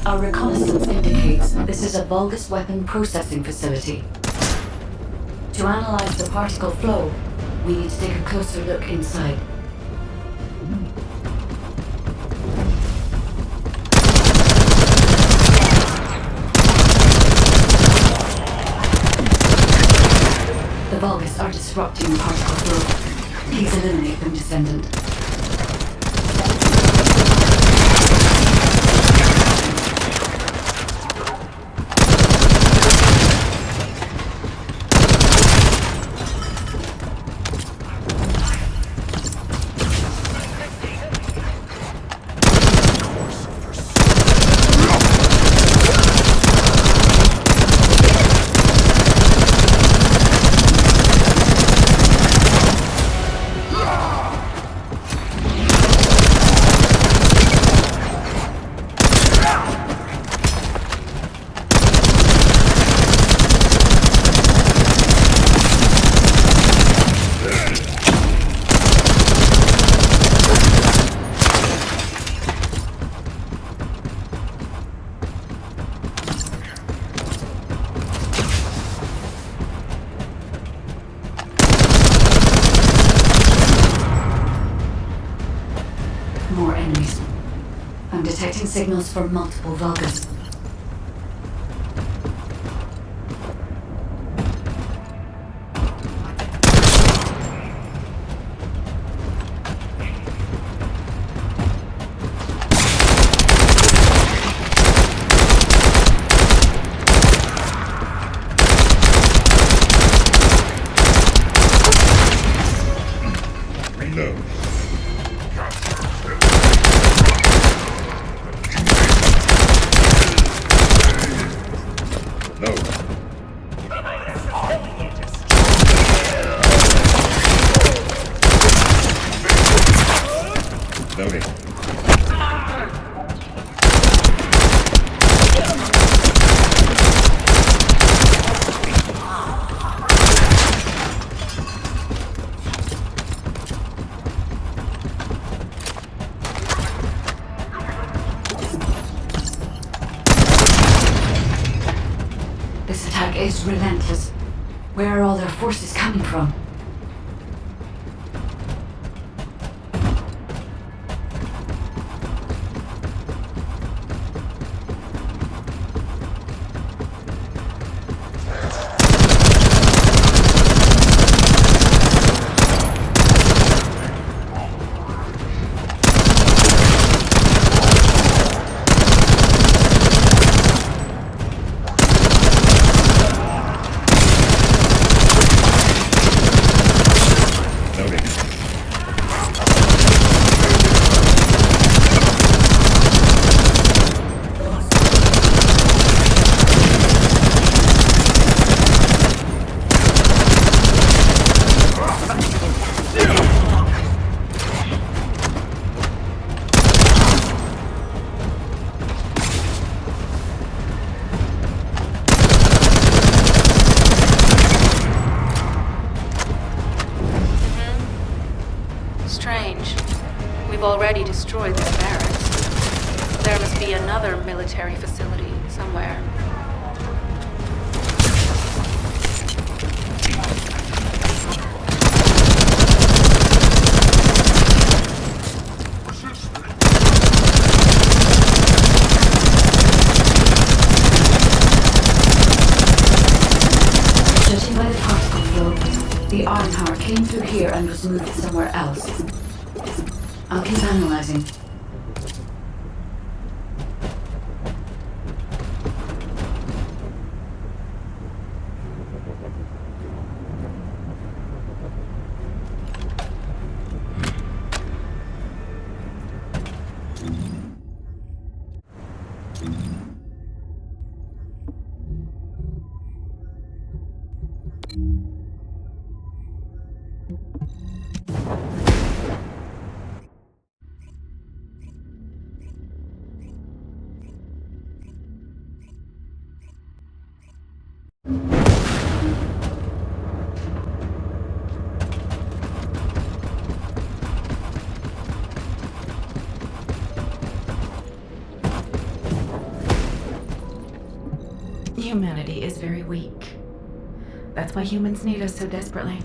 Our reconnaissance indicates this is a Vulgus weapon processing facility. To analyze the particle flow, we need to take a closer look inside. The Vulgus are disrupting the particle flow. Please eliminate them, Descendant. More enemies. I'm detecting signals from multiple Vulgus. Reload. Loading. This attack is relentless. Where are all their forces coming from? Strange. We've already destroyed their barracks. There must be another military facility somewhere. Judging by the particle flow, the iron power came through here and was moved somewhere else. I'll keep analyzing. Humanity is very weak. That's why humans need us so desperately.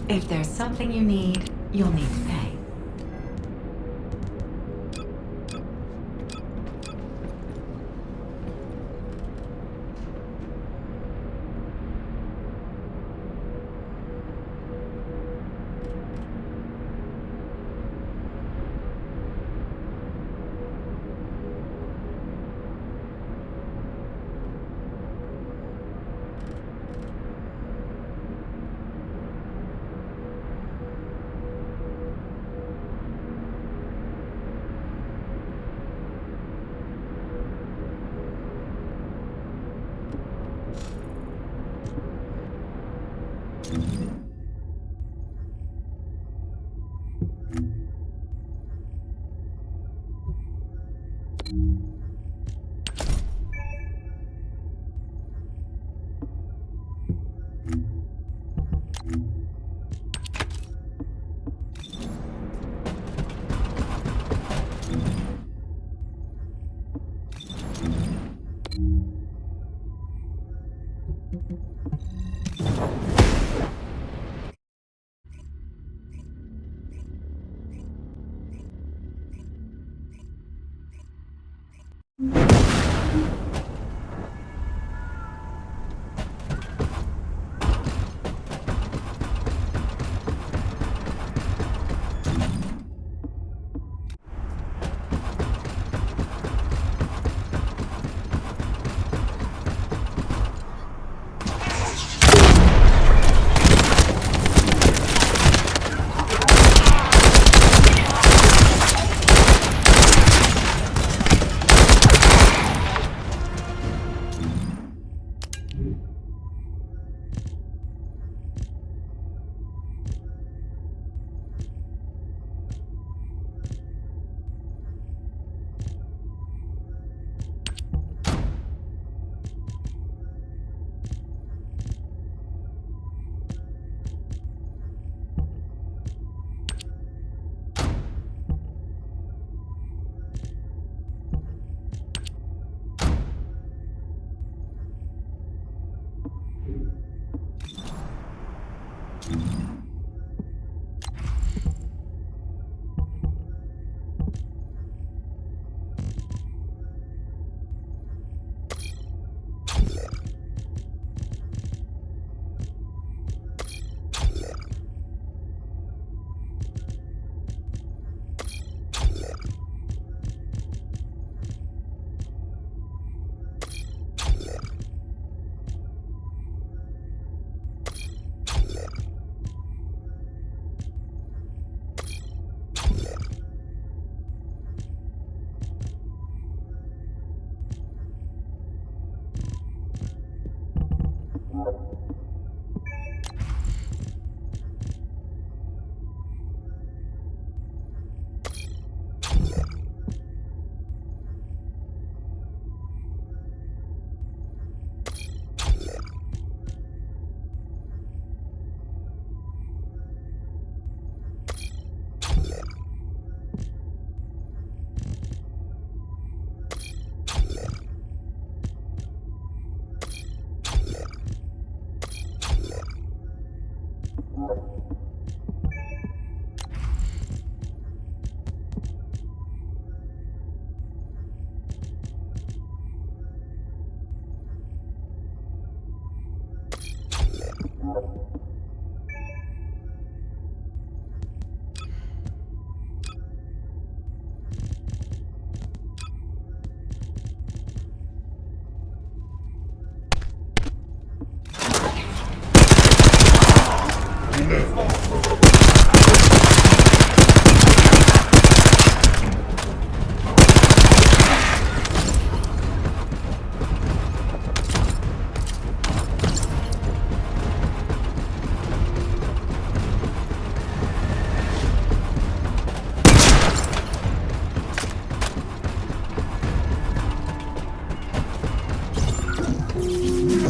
If there's something you need, you'll need to pay.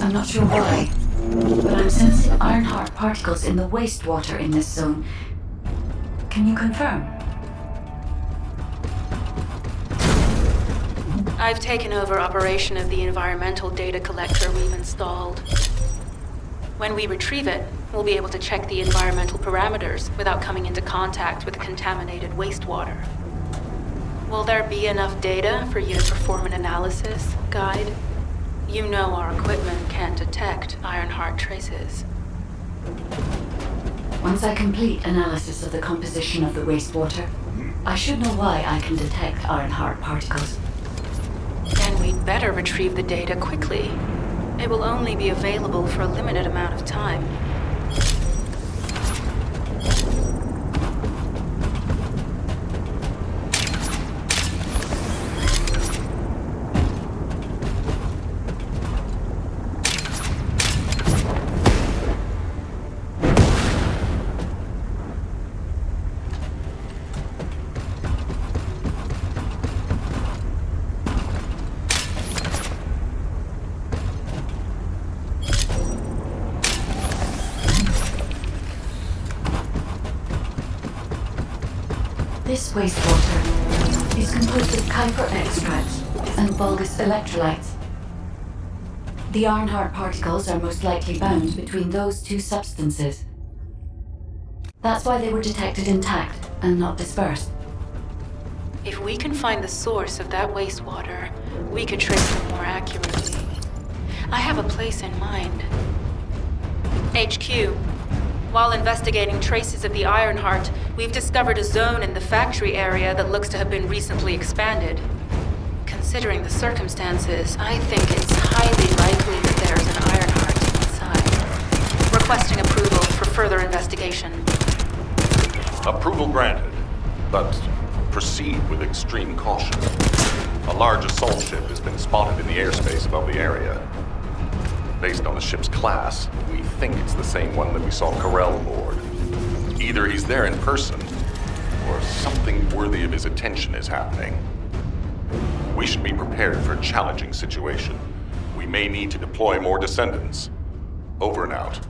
I'm not sure why, but I'm sensing Ironheart particles in the wastewater in this zone. Can you confirm? I've taken over operation of the environmental data collector we've installed. When we retrieve it, we'll be able to check the environmental parameters without coming into contact with contaminated wastewater. Will there be enough data for you to perform an analysis, Guide? You know our equipment can't detect Ironheart traces. Once I complete analysis of the composition of the wastewater, I should know why I can detect Ironheart particles. Then we'd better retrieve the data quickly. It will only be available for a limited amount of time. This wastewater is composed of Kuiper extracts and Vulgus electrolytes. The Ironheart particles are most likely bound between those two substances. That's why they were detected intact and not dispersed. If we can find the source of that wastewater, we could trace them more accurately. I have a place in mind. HQ. While investigating traces of the Ironheart, we've discovered a zone in the factory area that looks to have been recently expanded. Considering the circumstances, I think it's highly likely that there's an Ironheart inside. Requesting approval for further investigation. Approval granted, but proceed with extreme caution. A large assault ship has been spotted in the airspace above the area. Based on the ship's class, we think it's the same one that we saw Carell aboard. Either he's there in person, or something worthy of his attention is happening. We should be prepared for a challenging situation. We may need to deploy more Descendants. Over and out.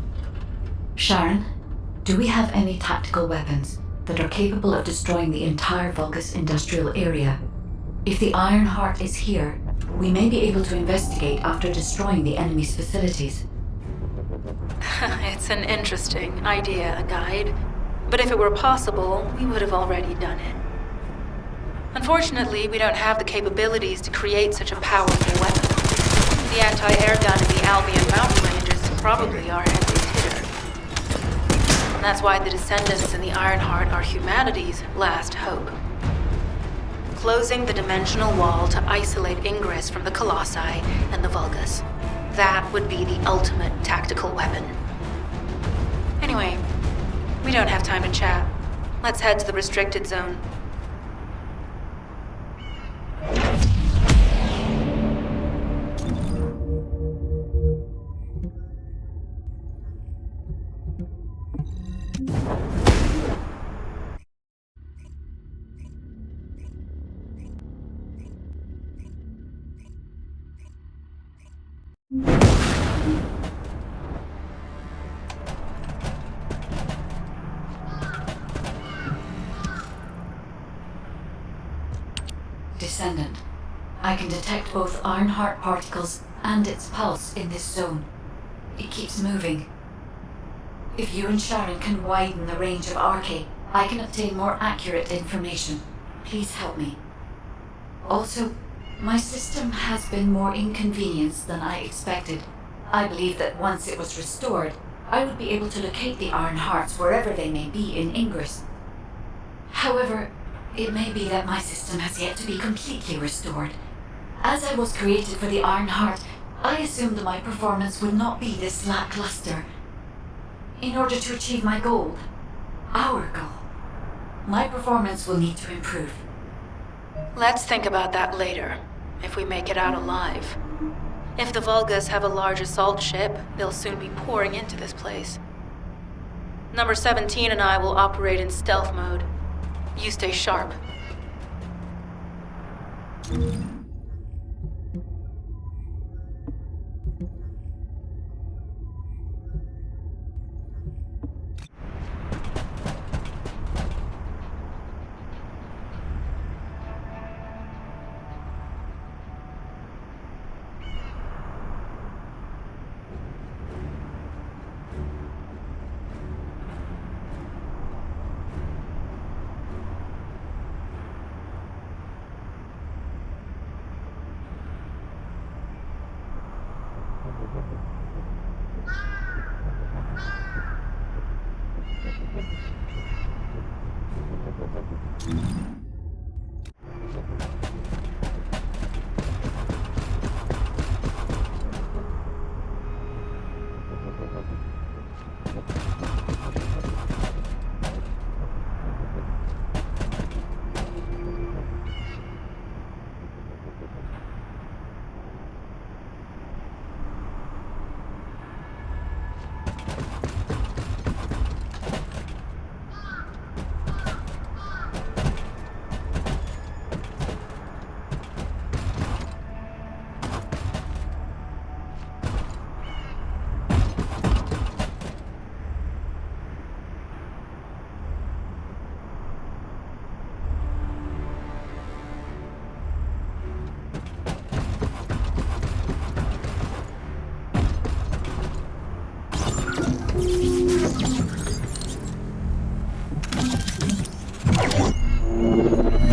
Sharon, do we have any tactical weapons that are capable of destroying the entire Vulgus industrial area? If the Ironheart is here, we may be able to investigate after destroying the enemy's facilities. It's an interesting idea, Guide. But if it were possible, we would have already done it. Unfortunately, we don't have the capabilities to create such a powerful weapon. The anti-air gun in the Albion mountain range is probably our heaviest hitter. And that's why the Descendants and the Ironheart are humanity's last hope. Closing the dimensional wall to isolate Ingress from the Colossi and the Vulgus. That would be the ultimate tactical weapon. Anyway, we don't have time to chat. Let's head to the restricted zone. Descendant, I can detect both Ironheart particles and its pulse in this zone. It keeps moving. If you and Sharon can widen the range of Arche, I can obtain more accurate information. Please help me. Also, my system has been more inconvenienced than I expected. I believe that once it was restored, I would be able to locate the Ironhearts wherever they may be in Ingress. However, it may be that my system has yet to be completely restored. As I was created for the Ironheart, I assumed that my performance would not be this lackluster. In order to achieve my goal, our goal, my performance will need to improve. Let's think about that later, if we make it out alive. If the Vulgus have a large assault ship, they'll soon be pouring into this place. Number 17 and I will operate in stealth mode. You stay sharp.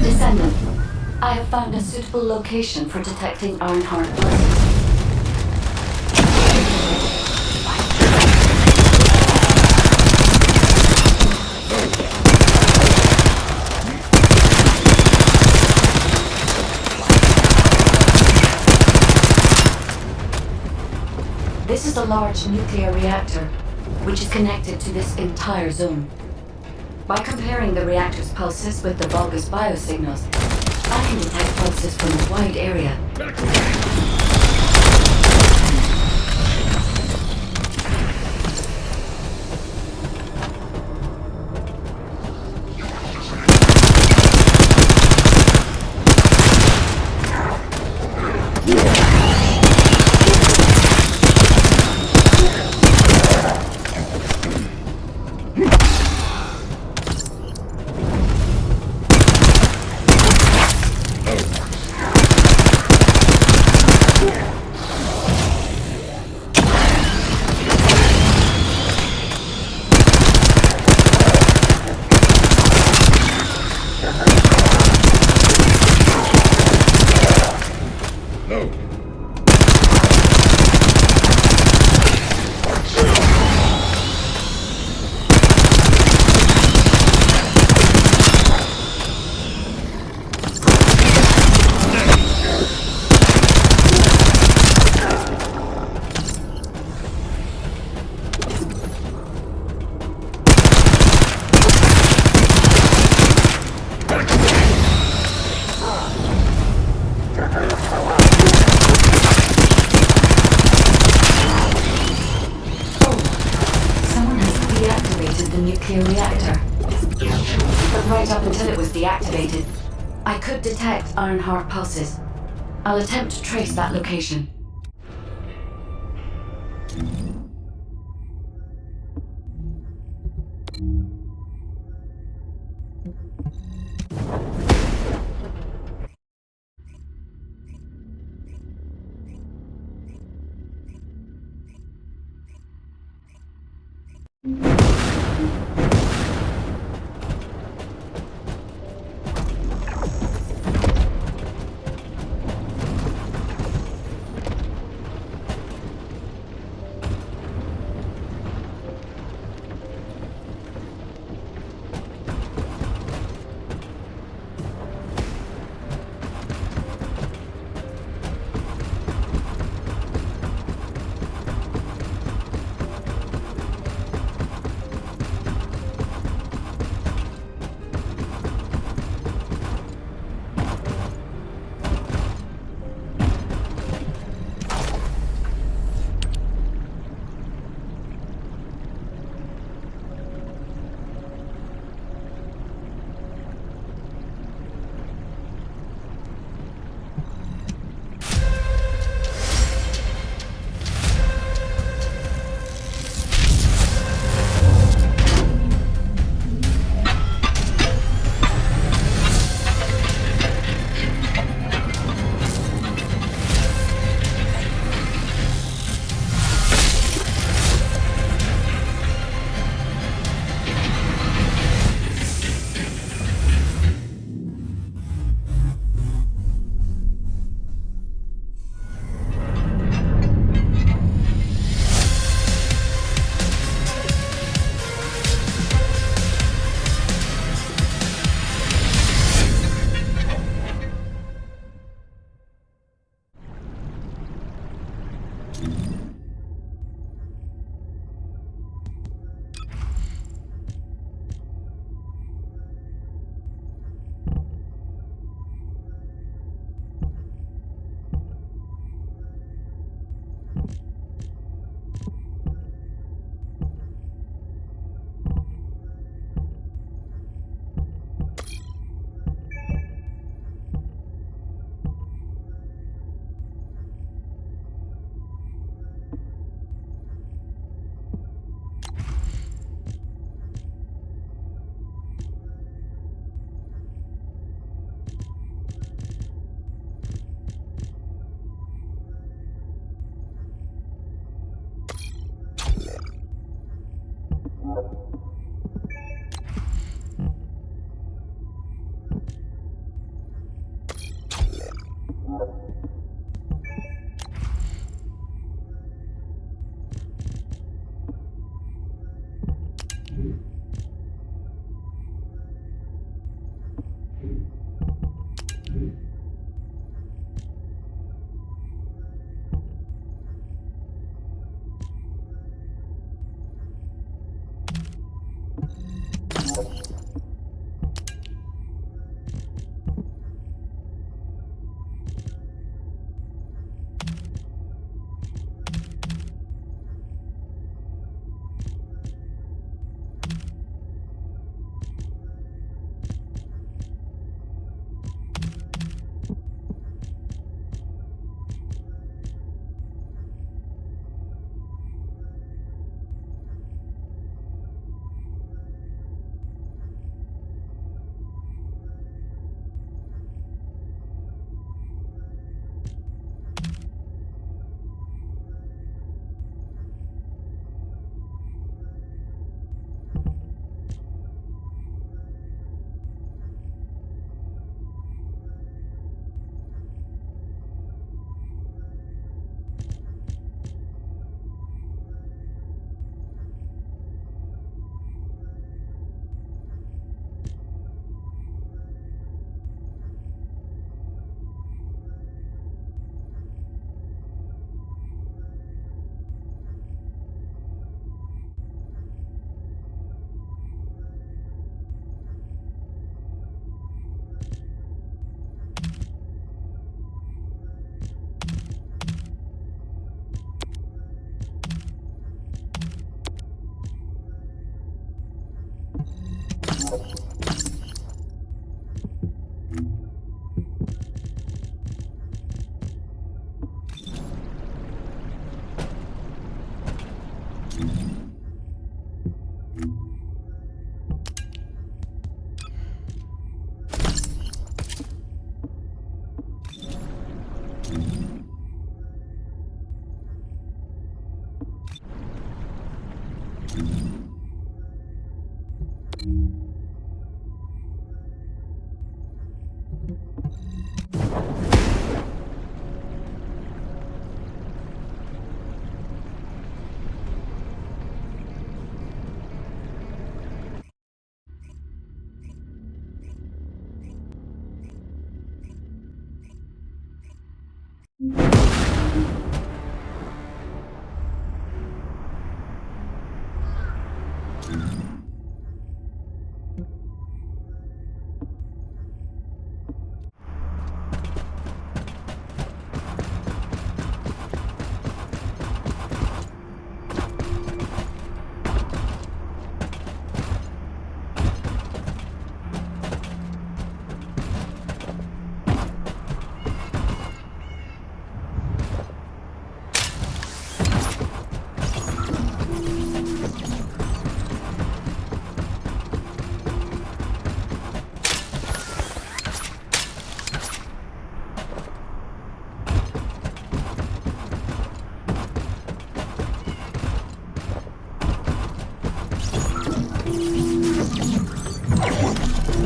Descendant, I have found a suitable location for detecting Ironheart pulses. This is a large nuclear reactor, which is connected to this entire zone. By comparing the reactor's pulses with the Vulgus biosignals, I can detect pulses from a wide area. Nuclear reactor. But right up until it was deactivated, I could detect Ironheart pulses. I'll attempt to trace that location.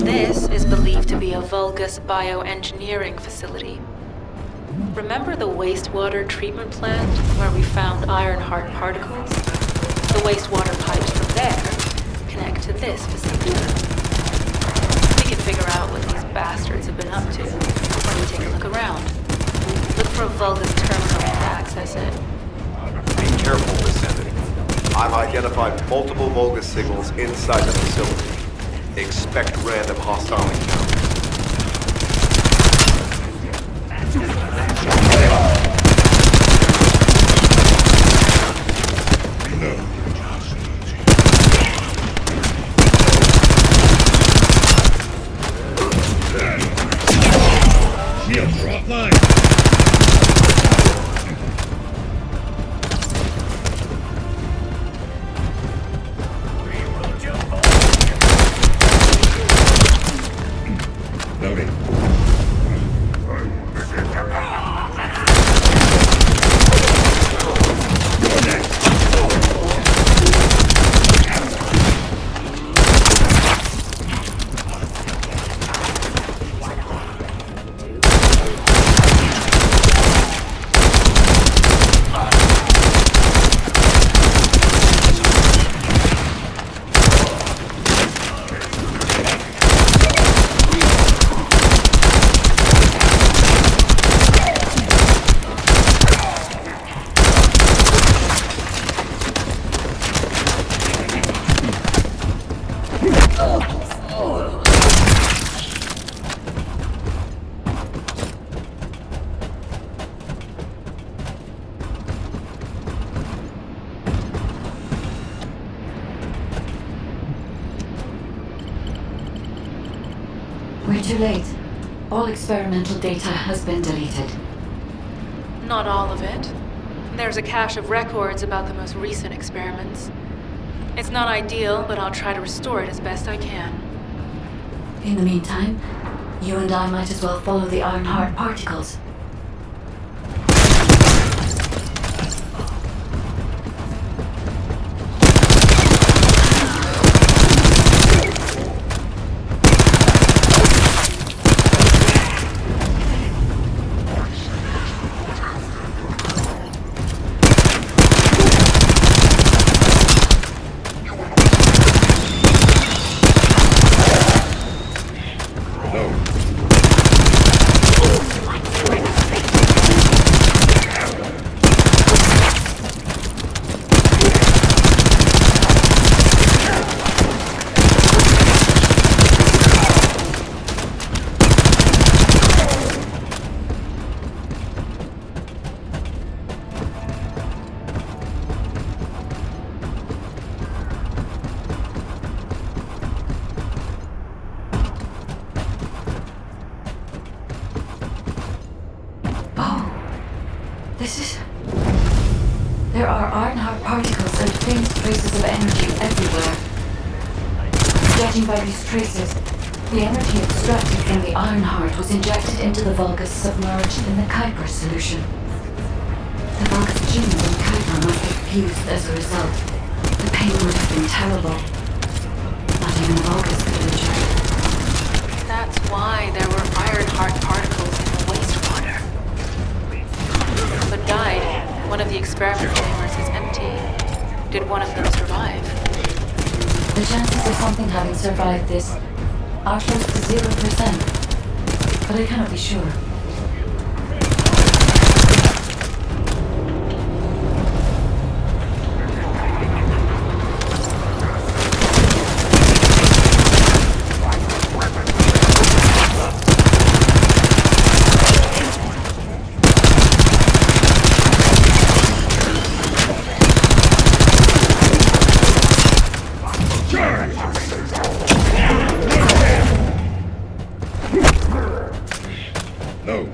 This is believed to be a Vulgus bioengineering facility. Remember the wastewater treatment plant where we found Ironheart particles? The wastewater pipes from there connect to this facility. We can figure out what these bastards have been up to when we take a look around. Look for a Vulgus terminal to access it. Be careful, Descendant. I've identified multiple Vulgus signals inside the facility. Expect random hostile encounters. Shield drop line. Loading. You're next. We're too late. All experimental data has been deleted. Not all of it. There's a cache of records about the most recent experiments. It's not ideal, but I'll try to restore it as best I can. In the meantime, you and I might as well follow the Ironheart particles. There are Ironheart particles and faint traces of energy everywhere. Judging by these traces, the energy extracted from the Ironheart was injected into the Vulgus submerged in the Kuiper solution. The Vulgus genes in Kuiper must have fused as a result. The pain would have been terrible. Not even Vulgus could endure it. That's why there were Ironheart particles in the wastewater. But died. One of the experiment chambers is empty. Did one of them survive? The chances of something having survived this are close to 0%, but I cannot be sure. No.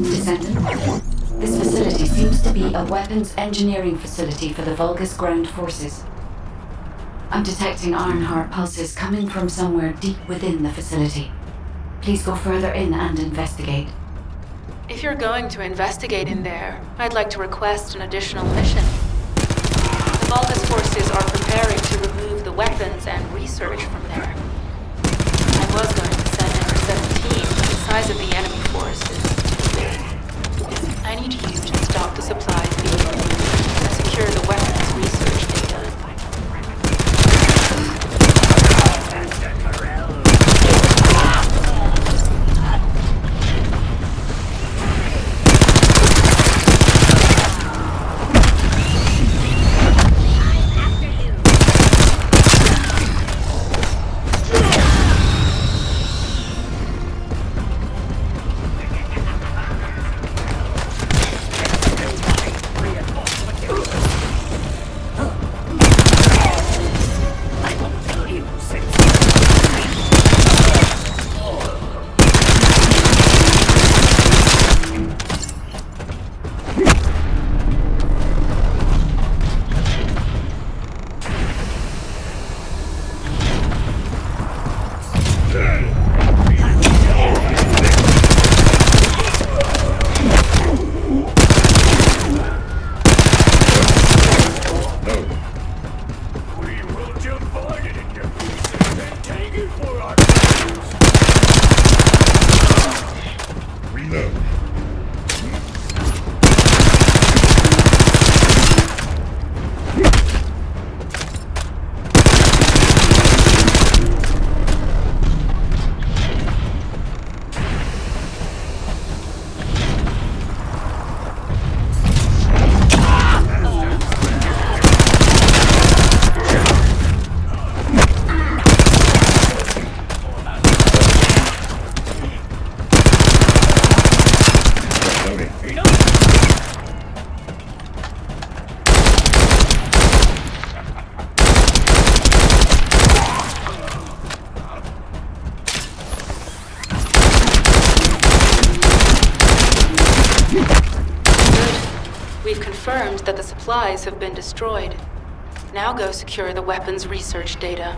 Descendant, this facility seems to be a weapons engineering facility for the Vulgus ground forces. I'm detecting Ironheart pulses coming from somewhere deep within the facility. Please go further in and investigate. If you're going to investigate in there, I'd like to request an additional mission. The Vulgus forces are preparing to remove the weapons and research from there. I was going to send in for 17, but the size of the enemy force is too big. I need you to stop the supplies being removed and secure the weapons research data. We've confirmed that the supplies have been destroyed. Now go secure the weapons research data.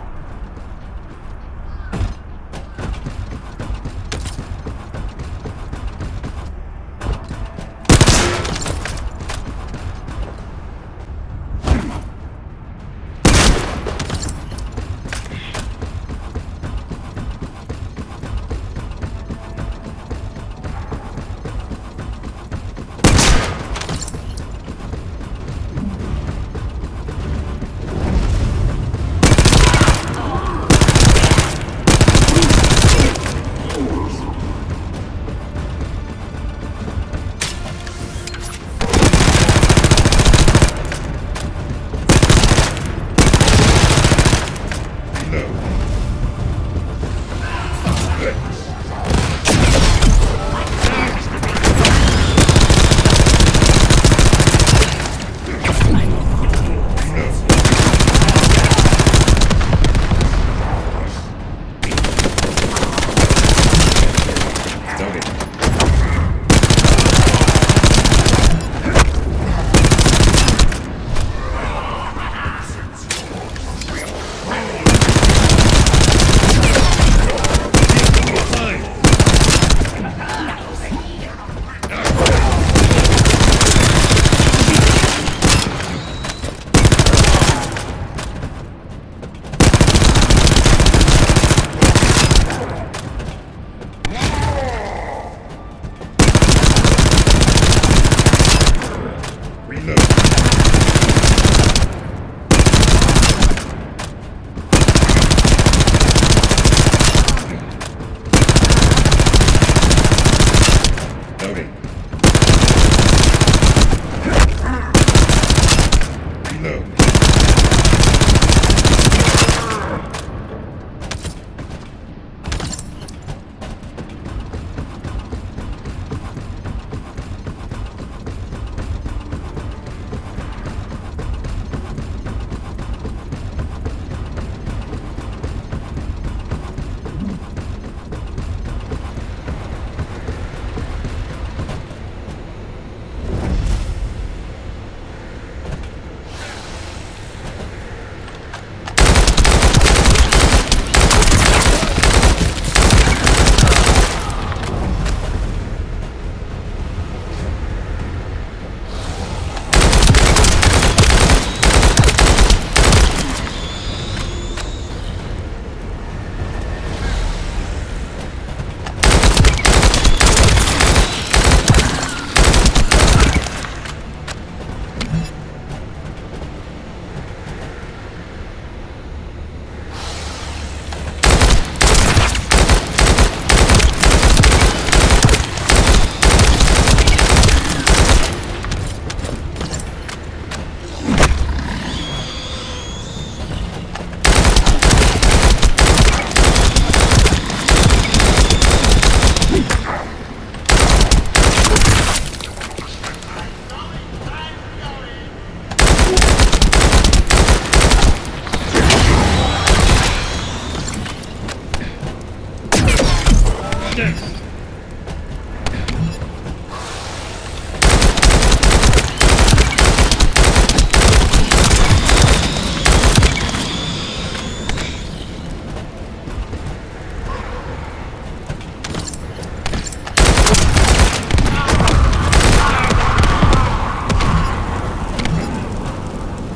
next?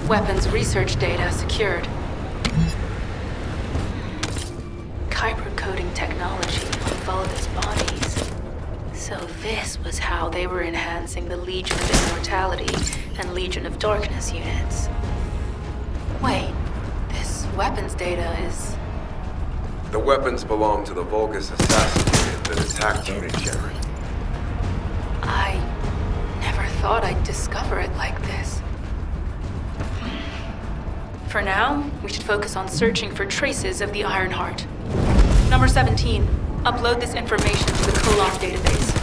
Weapons research data secured. Kyber coding technology on Vulgus bodies. So this was how they were enhancing the Legion of Immortality and Legion of Darkness units. Wait, this weapons data is... The weapons belong to the Vulgus assassin unit that attacked you, Sharon. I never thought I'd discover it like this. For now, we should focus on searching for traces of the Ironheart. Number 17, upload this information to the Colon database.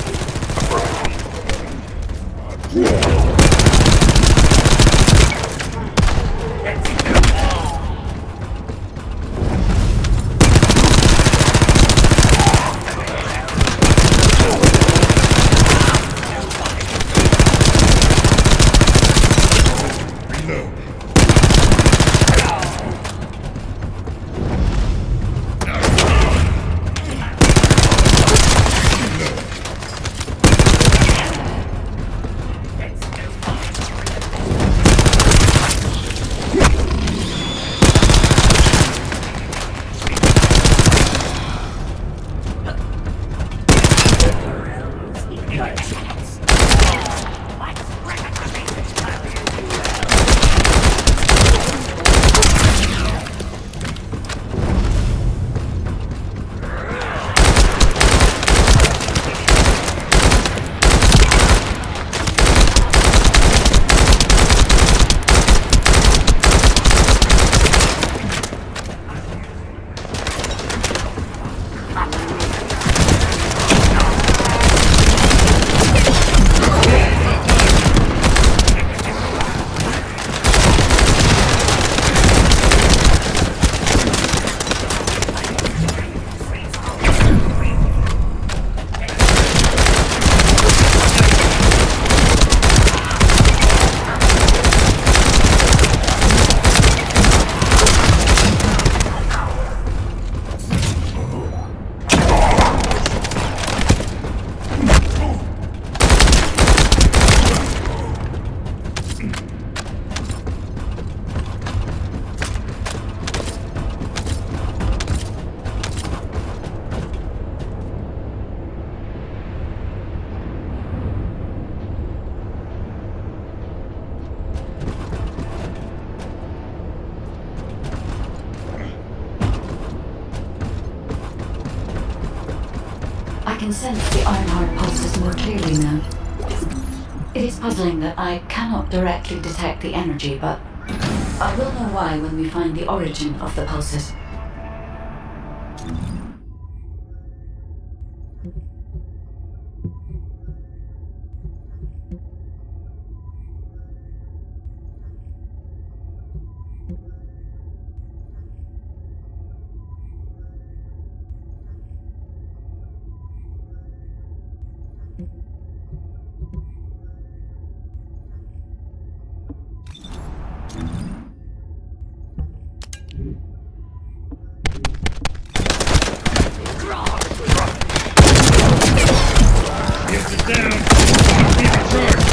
I can sense the Ironheart pulses more clearly now. It is puzzling that I cannot directly detect the energy, but I will know why when we find the origin of the pulses. Get it down. Keep it charged.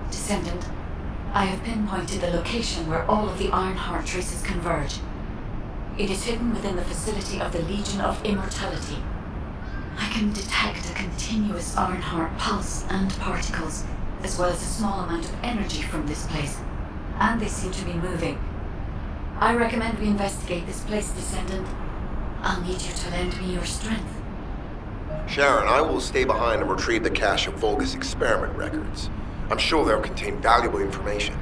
Descendant, I have pinpointed the location where all of the Ironheart traces converge. It is hidden within the facility of the Legion of Immortality. I can detect a continuous Ironheart pulse and particles, as well as a small amount of energy from this place, and they seem to be moving. I recommend we investigate this place, Descendant. I'll need you to lend me your strength. Sharon, I will stay behind and retrieve the cache of Vulgus experiment records. I'm sure they'll contain valuable information.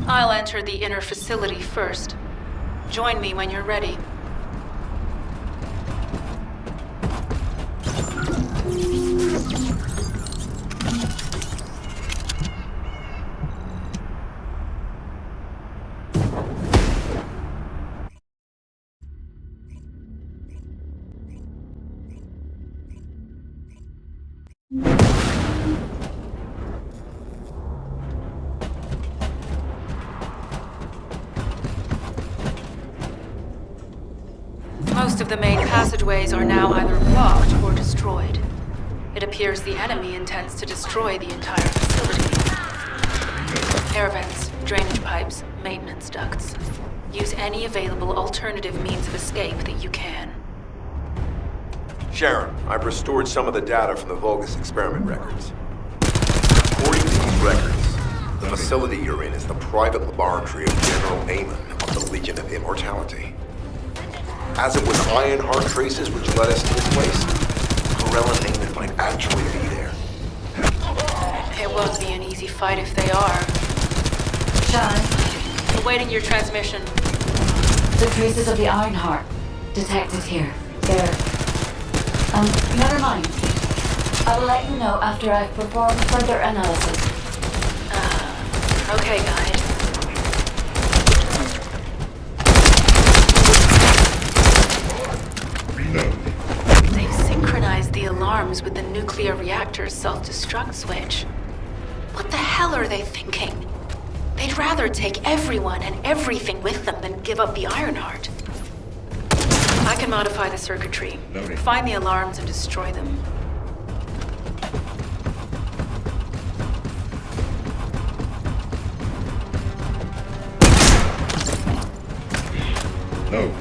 I'll enter the inner facility first. Join me when you're ready. Most of the main passageways are now either blocked or destroyed. It appears the enemy intends to destroy the entire facility. Air vents, drainage pipes, maintenance ducts. Use any available alternative means of escape that you can. Sharon, I've restored some of the data from the Vulgus experiment records. According to these records, the facility you're in is the private laboratory of General Amon of the Legion of Immortality. As it was Ironheart traces which led us to this place, Corell and Amon might actually be there. It won't be an easy fight if they are. Sharon, Awaiting your transmission. the traces of the Ironheart detected here. They're... never mind. I will let you know after I've performed further analysis. Okay, guide. They've synchronized the alarms with the nuclear reactor's self-destruct switch. What the hell are they thinking? They'd rather take everyone and everything with them than give up the Ironheart. I can modify the circuitry, find the alarms and destroy them. No.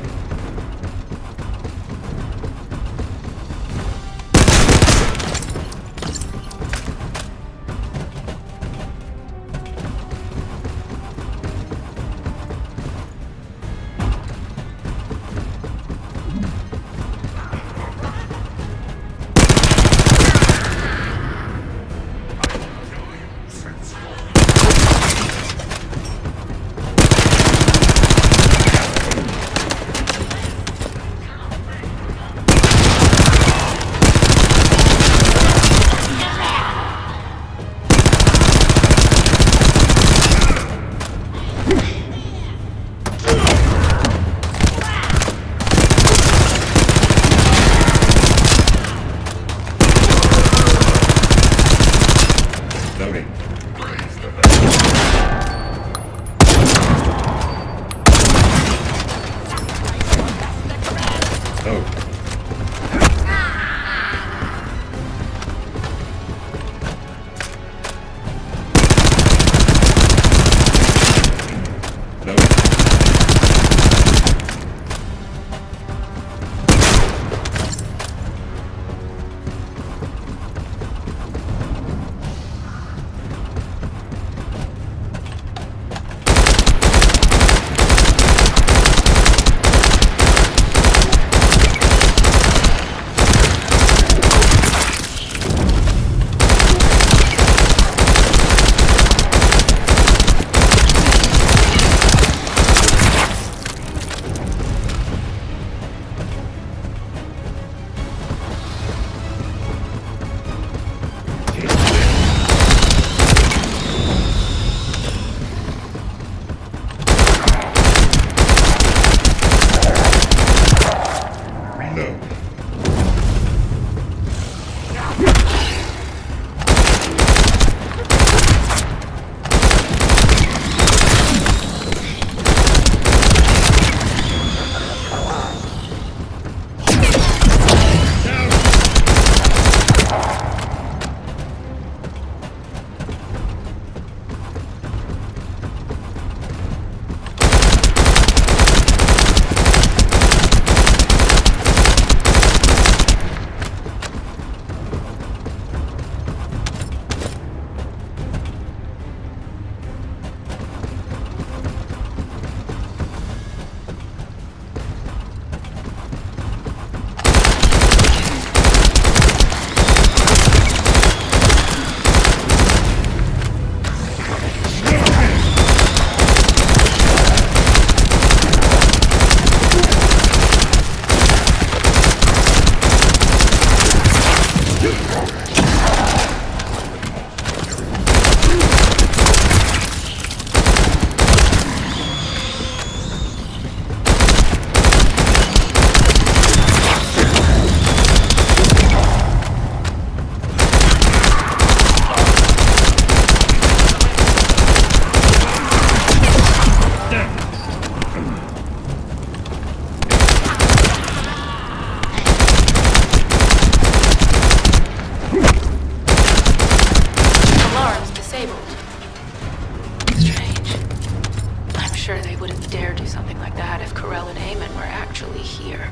sure they wouldn't dare do something like that if Corell and Eamon were actually here.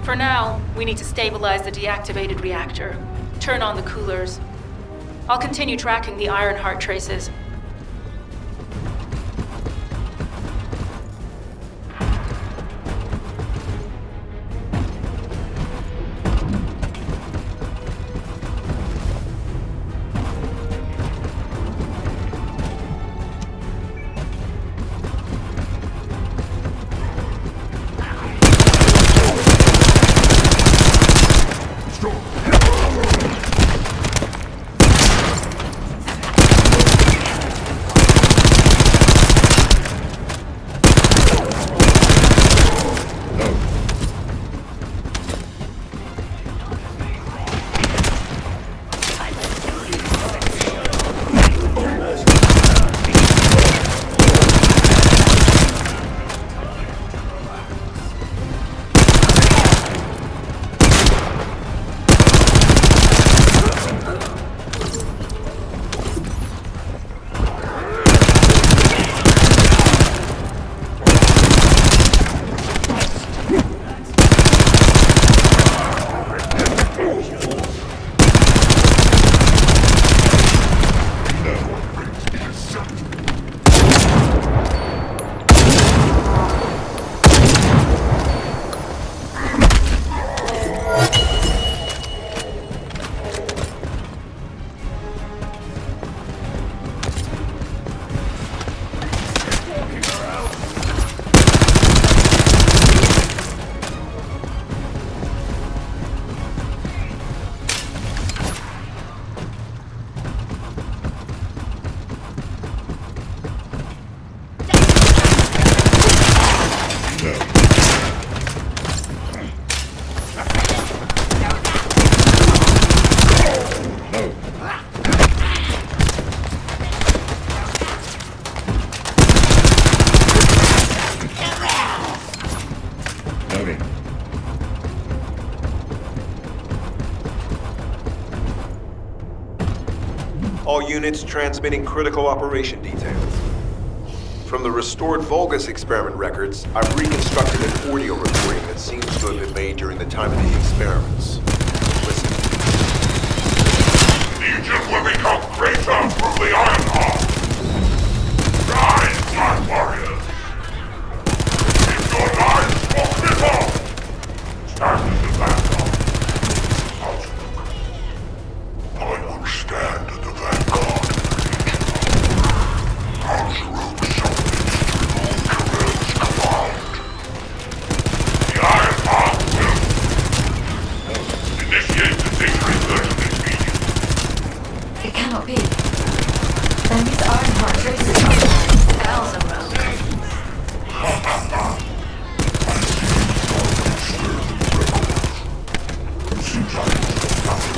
For now, we need to stabilize the deactivated reactor, turn on the coolers. I'll continue tracking the Ironheart traces. All units transmitting critical operation details. From the restored Vulgus experiment records, I've reconstructed an audio recording that seems to have been made during the time of the experiments. Listen. Legion will become greater through the Ironheart. Rise, Dark Warriors! If your lives for cripple, stand in the vanguard. I will stand at the vanguard. Hausruk submits to Corell's command. The Ironheart will initiate the disinvestment meeting. It cannot be. Then these Ironheart traces are bells around. Seems like nothing.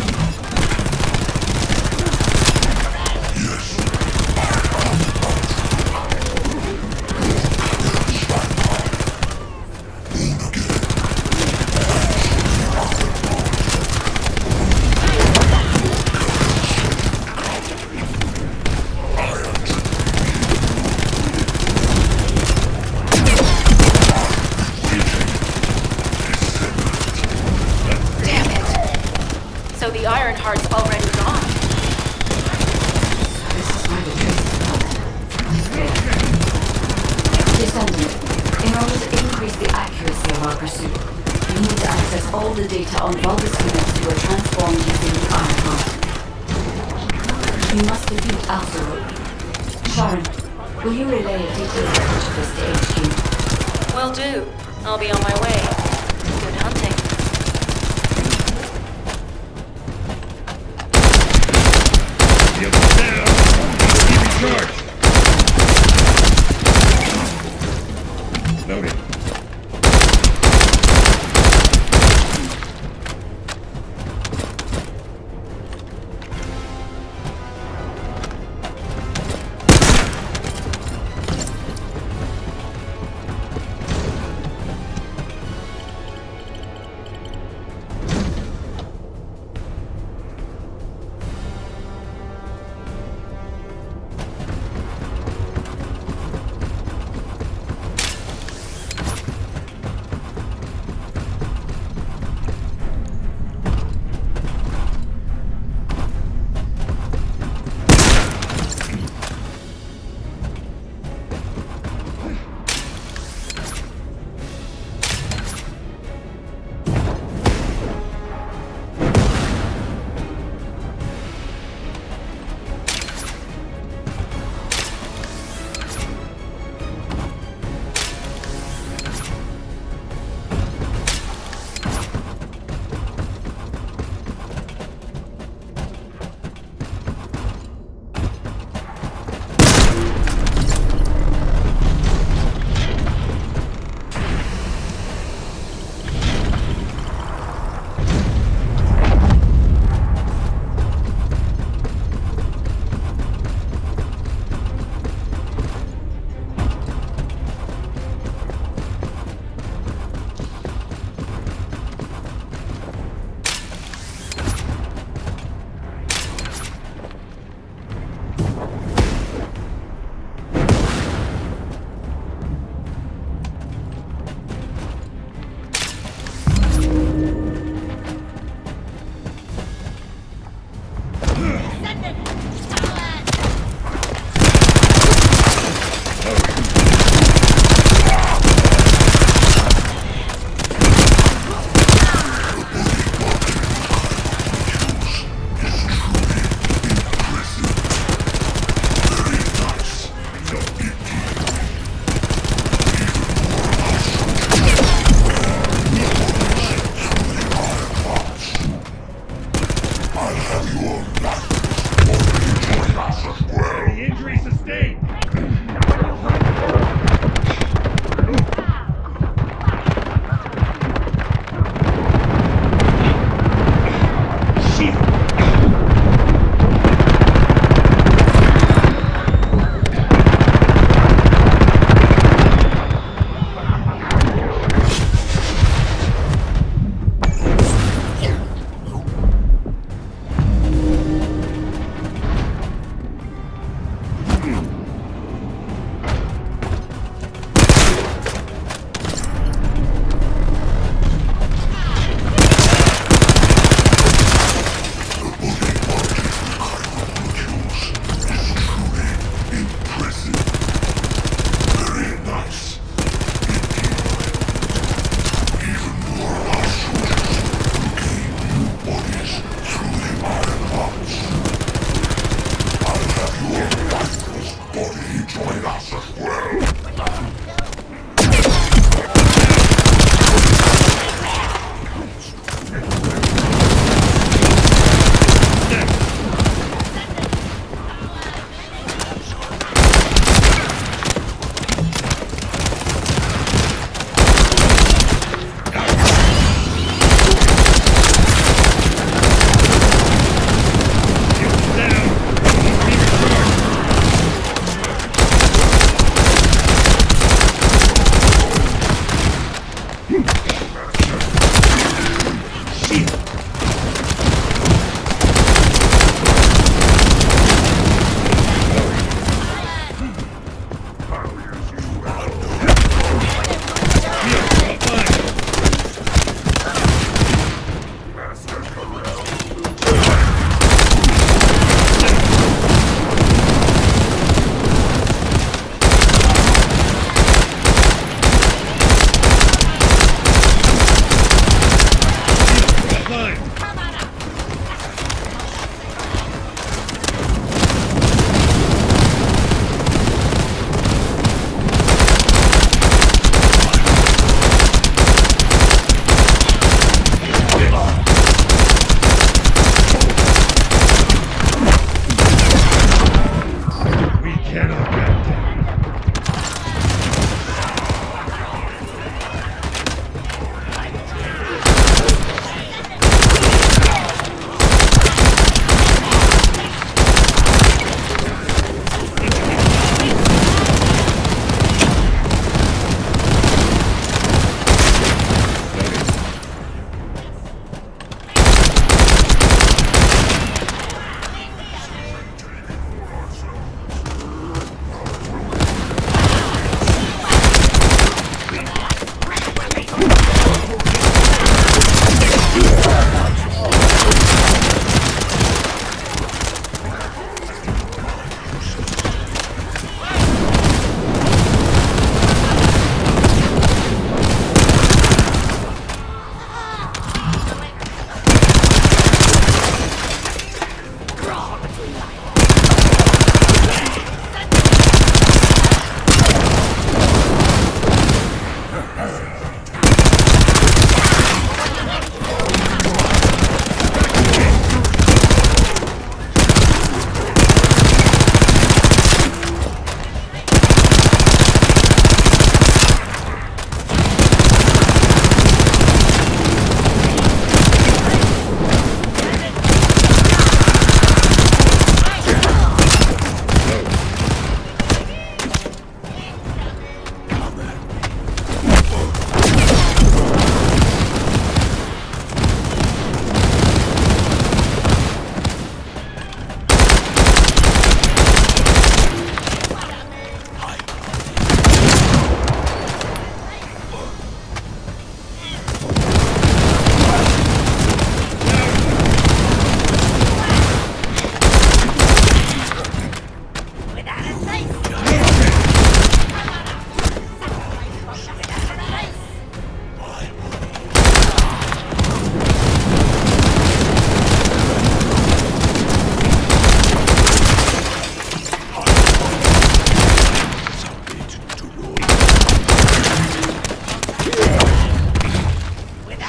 Yes, Damn it! So the Ironheart's already gone. This is where the traces are. Descendant, in order to increase the accuracy of our pursuit, we need to access all the data on Vulgus units who are transformed using the Ironheart. We must defeat Alpha. Sharon, will you relay a detailed report of this to HQ? Will do. I'll be on my way. Good hunting. The other down. Keep in charge. Noted.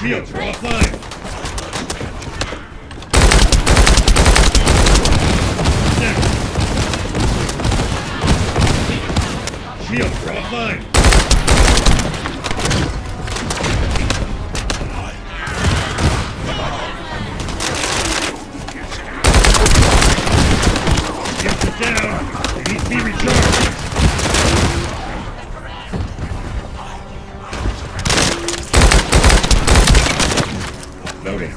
Shields are offline! Shields are offline! Shields are down! They need to be recharged! Loading.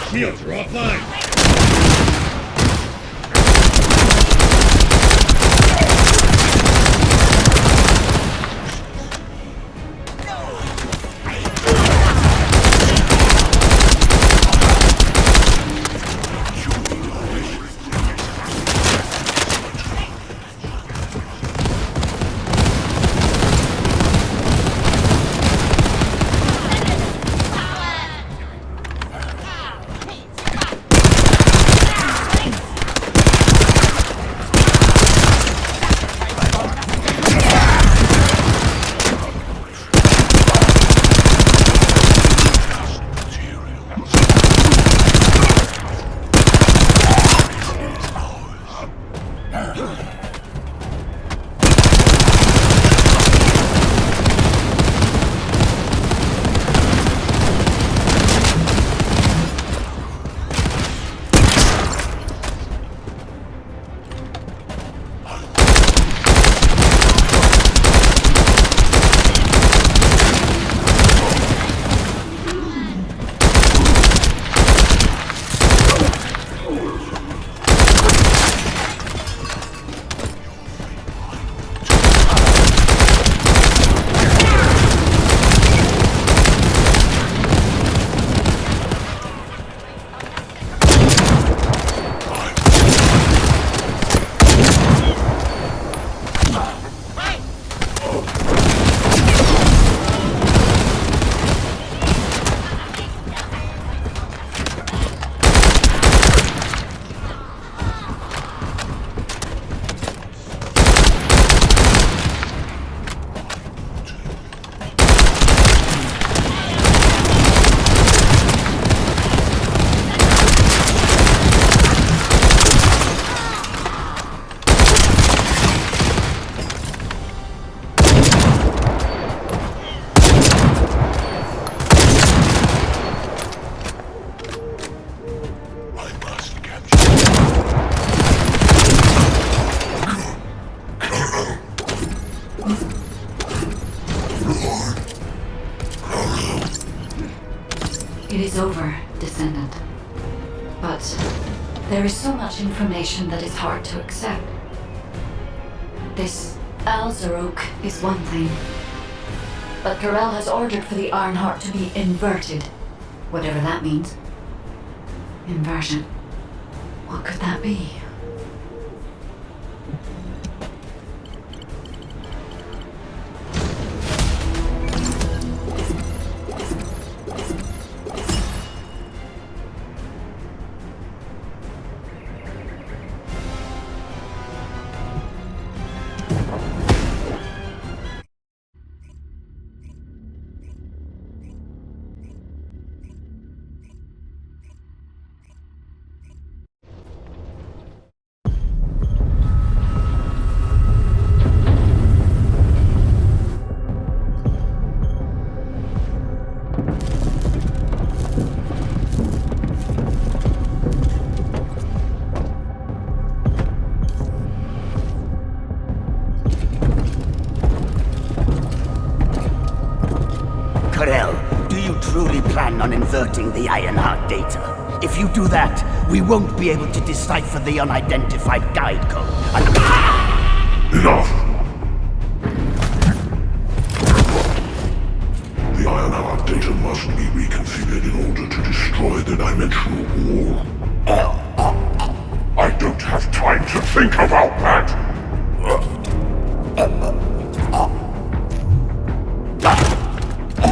Shields are offline! It is over, Descendant. But there is so much information that is hard to accept. This Alzarok is one thing, but Corel has ordered for the Ironheart to be inverted, whatever that means. Inversion. What could that be? On inverting the Ironheart data. If you do that, we won't be able to decipher the unidentified guide code. Enough! The Ironheart data must be reconfigured in order to destroy the dimensional wall. I don't have time to think about that!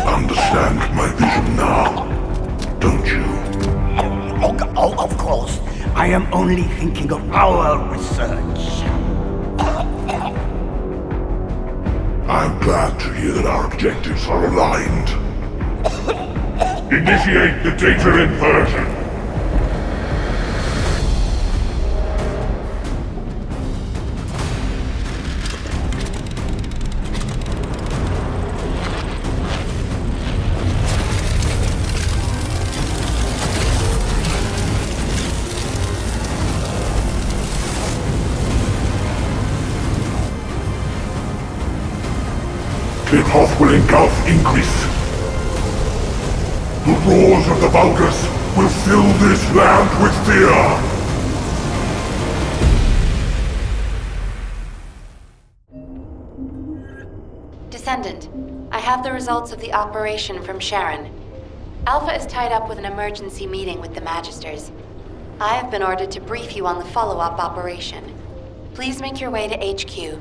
Understood. am only thinking of our research. I'm glad to hear that our objectives are aligned. Initiate the data inversion. The path will engulf increase. The roars of the Vulgus will fill this land with fear! Descendant, I have the results of the operation from Sharon. Alpha is tied up with an emergency meeting with the Magisters. I have been ordered to brief you on the follow-up operation. Please make your way to HQ.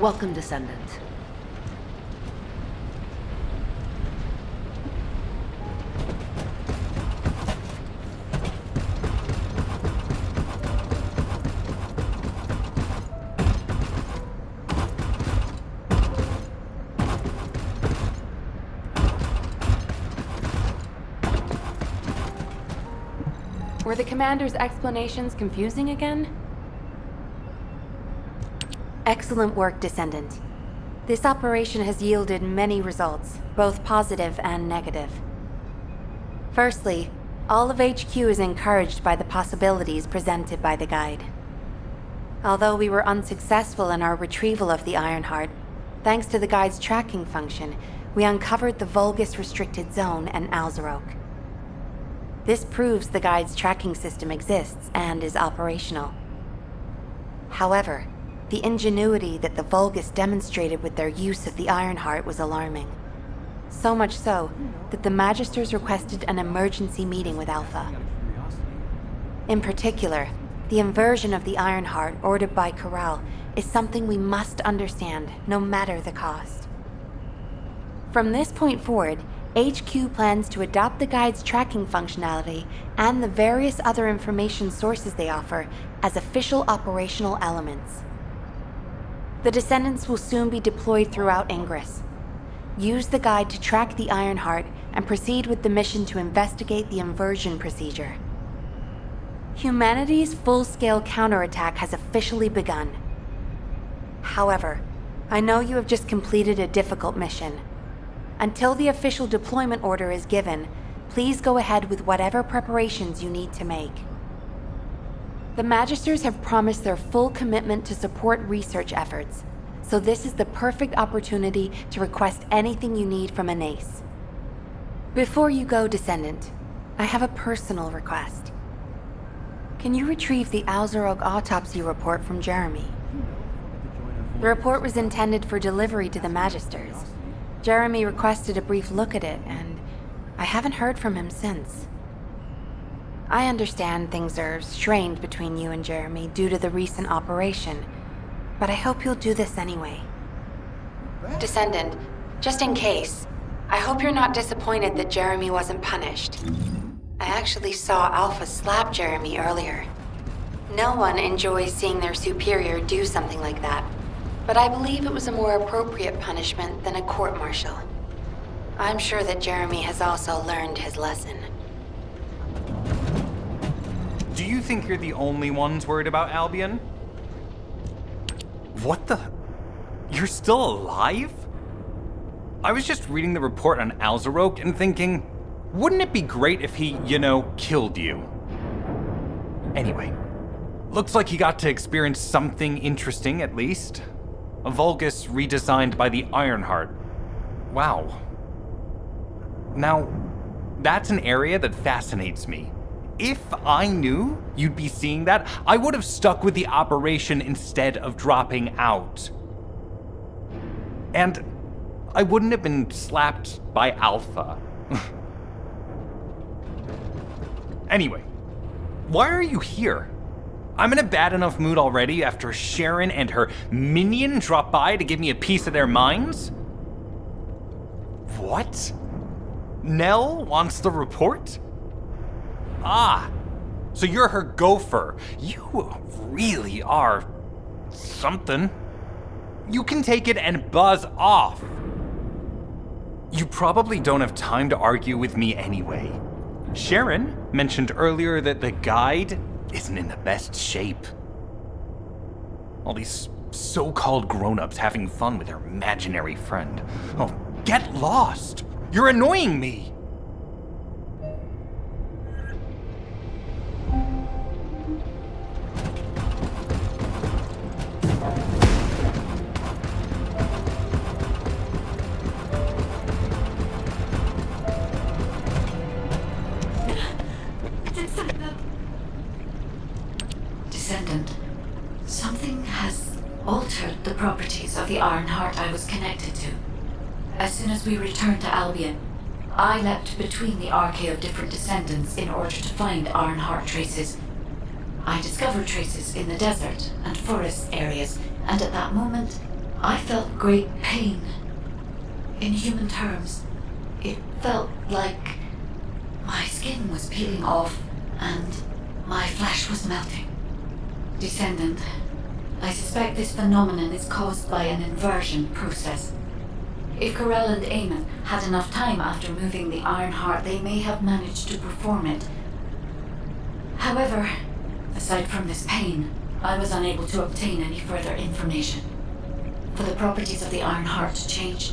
Welcome, Descendant. Were the Commander's explanations confusing again? Excellent work, Descendant. This operation has yielded many results, both positive and negative. Firstly, all of HQ is encouraged by the possibilities presented by the guide. Although we were unsuccessful in our retrieval of the Ironheart, thanks to the guide's tracking function, we uncovered the Vulgus restricted zone and Alzarok. This proves the guide's tracking system exists and is operational. However, the ingenuity that the Vulgus demonstrated with their use of the Ironheart was alarming. So much so that the Magisters requested an emergency meeting with Alpha. In particular, the inversion of the Ironheart ordered by Corral is something we must understand, no matter the cost. From this point forward, HQ plans to adopt the guide's tracking functionality and the various other information sources they offer as official operational elements. The Descendants will soon be deployed throughout Ingress. Use the guide to track the Ironheart and proceed with the mission to investigate the inversion procedure. Humanity's full-scale counterattack has officially begun. However, I know you have just completed a difficult mission. Until the official deployment order is given, please go ahead with whatever preparations you need to make. The Magisters have promised their full commitment to support research efforts, so this is the perfect opportunity to request anything you need from an ace. Before you go, Descendant, I have a personal request. Can you retrieve the Alzarog autopsy report from Jeremy? The report was intended for delivery to the Magisters. Jeremy requested a brief look at it, and I haven't heard from him since. I understand things are strained between you and Jeremy due to the recent operation, but I hope you'll do this anyway. Descendant, just in case, I hope you're not disappointed that Jeremy wasn't punished. I actually saw Alpha slap Jeremy earlier. No one enjoys seeing their superior do something like that, but I believe it was a more appropriate punishment than a court-martial. I'm sure that Jeremy has also learned his lesson. Do you think you're the only ones worried about Albion? What the? You're still alive? I was just reading the report on Alzarok and thinking, wouldn't it be great if he, killed you? Anyway, looks like he got to experience something interesting at least. A Vulgus redesigned by the Ironheart. Wow. Now, that's an area that fascinates me. If I knew you'd be seeing that, I would have stuck with the operation instead of dropping out. And I wouldn't have been slapped by Alpha. Anyway, why are you here? I'm in a bad enough mood already after Sharon and her minion drop by to give me a piece of their minds? What? Nell wants the report? Ah, so you're her gopher. You really are something. You can take it and buzz off. You probably don't have time to argue with me anyway. Sharon mentioned earlier that the guide isn't in the best shape. All these so-called grown-ups having fun with their imaginary friend. Oh, get lost! You're annoying me! Descendant, something has altered the properties of the Ironheart I was connected to. As soon as we returned to Albion, I leapt between the arcade of different Descendants in order to find Ironheart traces. I discovered traces in the desert and forest areas, and at that moment, I felt great pain. In human terms, it felt like my skin was peeling off and my flesh was melting. Descendant, I suspect this phenomenon is caused by an inversion process. If Corell and Eamon had enough time after moving the Ironheart, they may have managed to perform it. However, aside from this pain, I was unable to obtain any further information. For the properties of the Ironheart to change,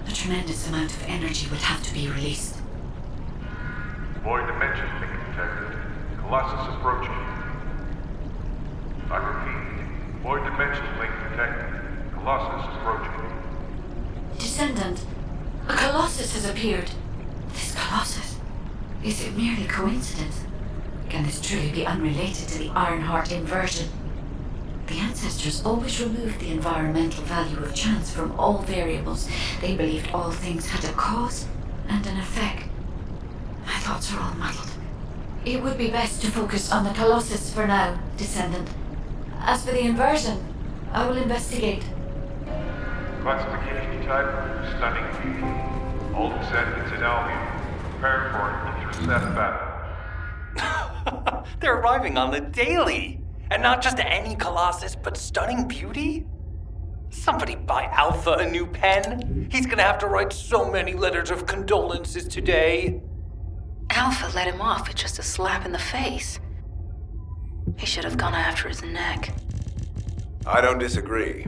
a tremendous amount of energy would have to be released. Void dimension link detected. Colossus approaching. I repeat, void dimension link detected. Colossus approaching. Descendant, a Colossus has appeared. This Colossus, is it merely coincidence? Can this truly be unrelated to the Ironheart inversion? The ancestors always removed the environmental value of chance from all variables. They believed all things had a cause and an effect. My thoughts are all muddled. It would be best to focus on the Colossus for now, Descendant. As for the inversion, I will investigate. Classification type, stunning beauty. All descendants in Albion. Prepare for an intercept battle. They're arriving on the daily! And not just any Colossus, but stunning beauty? Somebody buy Alpha a new pen. He's gonna have to write so many letters of condolences today. Alpha let him off with just a slap in the face. He should have gone after his neck. I don't disagree.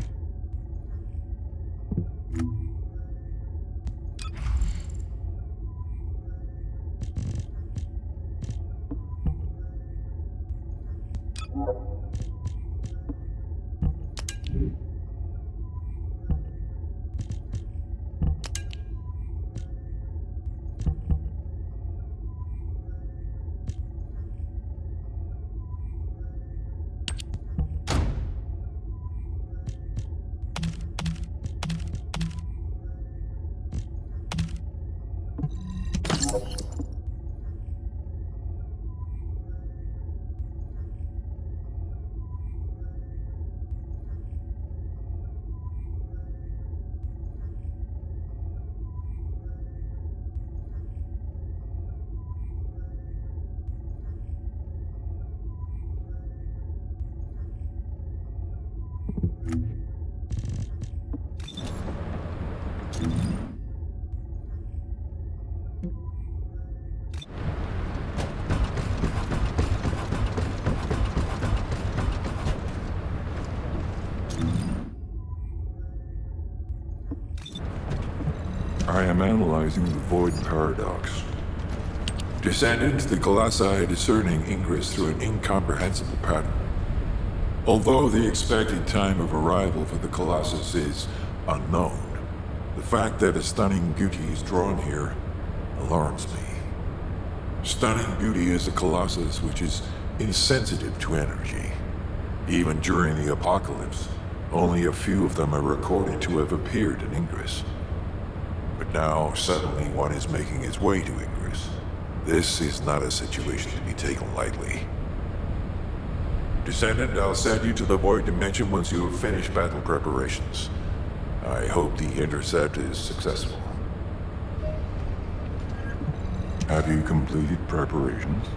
I am analyzing the Void Paradox. Descendant, the Colossi are discerning ingress through an incomprehensible pattern. Although the expected time of arrival for the Colossus is unknown, the fact that a stunning beauty is drawn here alarms me. Stunning beauty is a Colossus which is insensitive to energy. Even during the apocalypse, only a few of them are recorded to have appeared in Ingress. But now, suddenly one is making its way to Ingress. This is not a situation to be taken lightly. Descendant, I'll send you to the Void Dimension once you have finished battle preparations. I hope the intercept is successful. Have you completed preparations?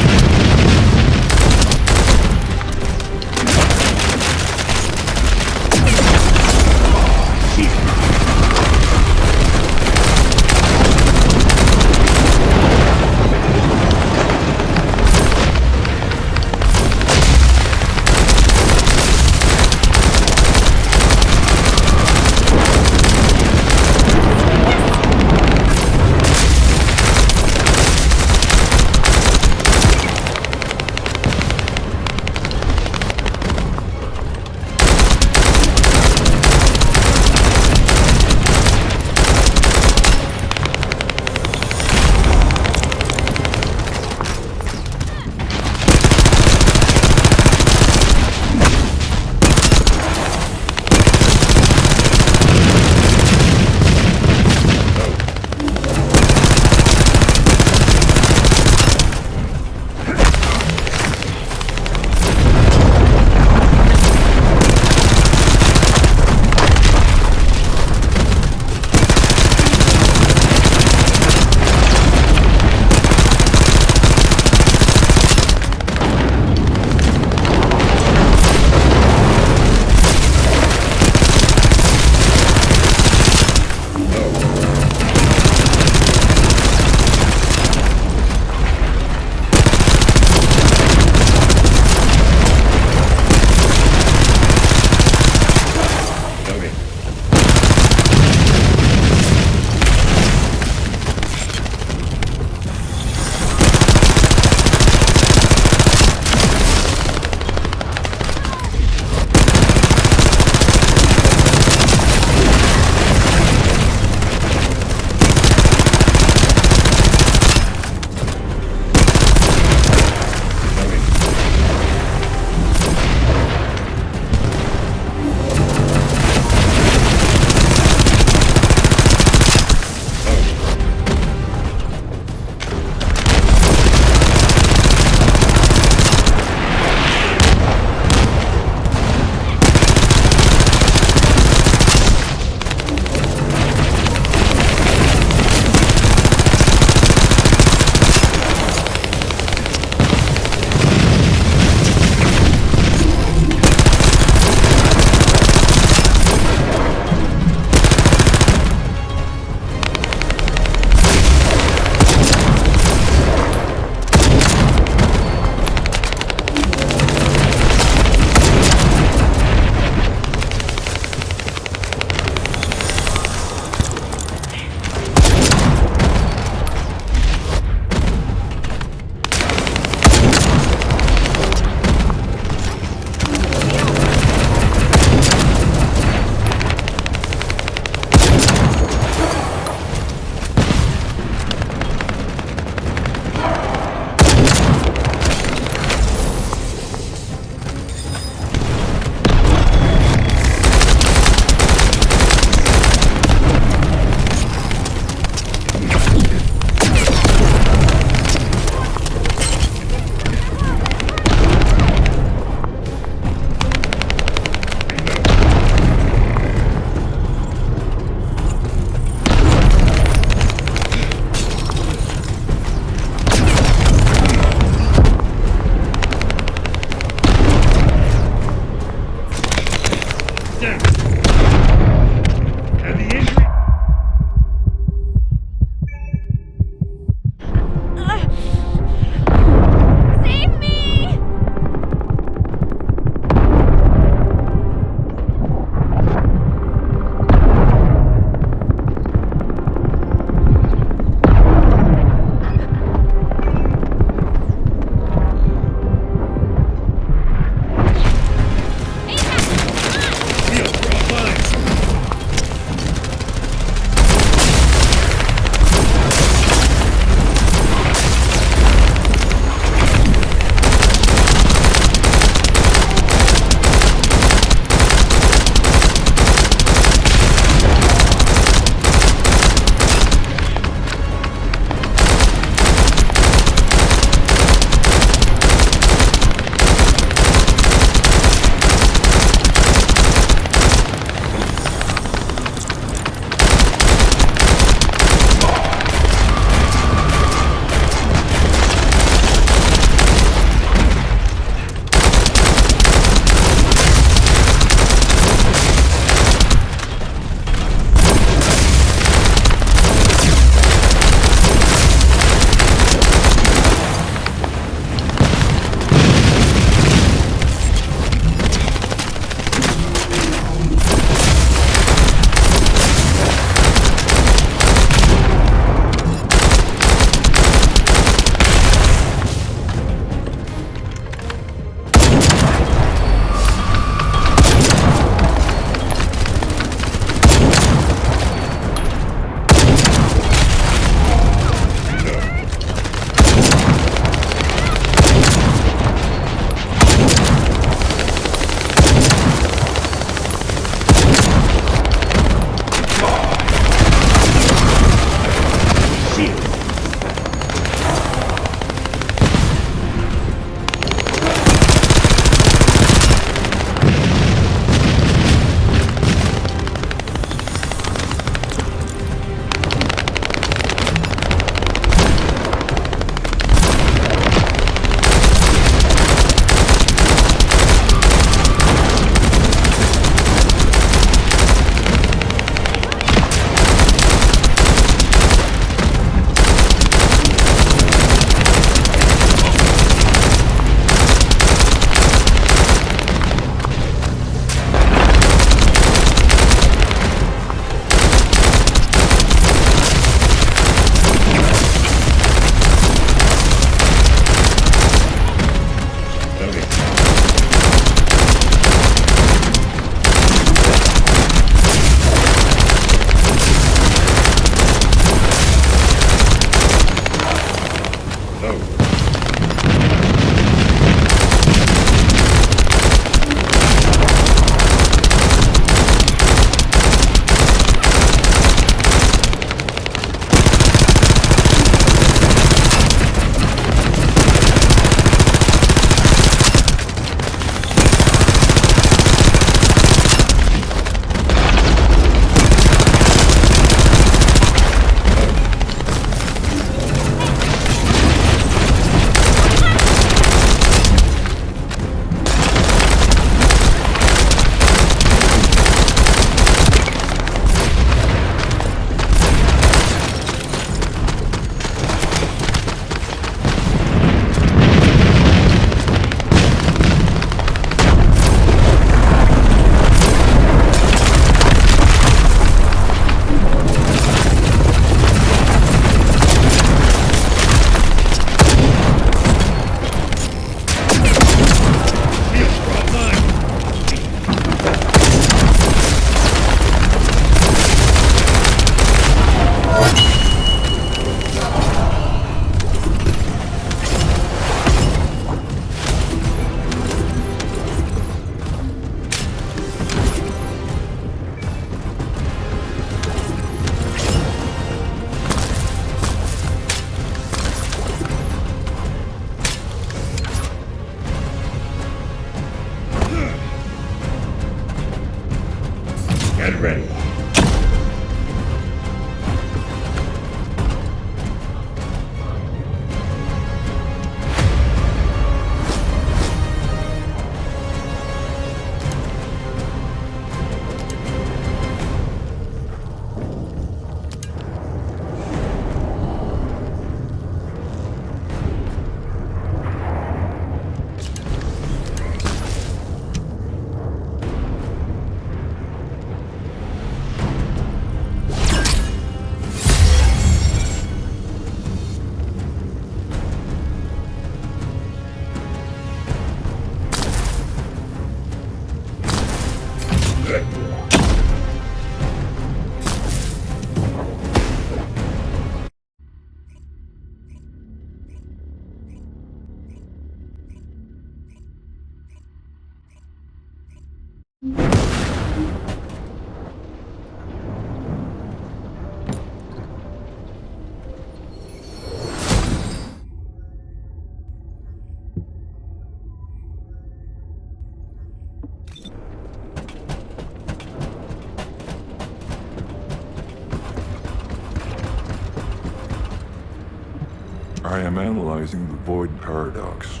I am analyzing the void paradox.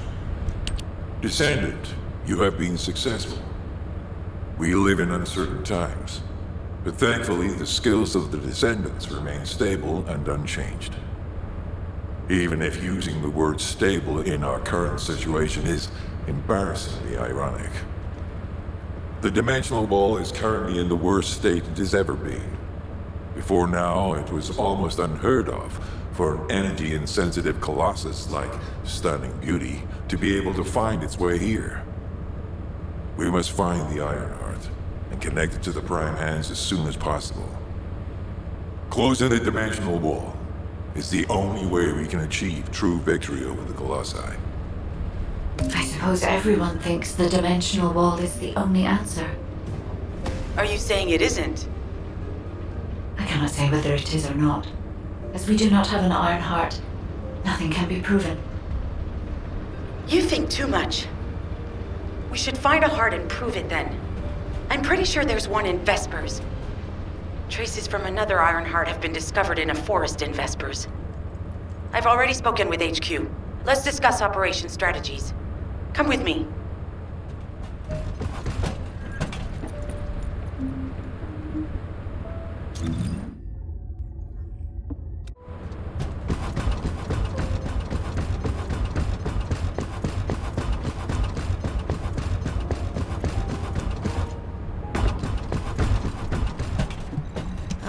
Descendant, you have been successful. We live in uncertain times, but thankfully the skills of the Descendants remain stable and unchanged. Even if using the word stable in our current situation is embarrassingly ironic. The dimensional wall is currently in the worst state it has ever been. Before now, it was almost unheard of for an energy-insensitive colossus like Stunning Beauty to be able to find its way here. We must find the Ironheart and connect it to the Prime Hands as soon as possible. Closing the dimensional wall is the only way we can achieve true victory over the Colossi. I suppose everyone thinks the dimensional wall is the only answer. Are you saying it isn't? I cannot say whether it is or not. As we do not have an Ironheart, nothing can be proven. You think too much. We should find a heart and prove it then. I'm pretty sure there's one in Vespers. Traces from another Ironheart have been discovered in a forest in Vespers. I've already spoken with HQ. Let's discuss operation strategies. Come with me.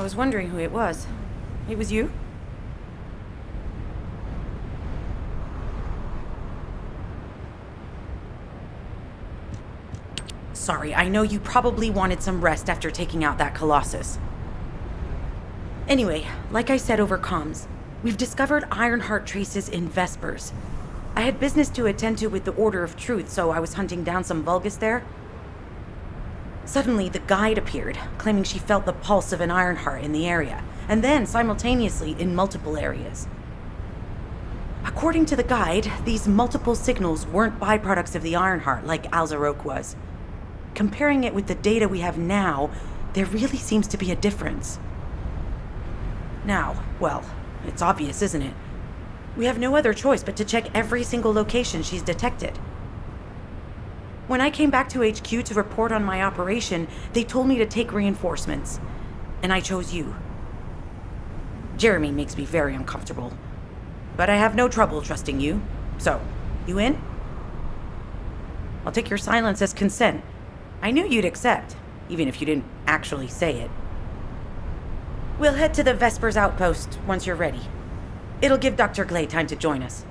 I was wondering who it was. It was you? Sorry, I know you probably wanted some rest after taking out that Colossus. Anyway, like I said over comms, we've discovered Ironheart traces in Vespers. I had business to attend to with the Order of Truth, so I was hunting down some Vulgus there. Suddenly, the guide appeared, claiming she felt the pulse of an Ironheart in the area, and then simultaneously in multiple areas. According to the guide, these multiple signals weren't byproducts of the Ironheart like Alzarok was. Comparing it with the data we have now, there really seems to be a difference. Now, well, it's obvious, isn't it? We have no other choice but to check every single location she's detected. When I came back to HQ to report on my operation, they told me to take reinforcements, and I chose you. Jeremy makes me very uncomfortable, but I have no trouble trusting you. So, you in? I'll take your silence as consent. I knew you'd accept, even if you didn't actually say it. We'll head to the Vespers outpost once you're ready. It'll give Dr. Glay time to join us.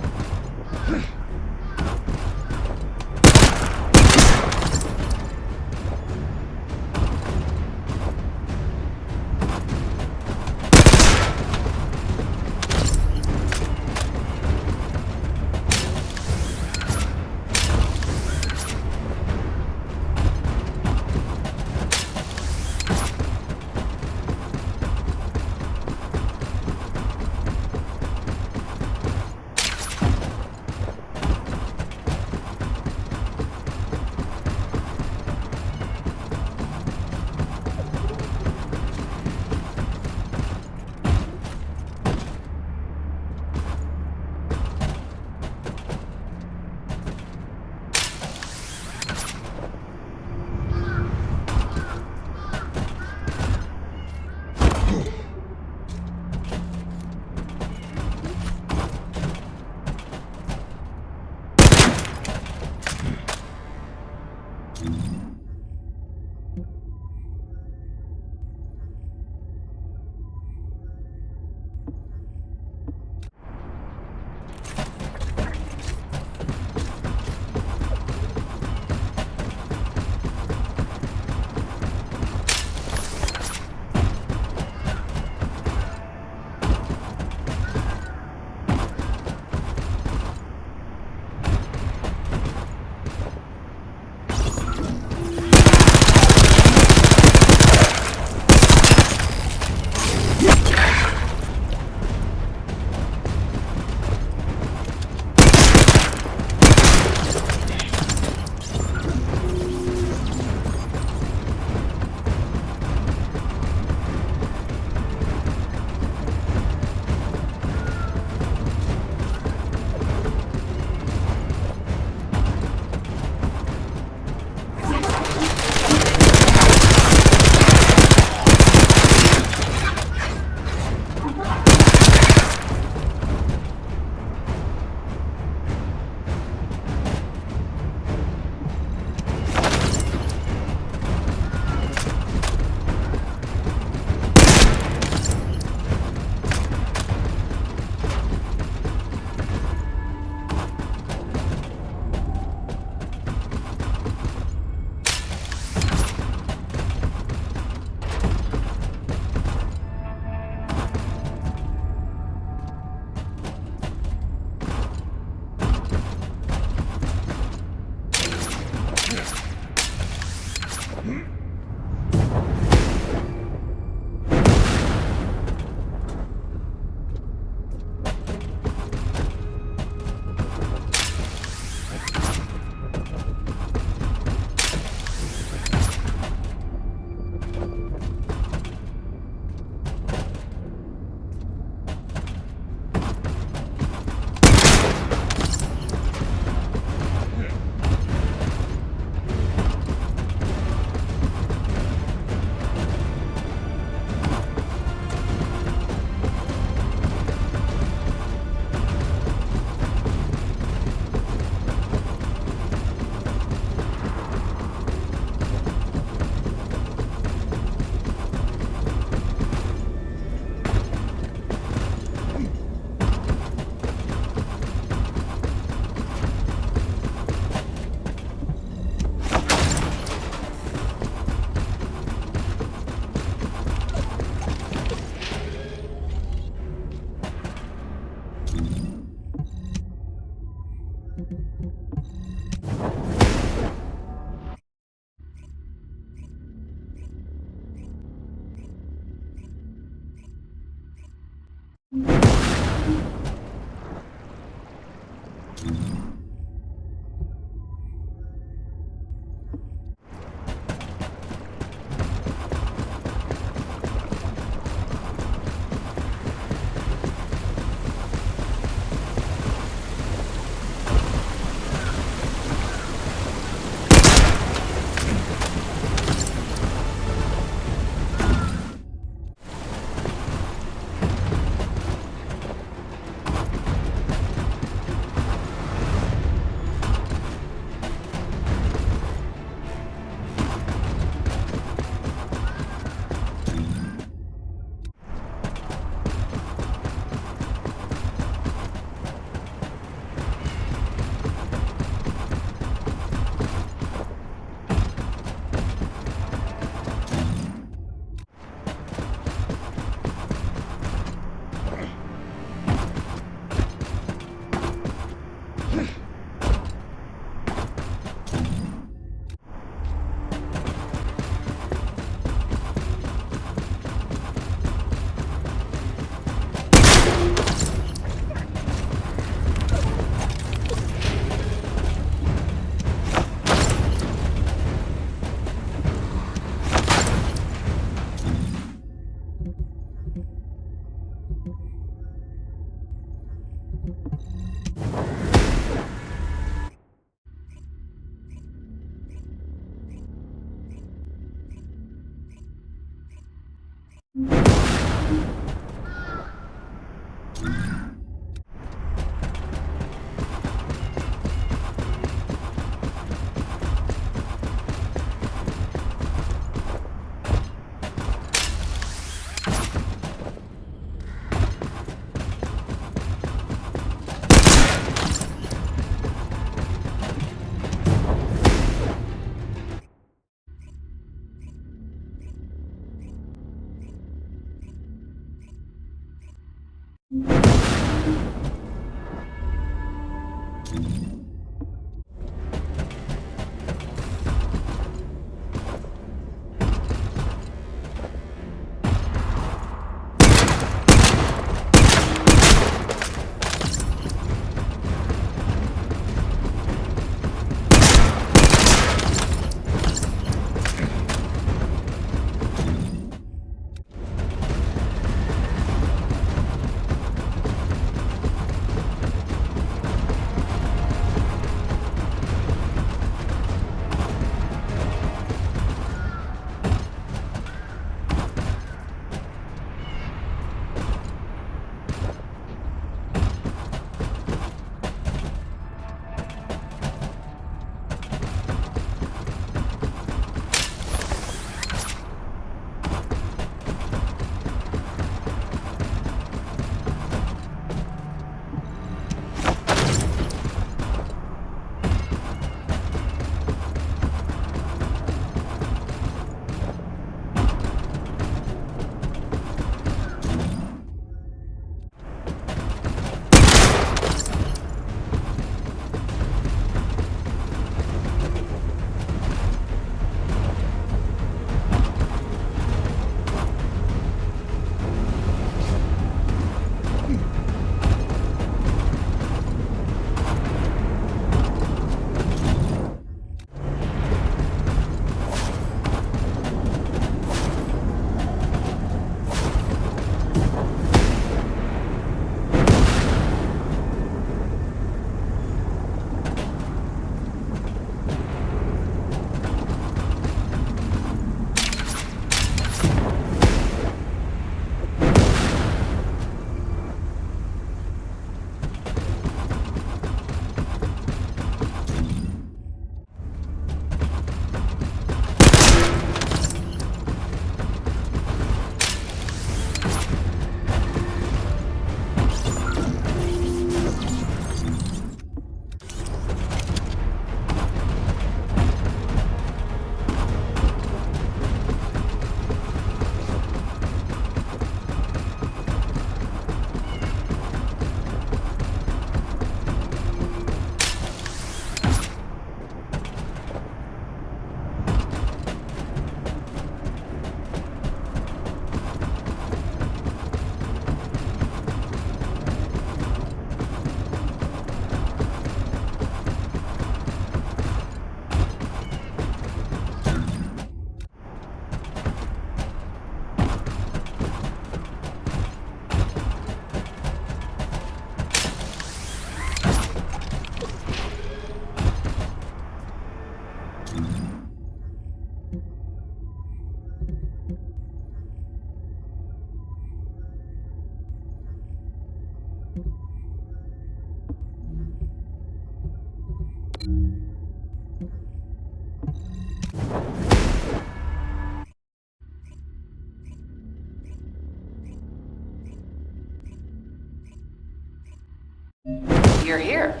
you're here.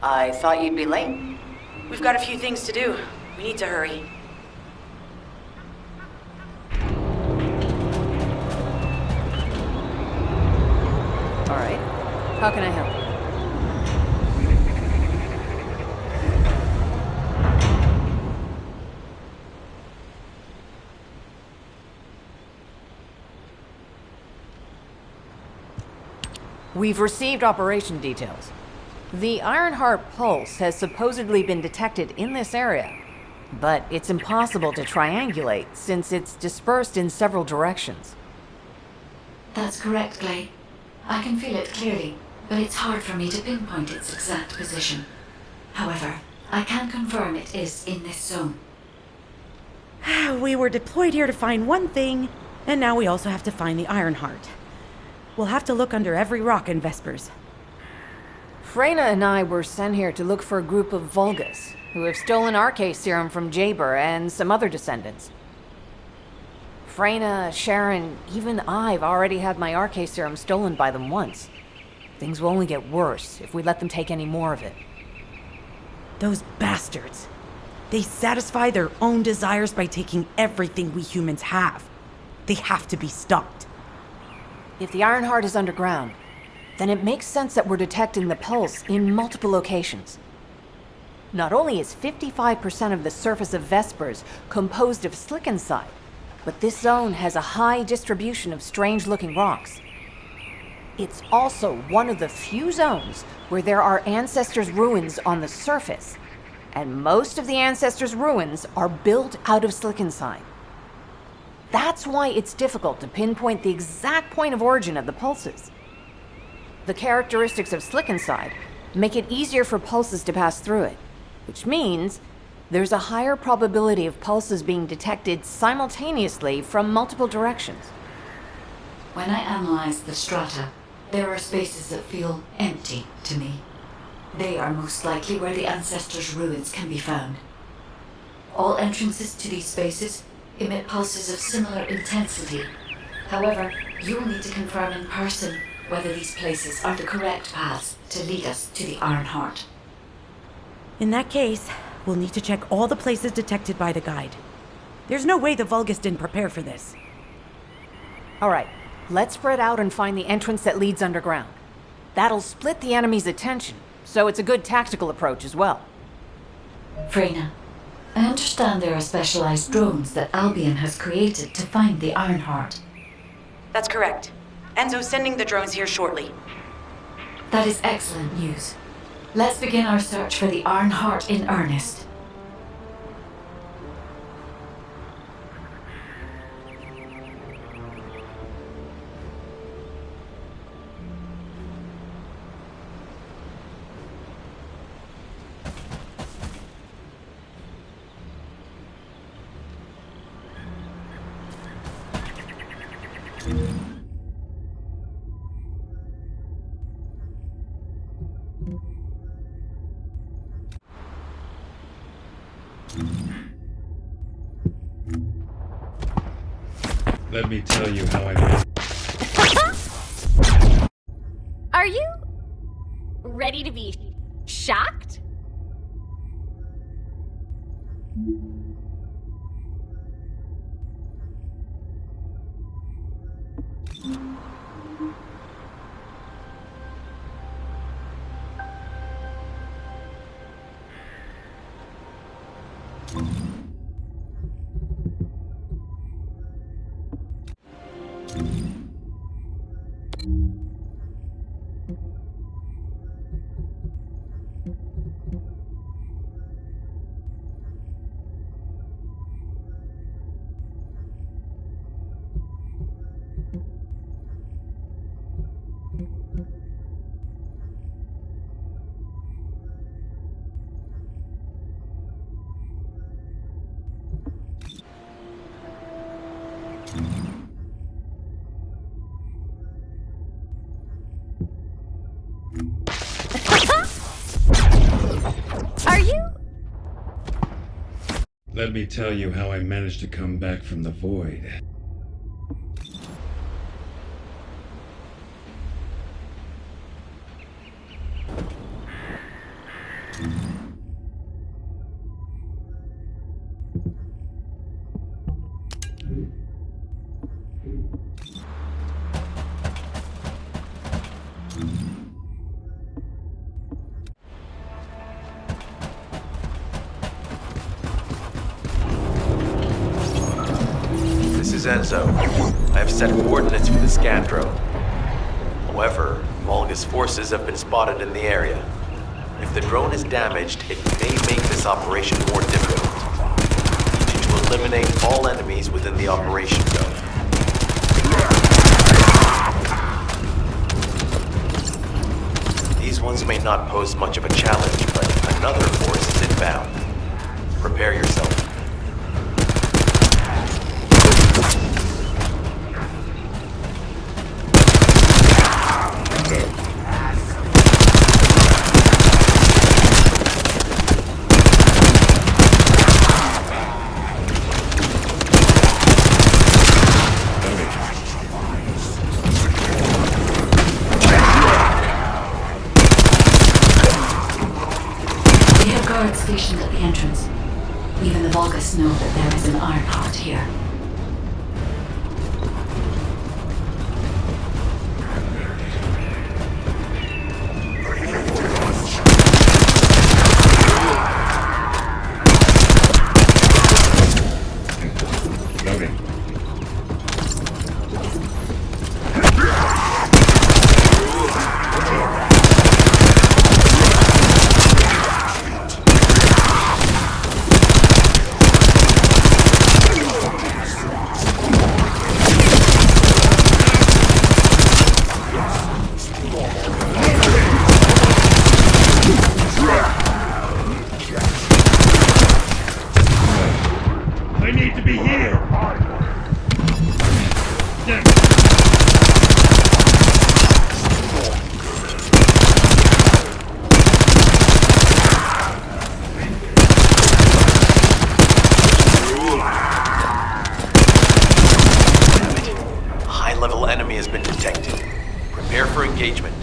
I thought you'd be late. We've got a few things to do. We need to hurry. All right. How can I help? We've received operation details. The Ironheart pulse has supposedly been detected in this area, but it's impossible to triangulate since it's dispersed in several directions. That's correct, Clay. I can feel it clearly, but it's hard for me to pinpoint its exact position. However, I can confirm it is in this zone. We were deployed here to find one thing, and now we also have to find the Ironheart. We'll have to look under every rock in Vespers. Freyna and I were sent here to look for a group of Vulgus, who have stolen RK serum from Jaber and some other descendants. Freyna, Sharon, even I've already had my RK serum stolen by them once. Things will only get worse if we let them take any more of it. Those bastards. They satisfy their own desires by taking everything we humans have. They have to be stopped. If the Ironheart is underground, then it makes sense that we're detecting the pulse in multiple locations. Not only is 55% of the surface of Vespers composed of slickensides, but this zone has a high distribution of strange-looking rocks. It's also one of the few zones where there are Ancestors' ruins on the surface, and most of the Ancestors' ruins are built out of slickenside. That's why it's difficult to pinpoint the exact point of origin of the pulses. The characteristics of slickenside make it easier for pulses to pass through it, which means there's a higher probability of pulses being detected simultaneously from multiple directions. When I analyze the strata, there are spaces that feel empty to me. They are most likely where the Ancestors' ruins can be found. All entrances to these spaces emit pulses of similar intensity. However, you will need to confirm in person whether these places are the correct paths to lead us to the Ironheart. In that case, we'll need to check all the places detected by the guide. There's no way the Vulgus didn't prepare for this. All right, let's spread out and find the entrance that leads underground. That'll split the enemy's attention, so it's a good tactical approach as well. Freyna, I understand there are specialized drones that Albion has created to find the Ironheart. That's correct. Enzo's sending the drones here shortly. That is excellent news. Let's begin our search for the Ironheart in earnest. Let me tell you how I... Are you ready to be shocked? Are you? Let me tell you how I managed to come back from the void. This is Enzo. I have set coordinates for the scan drone. However, Volgus forces have been spotted in the area. If the drone is damaged, it may make this operation more difficult. We need to eliminate all enemies within the operation zone. These ones may not pose much of a challenge, but another force is inbound. Prepare yourself. Stationed at the entrance. Even the Volgus know that there is an Ironheart here. I need to be here! High-level enemy has been detected. Prepare for engagement.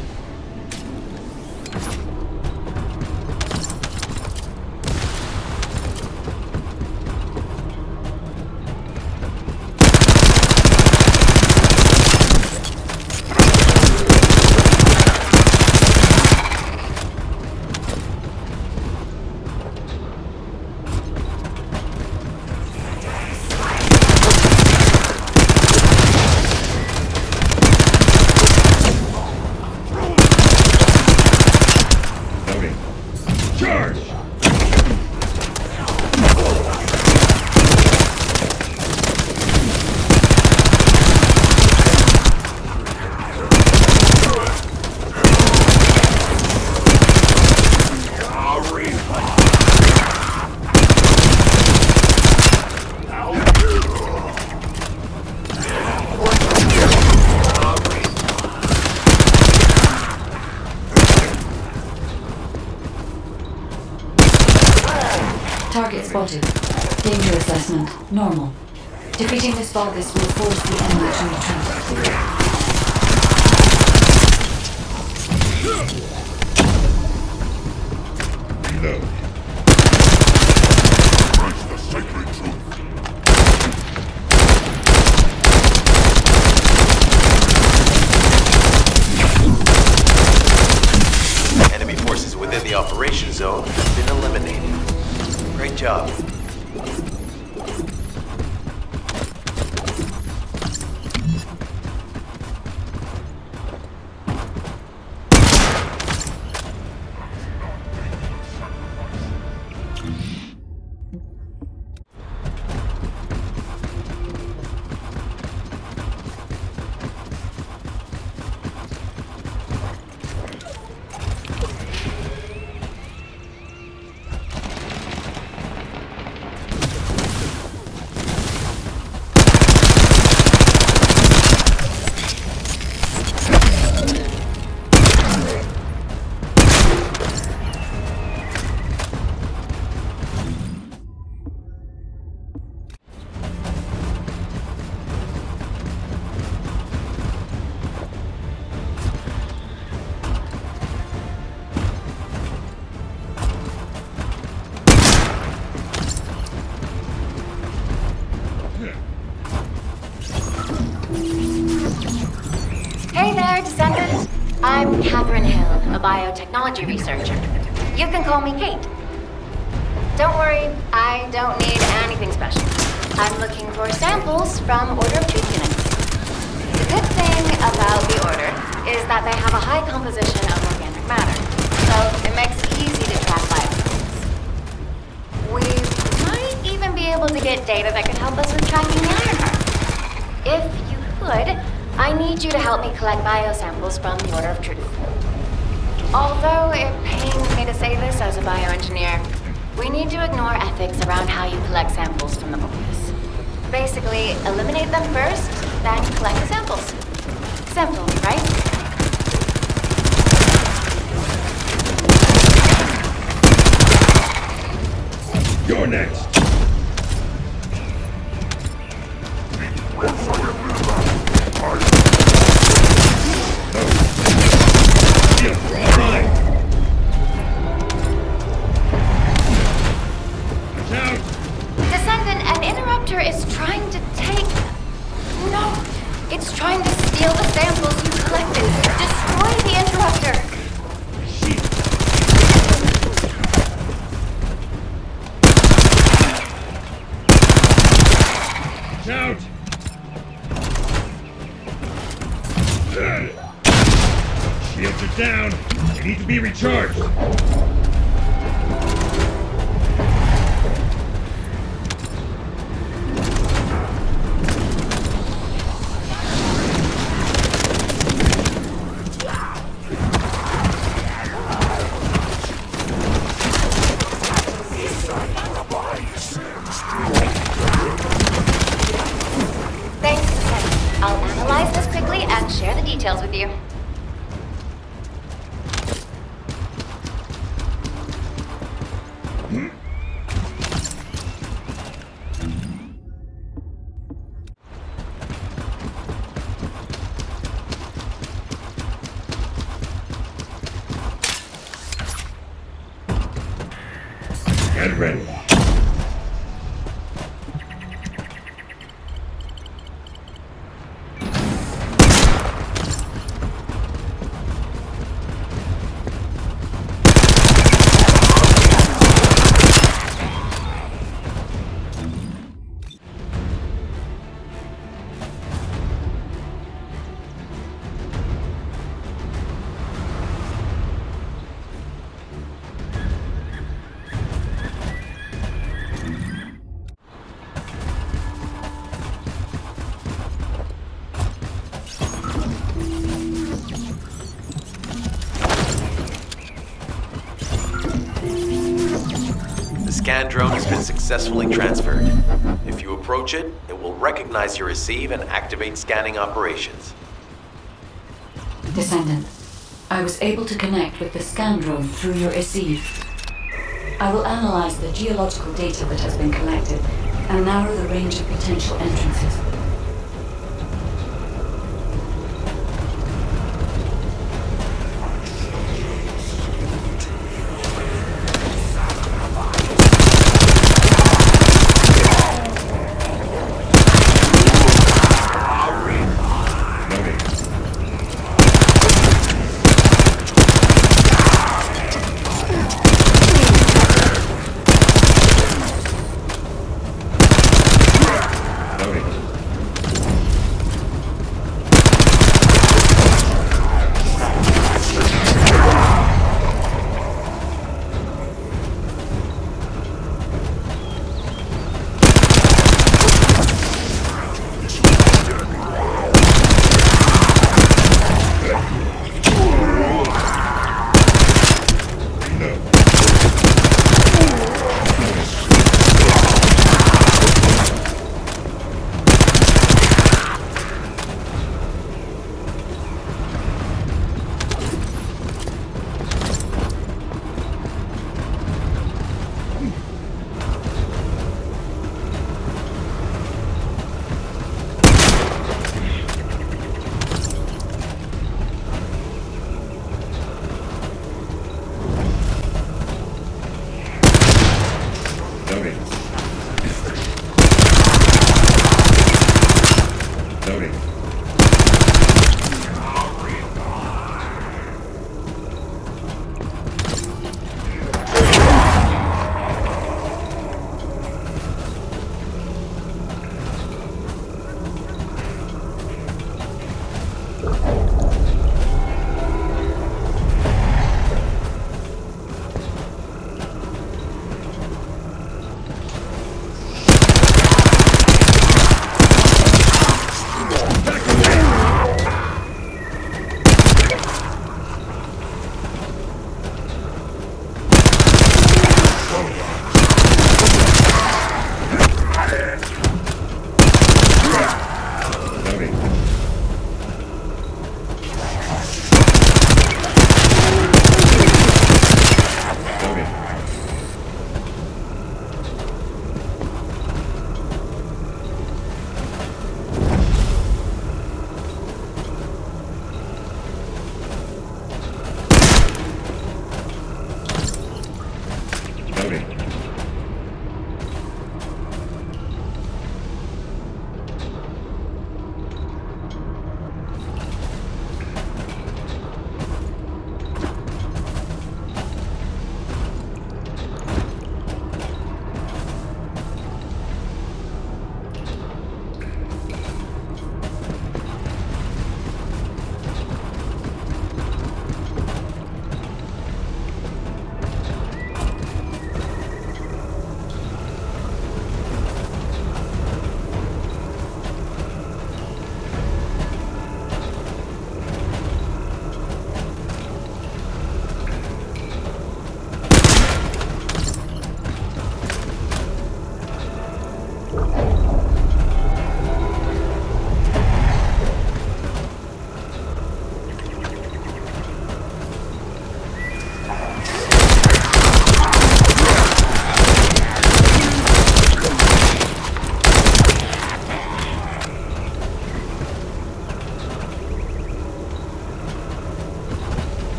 Target spotted. Danger assessment. Normal. Defeating this Volgus will force the enemy to retreat. No. Embrace the sacred truth. Enemy forces within the operation zone have been eliminated. Great job. Hey there, Descendant. I'm Catherine Hill, a biotechnology researcher. You can call me Kate. Don't worry, I don't need anything special. I'm looking for samples from Order of Truth units. The good thing about the Order is that they have a high composition of organic matter, so it makes it easy to track bioweapons. We might even be able to get data that could help us with tracking the Ironheart. If you could, I need you to help me collect biosamples from the Order of Truth. Although it pains me to say this as a bioengineer, we need to ignore ethics around how you collect samples from the Vulgus. Basically, eliminate them first, then collect the samples. Simple, right? You're next. Descendant, an interrupter is trying to take... No! It's trying to steal the samples you collected. Destroy the interrupter! Watch out! Shields are down. They need to be recharged. Thanks, Descendant. I'll analyze this quickly and share the details with you. Get ready. The scan drone has been successfully transferred. If you approach it, it will recognize your receive and activate scanning operations. Descendant, I was able to connect with the scan drone through your receive. I will analyze the geological data that has been collected and narrow the range of potential entrances.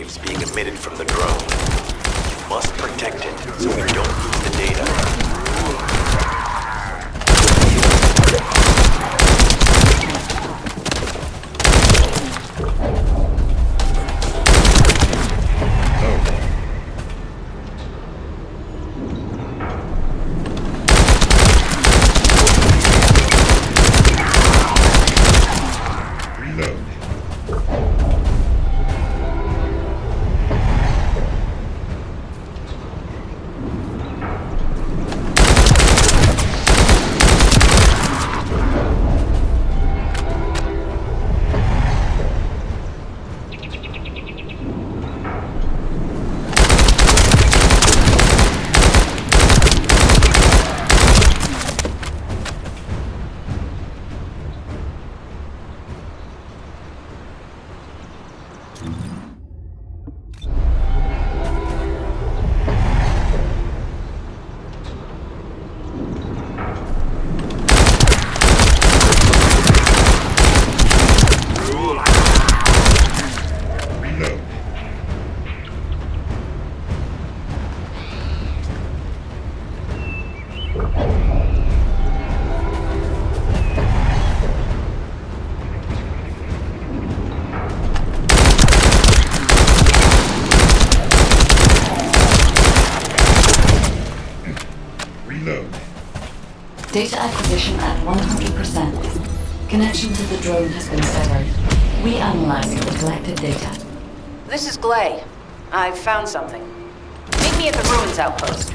waves being emitted from the drone. You must protect it so we don't lose the data. Data acquisition at 100%. Connection to the drone has been severed. Reanalyzing the collected data. This is Glay. I've found something. Meet me at the ruins outpost.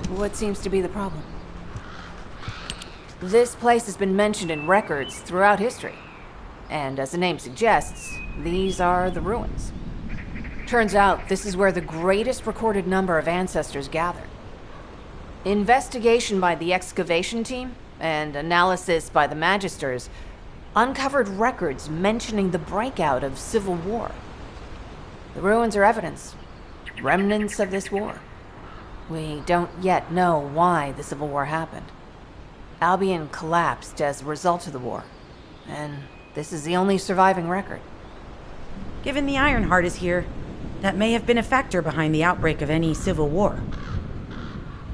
What seems to be the problem? This place has been mentioned in records throughout history. And as the name suggests, these are the ruins. Turns out this is where the greatest recorded number of ancestors gathered. Investigation by the excavation team and analysis by the magisters uncovered records mentioning the breakout of civil war. The ruins are evidence, remnants of this war. We don't yet know why the Civil War happened. Albion collapsed as a result of the war, and this is the only surviving record. Given the Ironheart is here, that may have been a factor behind the outbreak of any civil war.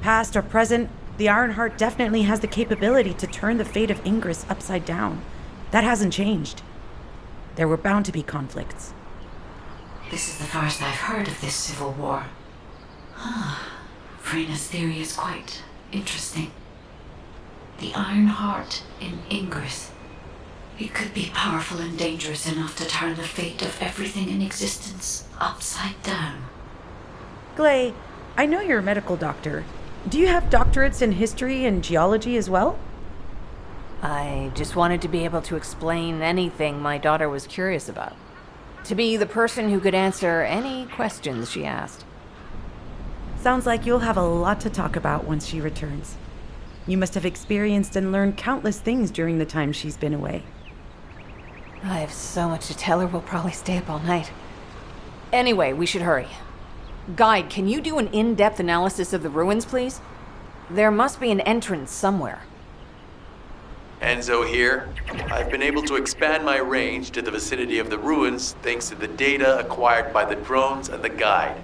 Past or present, the Ironheart definitely has the capability to turn the fate of Ingress upside down. That hasn't changed. There were bound to be conflicts. This is the first I've heard of this civil war. Frena's theory is quite interesting. The Ironheart in Ingress. It could be powerful and dangerous enough to turn the fate of everything in existence upside down. Glay, I know you're a medical doctor. Do you have doctorates in history and geology as well? I just wanted to be able to explain anything my daughter was curious about. To be the person who could answer any questions she asked. Sounds like you'll have a lot to talk about once she returns. You must have experienced and learned countless things during the time she's been away. I have so much to tell her, we'll probably stay up all night. Anyway, we should hurry. Guide, can you do an in-depth analysis of the ruins, please? There must be an entrance somewhere. Enzo here. I've been able to expand my range to the vicinity of the ruins thanks to the data acquired by the drones and the guide.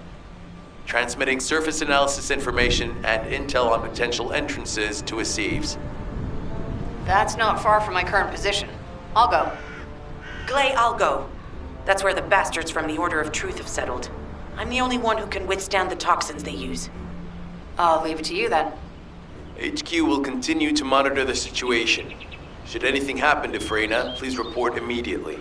Transmitting surface analysis information and intel on potential entrances to Aceves. That's not far from my current position. I'll go. Glay, I'll go. That's where the bastards from the Order of Truth have settled. I'm the only one who can withstand the toxins they use. I'll leave it to you then. HQ will continue to monitor the situation. Should anything happen to Freyna, please report immediately.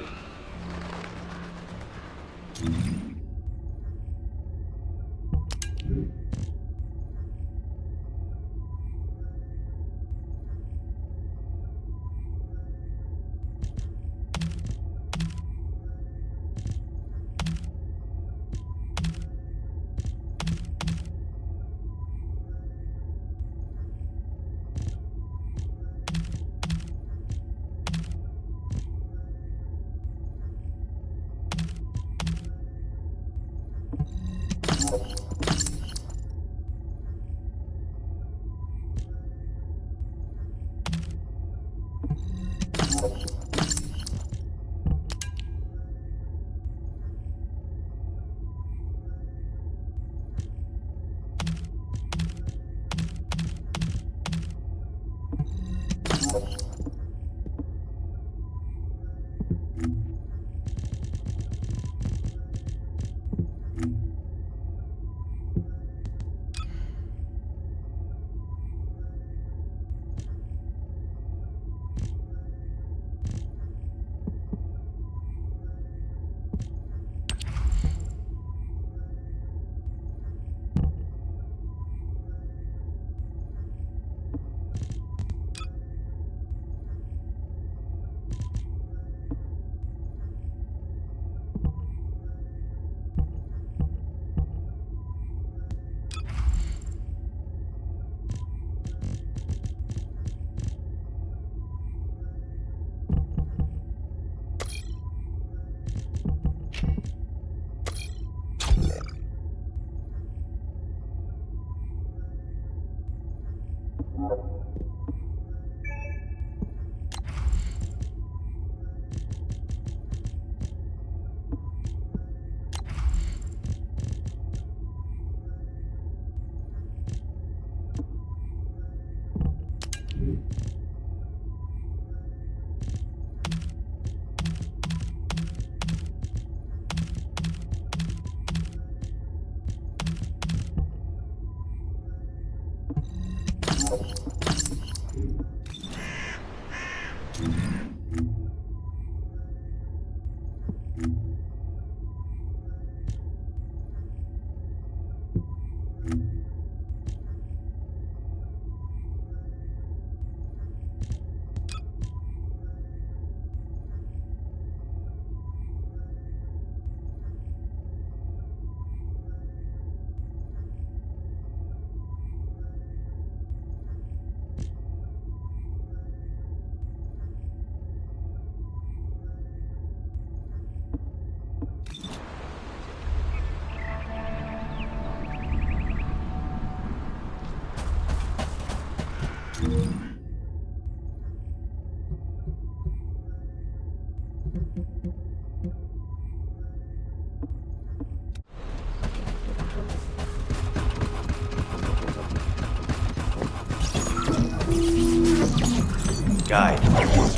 Guide,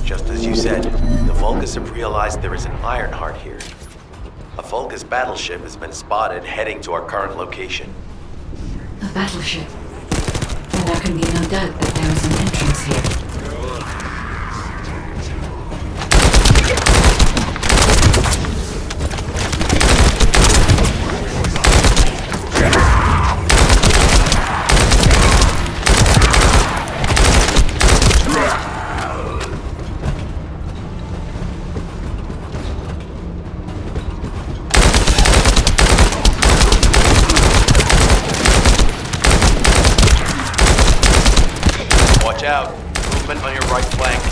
just as you said, the Vulgus have realized there is an Ironheart here. A Vulgus battleship has been spotted heading to our current location. A battleship? Then there can be no doubt that there is an entrance here. Watch out. Movement on your right flank.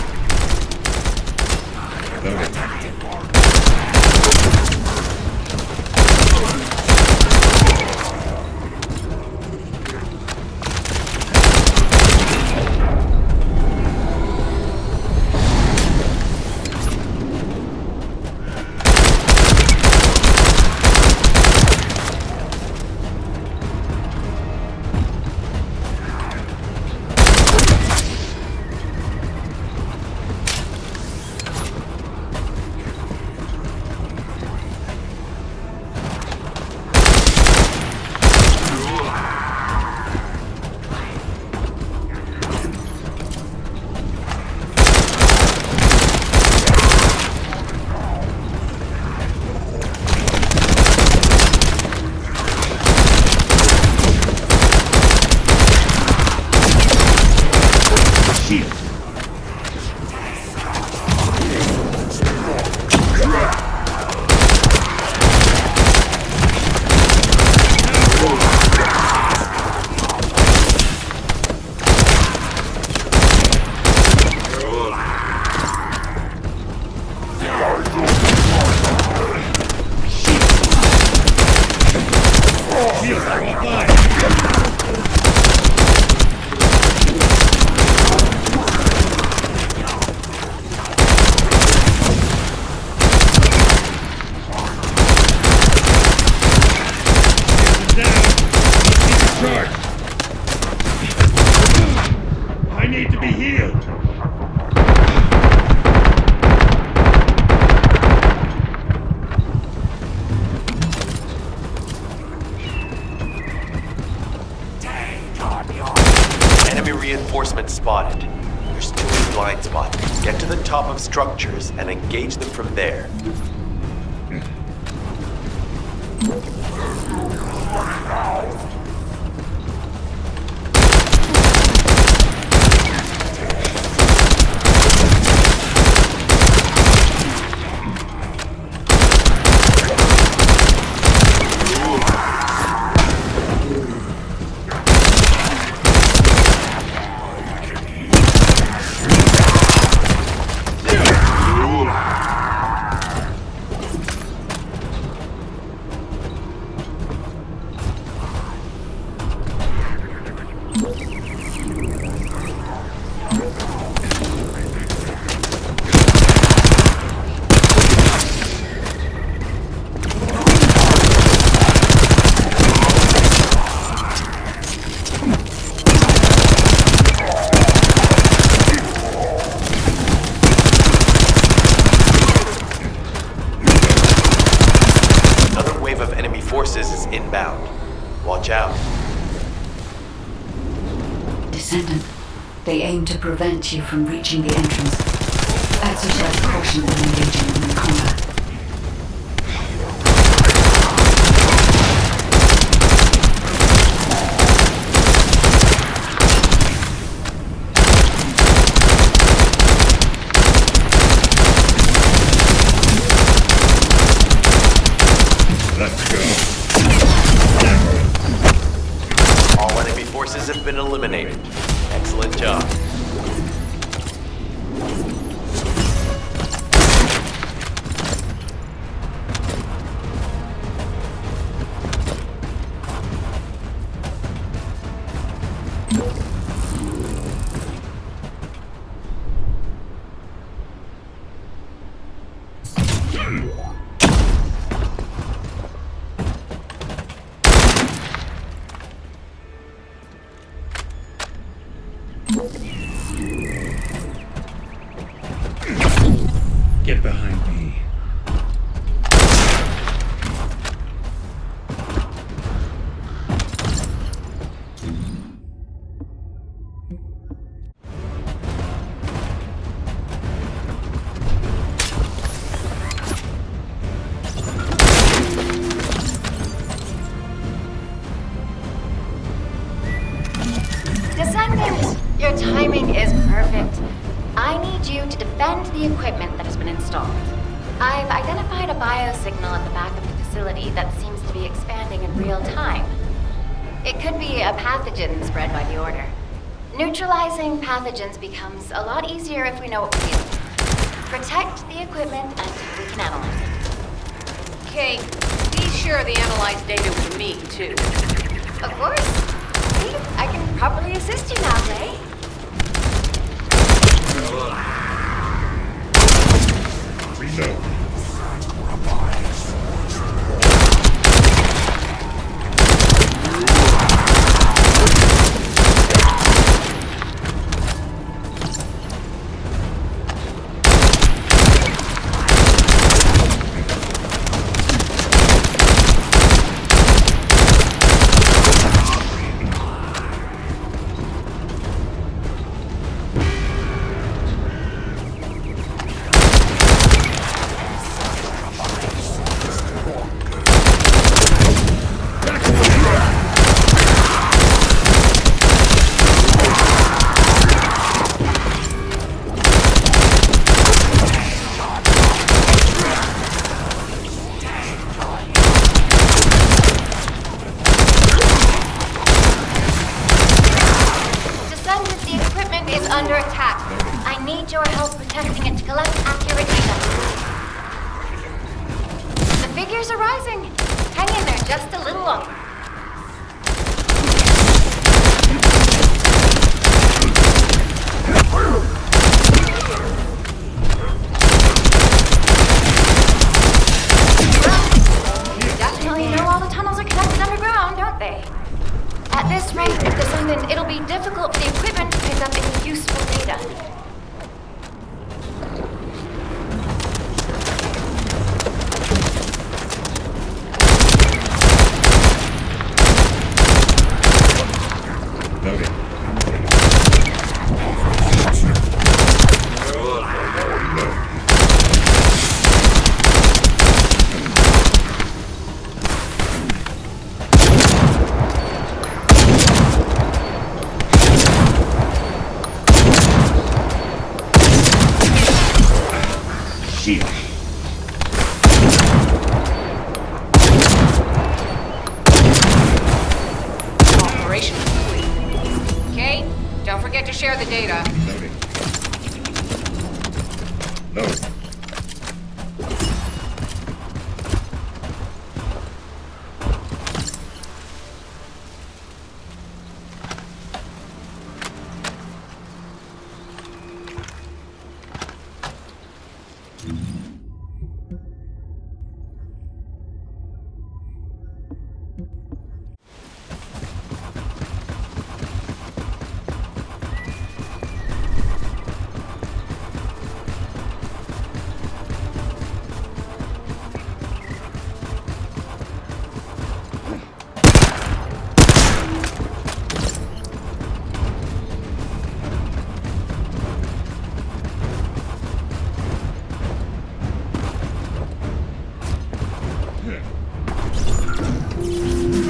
I need to be healed. reinforcements spotted. There's too many blind spots. Get to the top of structures and engage them from there. Watch out. Descendant, they aim to prevent you from reaching the entrance. Exercise caution when engaging in combat. Let's go. All enemy forces have been eliminated. Excellent job. Get behind me. Descendant, your timing is perfect. I need you to defend the equipment that has been installed. I've identified a biosignal at the back of the facility that seems to be expanding in real time. It could be a pathogen spread by the Order. Neutralizing pathogens becomes a lot easier if we know what we're dealing with. Protect the equipment and we can analyze it. Kate, be sure the analyzed data with me, too. Of course. See, I can properly assist you now, Jay. Reload. Under attack. I need your help protecting it to collect accurate data. The figures are rising. Hang in there just a little longer. You definitely know all the tunnels are connected underground, don't they? At this rate, Descendant, it'll be difficult for the equipment to pick up any useful data. Loading. shield. Operation complete. Kate, don't forget to share the data. Loading.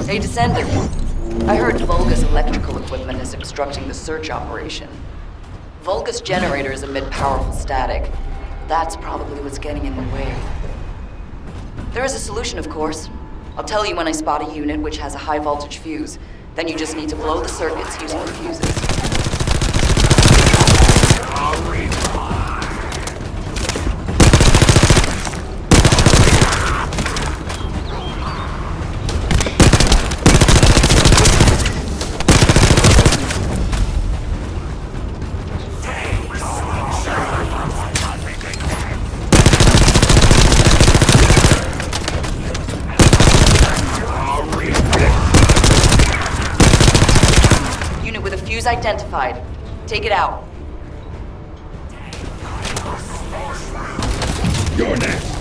Hey, Descendant. I heard Volga's electrical equipment is obstructing the search operation. Volga's generators emit powerful static. That's probably what's getting in the way. There is a solution, of course. I'll tell you when I spot a unit which has a high voltage fuse. Then you just need to blow the circuits using the fuses. Identified. Take it out. You're next.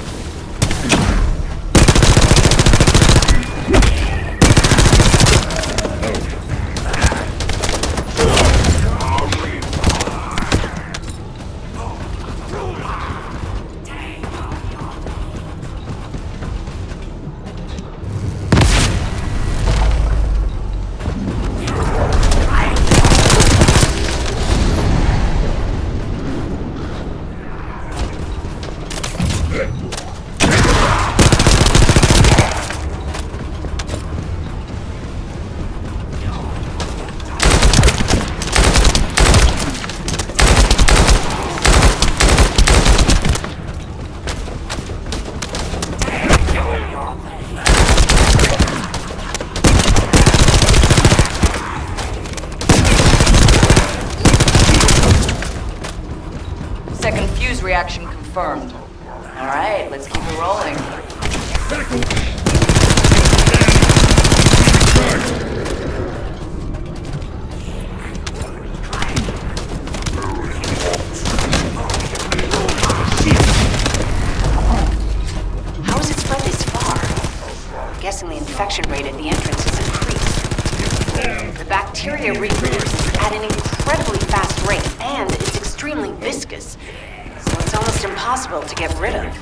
Reaction confirmed. All right, let's keep it rolling. How has it spread this far? I'm guessing the infection rate at the entrance has increased. The bacteria reproduces at an incredibly fast rate, and it's extremely viscous. So it's almost impossible to get rid of.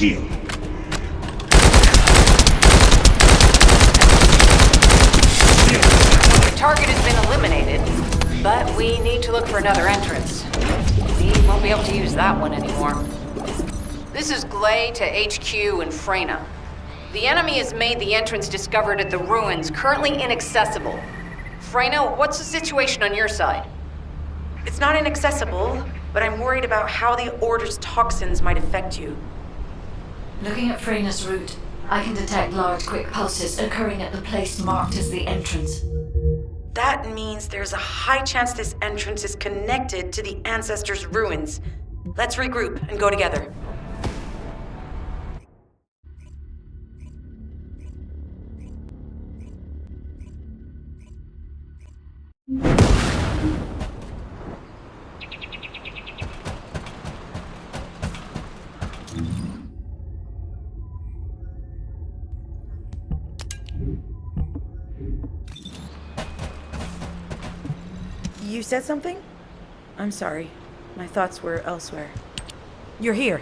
shield. The target has been eliminated, but we need to look for another entrance. We won't be able to use that one anymore. This is Glay to HQ in Freyna. The enemy has made the entrance discovered at the ruins currently inaccessible. Freyna, what's the situation on your side? It's not inaccessible, but I'm worried about how the Order's toxins might affect you. Looking at Freyna's route, I can detect large quick pulses occurring at the place marked as the entrance. That means there's a high chance this entrance is connected to the Ancestors' ruins. Let's regroup and go together. You said something? I'm sorry. My thoughts were elsewhere. You're here.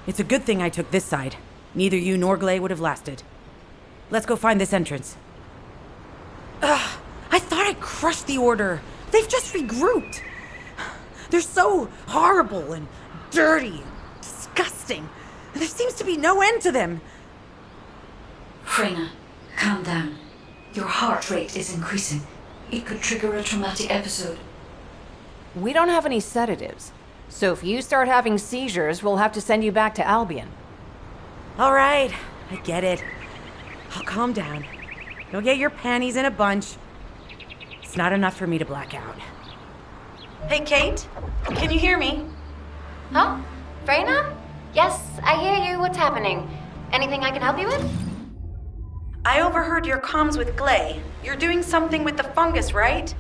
It's a good thing I took this side. Neither you nor Glay would have lasted. Let's go find this entrance. Ugh! I thought I crushed the Order. They've just regrouped. They're so horrible and dirty and disgusting. There seems to be no end to them. Freyna, calm down. Your heart rate is increasing. It could trigger a traumatic episode. We don't have any sedatives, so if you start having seizures, we'll have to send you back to Albion. All right, I get it. I'll calm down. You'll get your panties in a bunch. It's not enough for me to black out. Hey, Kate, can you hear me? Huh? Freyna? Yes, I hear you. What's happening? Anything I can help you with? I overheard your comms with Glay. You're doing something with the fungus, right?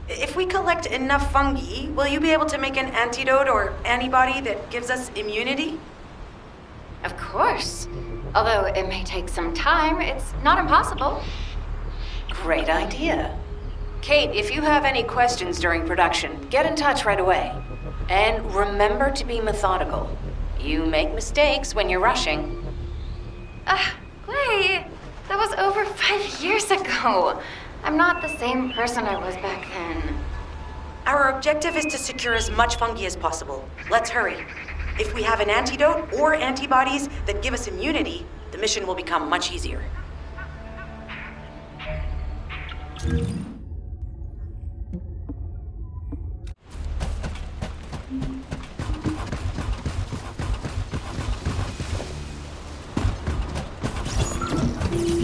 If we collect enough fungi, will you be able to make an antidote or antibody that gives us immunity? Of course. Although it may take some time, it's not impossible. Great idea. Kate, if you have any questions during production, get in touch right away. And remember to be methodical. You make mistakes when you're rushing. Glay, that was over 5 years ago. I'm not the same person I was back then. Our objective is to secure as much fungi as possible. Let's hurry. If we have an antidote or antibodies that give us immunity, the mission will become much easier.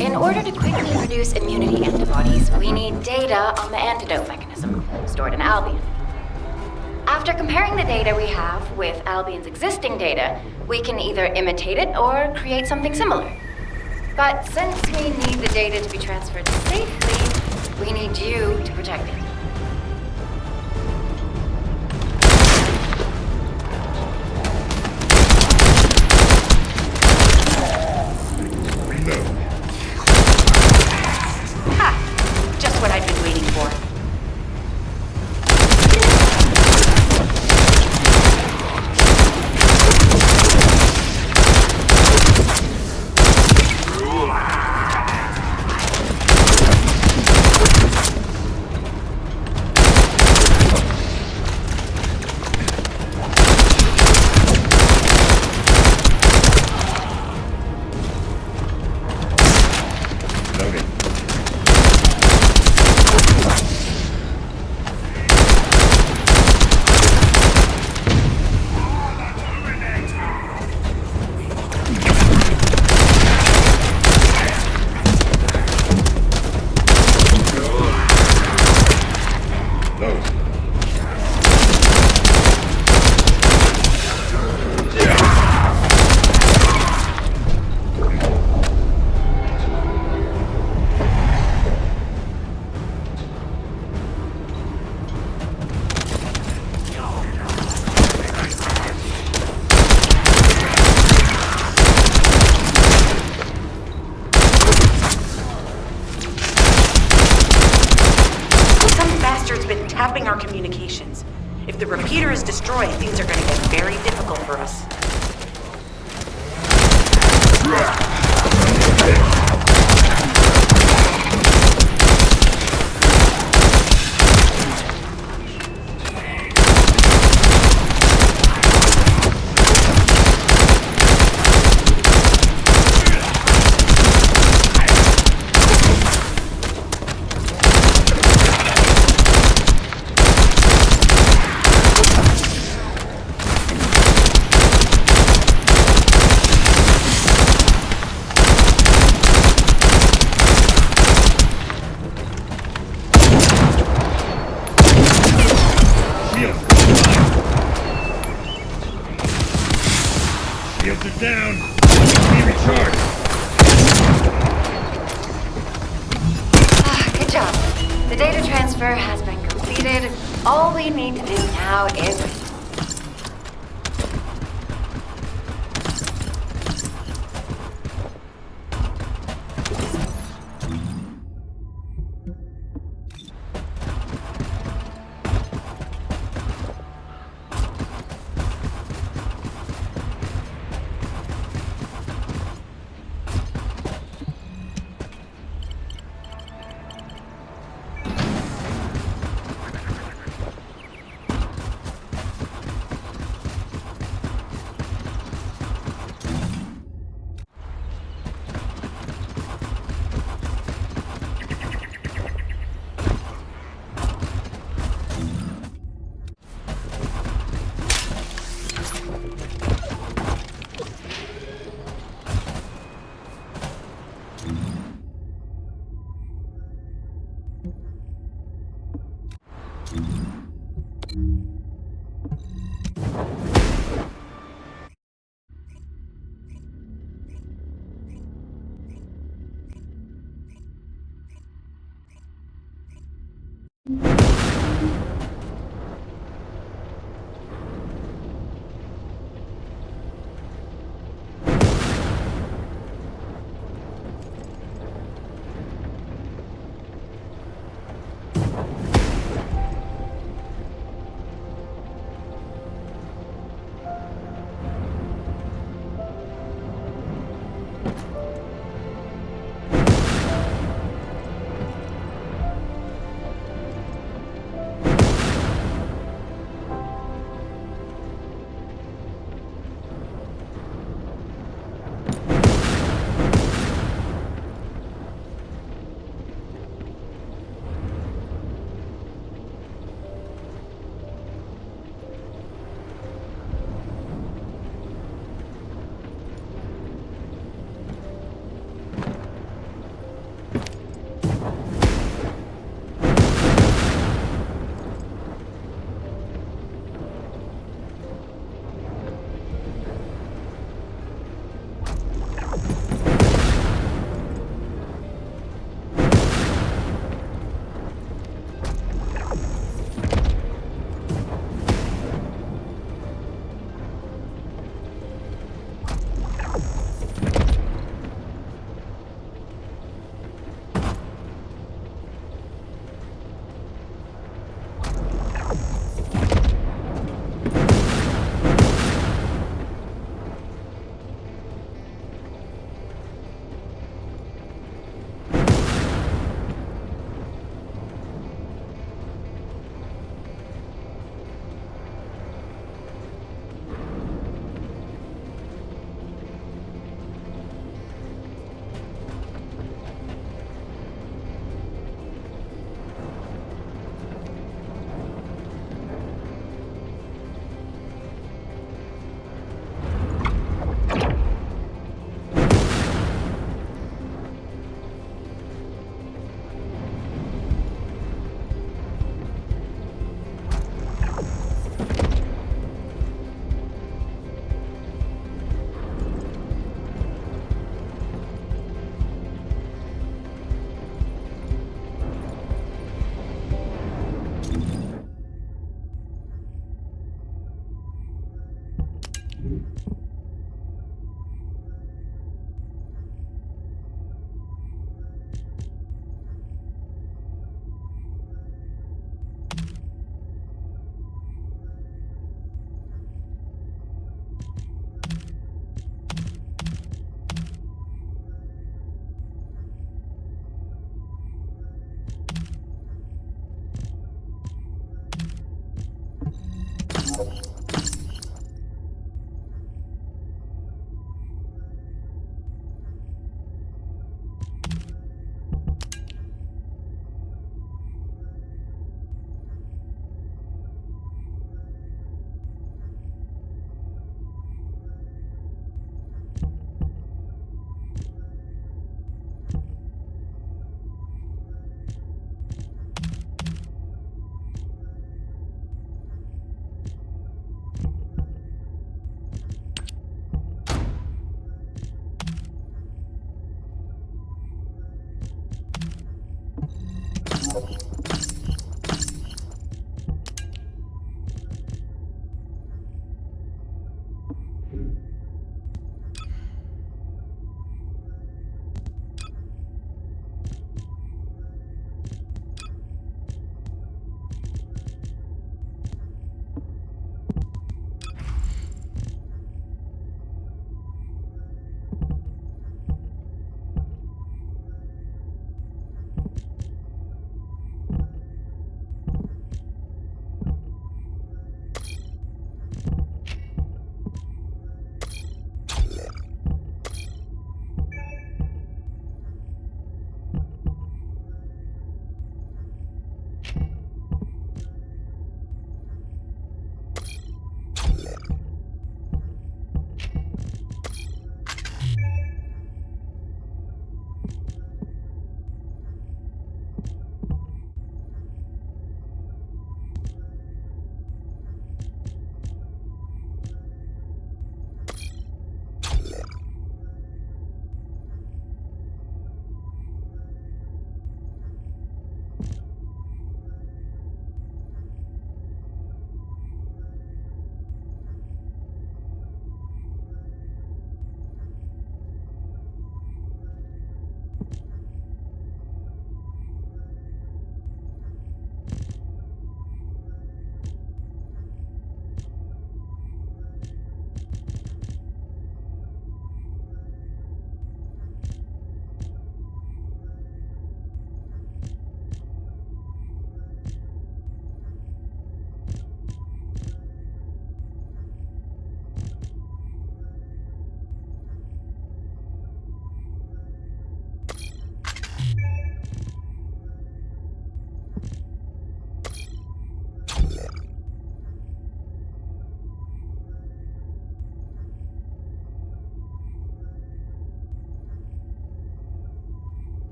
In order to quickly produce immunity antibodies, we need data on the antidote mechanism, stored in Albion. After comparing the data we have with Albion's existing data, we can either imitate it or create something similar. But since we need the data to be transferred safely, we need you to protect it. Just what I've been waiting for. Tapping our communications. If the repeater is destroyed, things are going to get very difficult for us. down. Be recharged. Good job. The data transfer has been completed. All we need to do now is wait.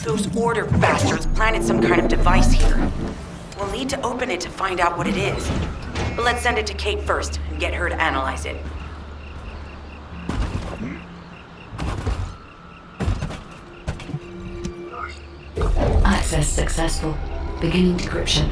Those Order bastards planted some kind of device here. We'll need to open it to find out what it is. But let's send it to Kate first and get her to analyze it. Access successful. Beginning decryption.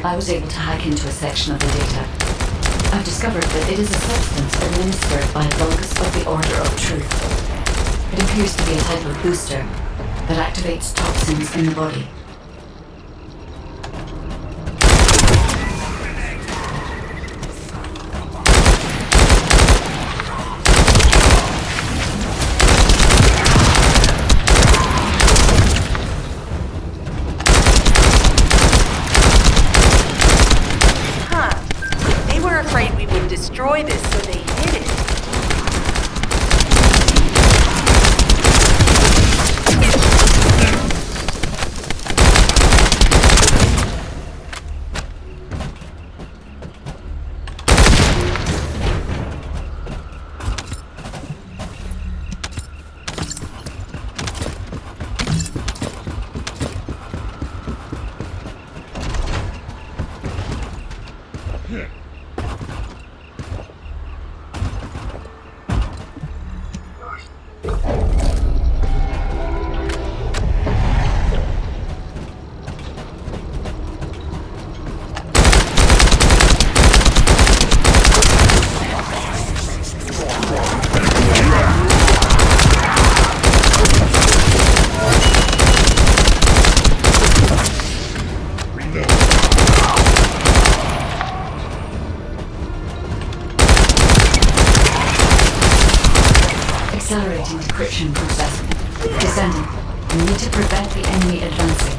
I was able to hack into a section of the data. I've discovered that it is a substance administered by Vulgus of the Order of Truth. It appears to be a type of booster that activates toxins in the body. Destroy this, so they hid it. Accelerating decryption process. Descendant. We need to prevent the enemy advancing.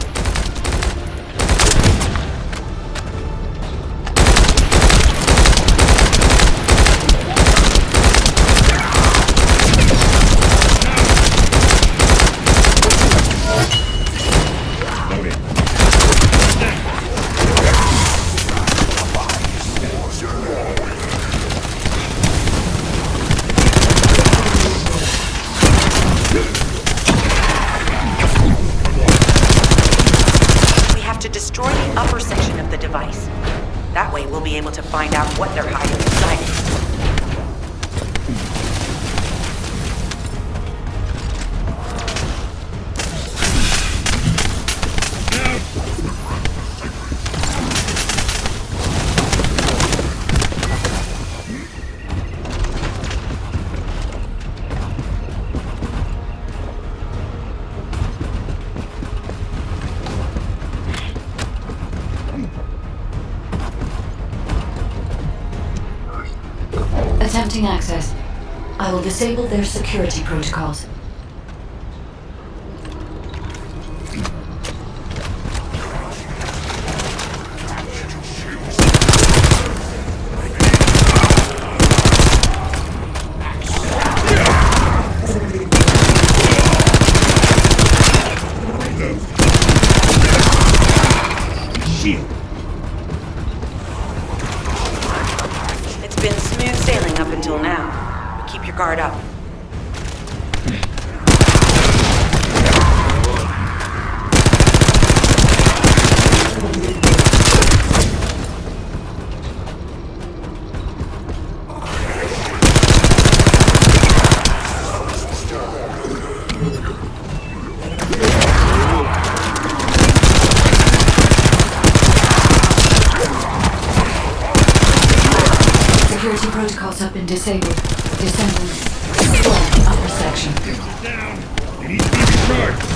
Destroy the upper section of the device. That way we'll be able to find out what they're hiding inside it. Attempting access. I will disable their security protocols. It's been smooth sailing up until now. But keep your guard up. Security protocols have been disabled. Descendant. Destroy the upper section. Down! You need to be recharged!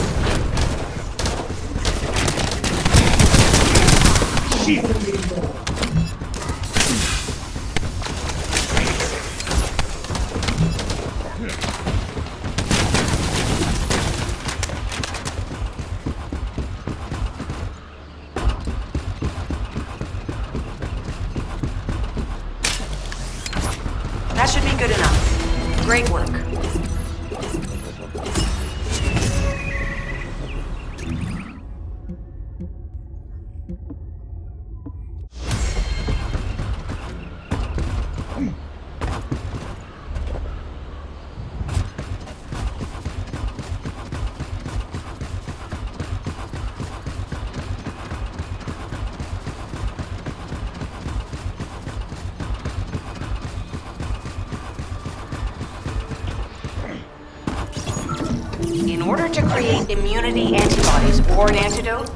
In order to create immunity antibodies or an antidote,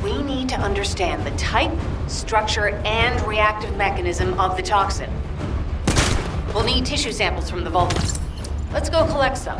we need to understand the type, structure, and reactive mechanism of the toxin. We'll need tissue samples from the Vulcans. Let's go collect some.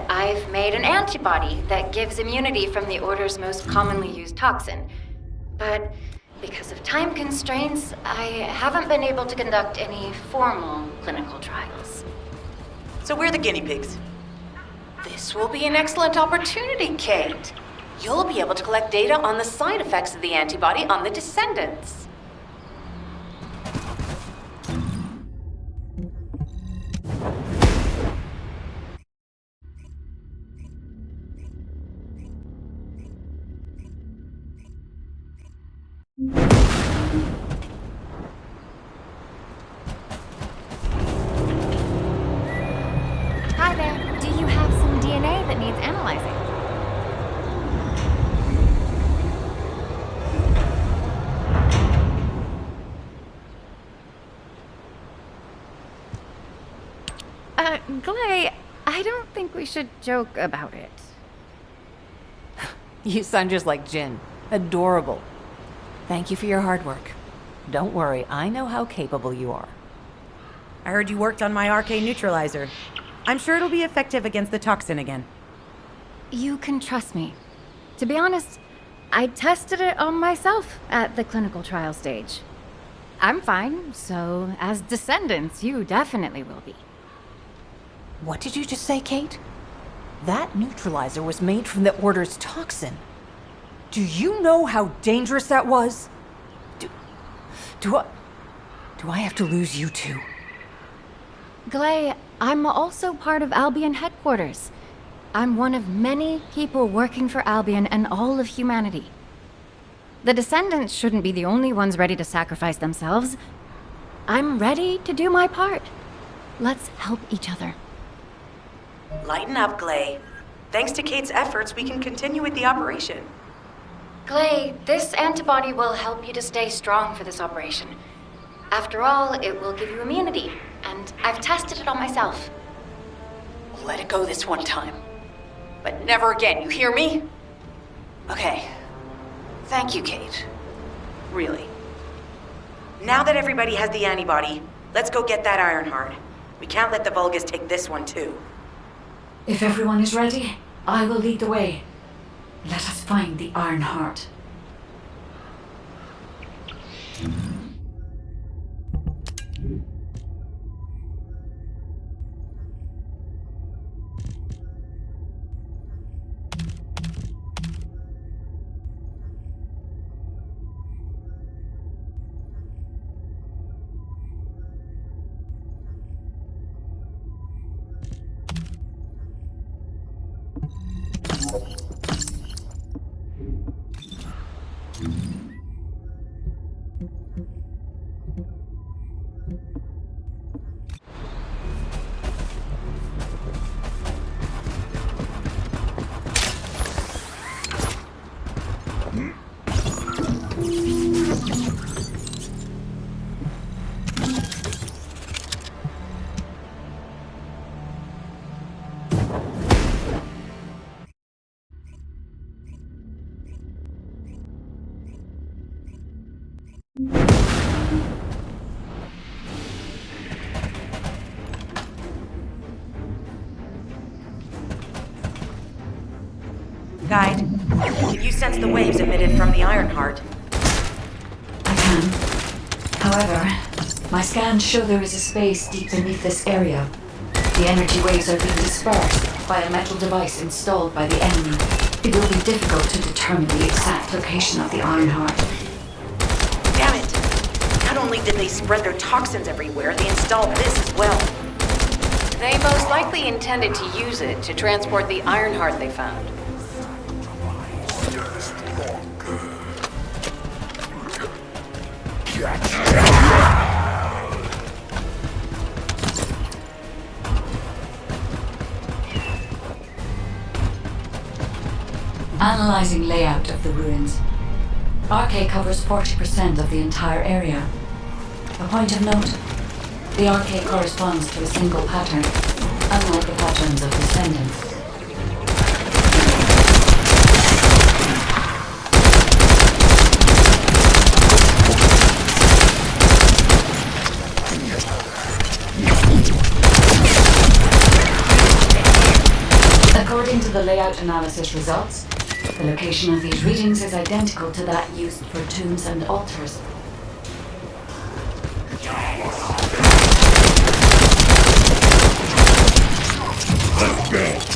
I've made an antibody that gives immunity from the Order's most commonly used toxin. But because of time constraints, I haven't been able to conduct any formal clinical trials. So we're the guinea pigs. This will be an excellent opportunity, Kate. You'll be able to collect data on the side effects of the antibody on the Descendants. Hi there. Do you have some DNA that needs analyzing? Glay, I don't think we should joke about it. You sound just like Jin. Adorable. Thank you for your hard work. Don't worry, I know how capable you are. I heard you worked on my arcane neutralizer. I'm sure it'll be effective against the toxin again. You can trust me. To be honest, I tested it on myself at the clinical trial stage. I'm fine, so as Descendants, you definitely will be. What did you just say, Kate? That neutralizer was made from the Order's toxin. Do you know how dangerous that was? Do I have to lose you too? Glay, I'm also part of Albion headquarters. I'm one of many people working for Albion and all of humanity. The Descendants shouldn't be the only ones ready to sacrifice themselves. I'm ready to do my part. Let's help each other. Lighten up, Glay. Thanks to Kate's efforts, we can continue with the operation. Glay, this antibody will help you to stay strong for this operation. After all, it will give you immunity, and I've tested it on myself. We'll let it go this one time. But never again, you hear me? Okay. Thank you, Kate. Really. Now that everybody has the antibody, let's go get that Ironheart. We can't let the Vulgus take this one too. If everyone is ready, I will lead the way. Let us find the Iron Heart. Guide, can you sense the waves emitted from the Iron Heart? I can. However, my scans show there is a space deep beneath this area. The energy waves are being dispersed by a metal device installed by the enemy. It will be difficult to determine the exact location of the Iron Heart. Damn it! Not only did they spread their toxins everywhere, they installed this as well. They most likely intended to use it to transport the Iron Heart they found. Analyzing layout of the ruins. RK covers 40% of the entire area. A point of note, the RK corresponds to a single pattern, unlike the patterns of Descendants. According to the layout analysis results, the location of these readings is identical to that used for tombs and altars. Let's go.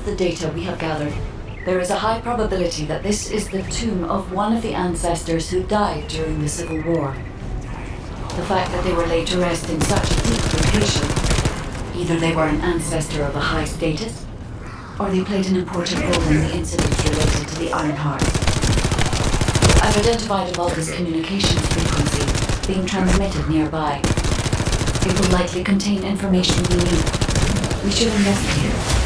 The data we have gathered, there is a high probability that this is the tomb of one of the ancestors who died during the Civil War. The fact that they were laid to rest in such a deep location, either they were an ancestor of a high status, or they played an important role in the incidents related to the Iron Heart. I've identified a Vulgus communications frequency being transmitted nearby. It will likely contain information we need. We should investigate.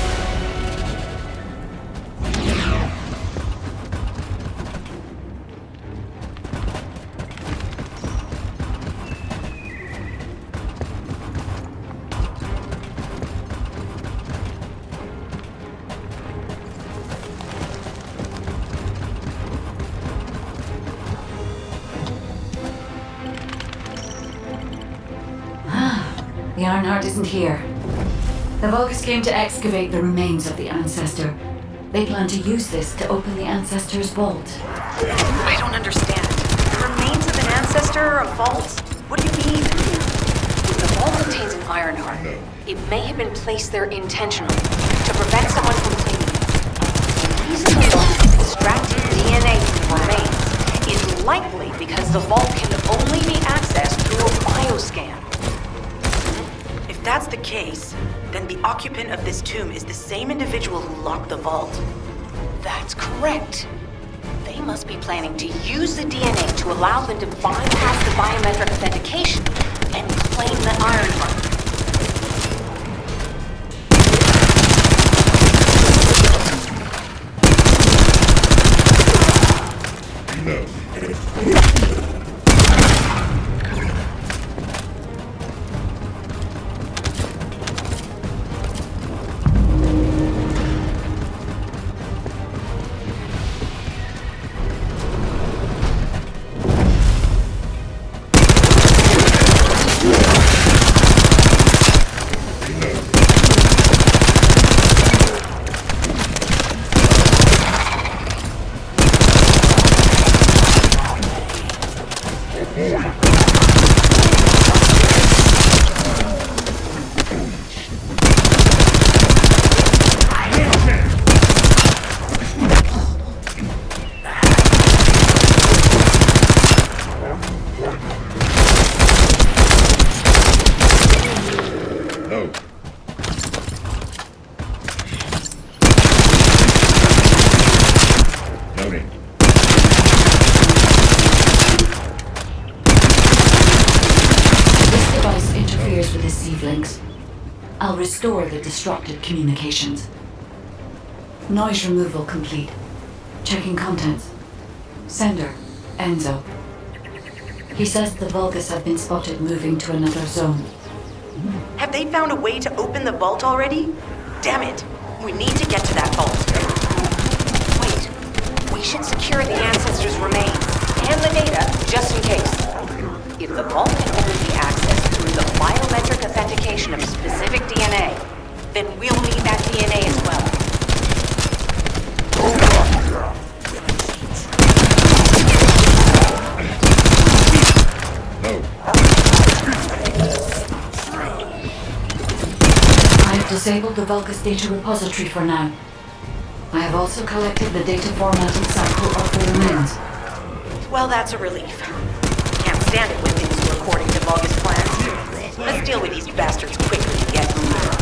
The Iron Heart isn't here. The Vulgus came to excavate the remains of the ancestor. They plan to use this to open the ancestor's vault. I don't understand. The remains of an ancestor, a vault? What do you mean? If the vault contains an Iron Heart, it may have been placed there intentionally to prevent someone from claiming it. The reason the vault is extracting DNA from the remains is likely because the vault can only be accessed through a bioscan. If that's the case, then the occupant of this tomb is the same individual who locked the vault. That's correct. They must be planning to use the DNA to allow them to bypass the biometric authentication and claim the Iron Heart. I'll restore the disrupted communications. Noise removal complete. Checking contents. Sender, Enzo. He says the Vulgus have been spotted moving to another zone. Have they found a way to open the vault already? Damn it! We need to get to that vault. Wait. We should secure the Ancestors' remains and the data, just in case. If the vault can only be accessed through the biometric authentication of specific DNA, then we'll need that DNA as well. I have disabled the Vulgus data repository for now. I have also collected the data formatting sample of the remains. Well, that's a relief. Can't stand it when things go according to Vulgus plans. Let's deal with these bastards quickly and get moving.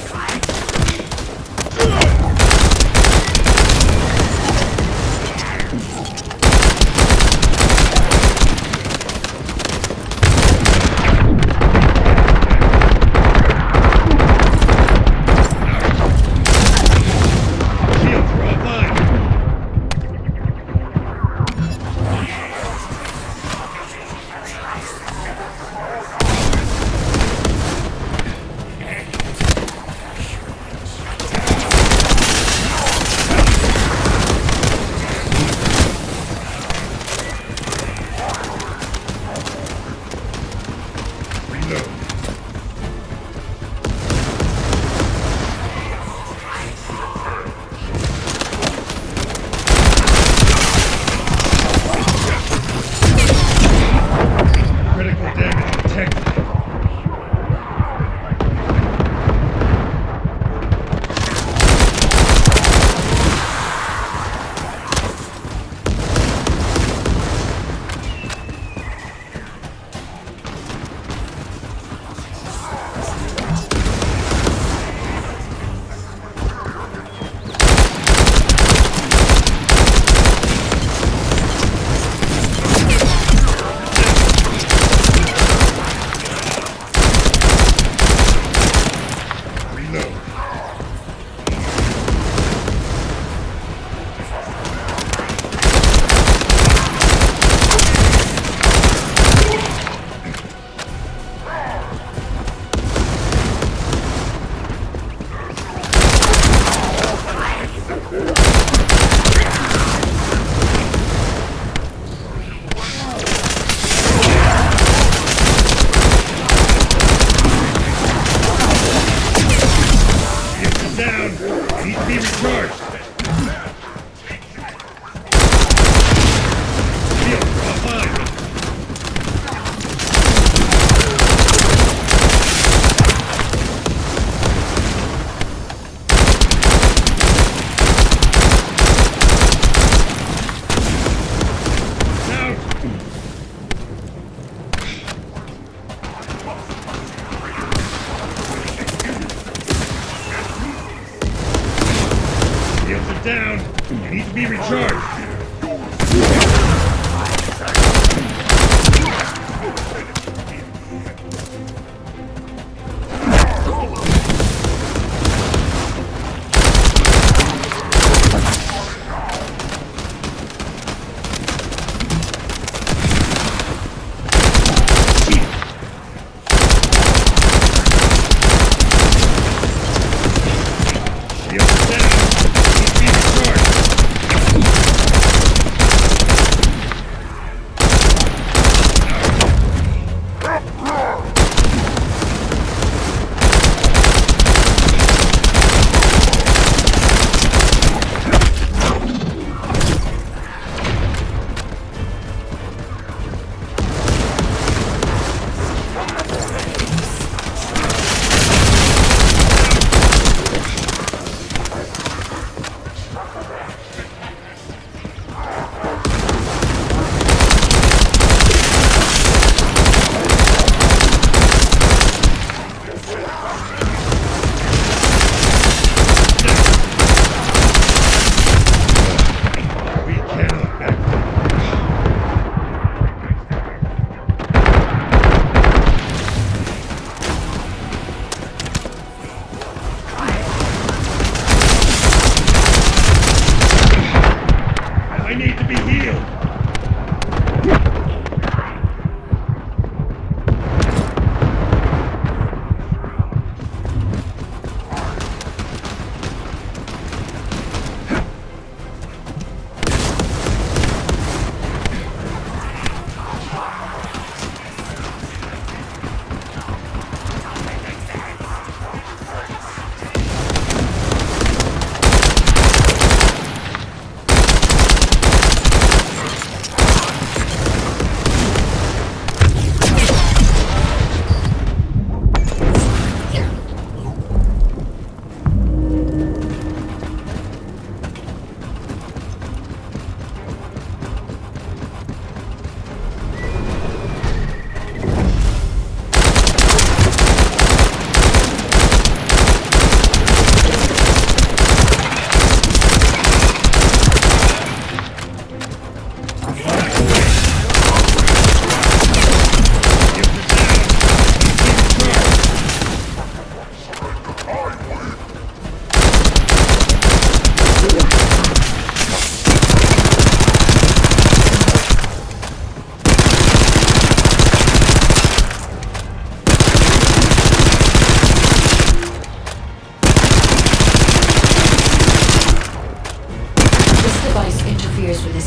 Fine.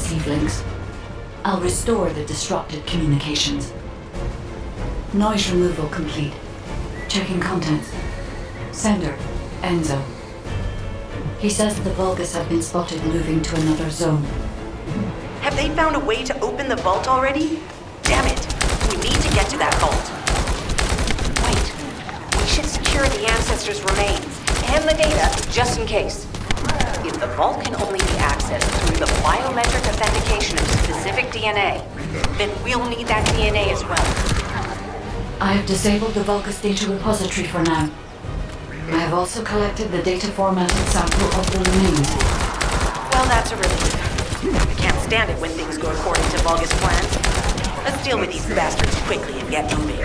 receive links. I'll restore the disrupted communications. Noise removal complete. Checking contents. Sender, Enzo. He says the Vulgus have been spotted moving to another zone. Have they found a way to open the vault already? Damn it! We need to get to that vault. Wait. We should secure the Ancestors' remains and the data just in case. If the vault can only be accessed through the biometric authentication of specific DNA, then we'll need that DNA as well. I have disabled the Vulgus data repository for now. I have also collected the data formatted sample of the remains. Well, that's a relief. I can't stand it when things go according to Vulgus plans. Let's deal with these bastards quickly and get moving.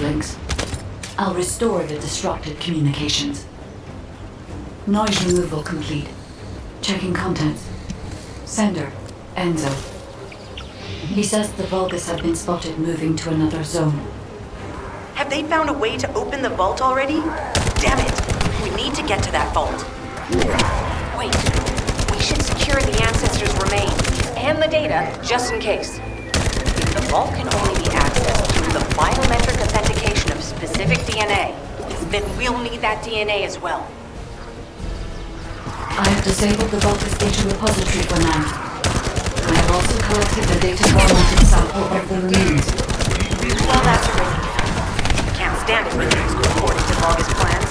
links. I'll restore the disrupted communications. Noise removal complete. Checking contents. Sender, Enzo. He says the Vulgus have been spotted moving to another zone. Have they found a way to open the vault already? Damn it! We need to get to that vault. Wait. We should secure the Ancestors' remains and the data, just in case. If the vault can only be accessed through the biometric authentication of specific DNA, then we'll need that DNA as well. I have disabled the Vulgus data repository for now. I have also collected the data formatted sample of the remains. Well, that's a relief. Can't stand it when things go according to Vulgus plans.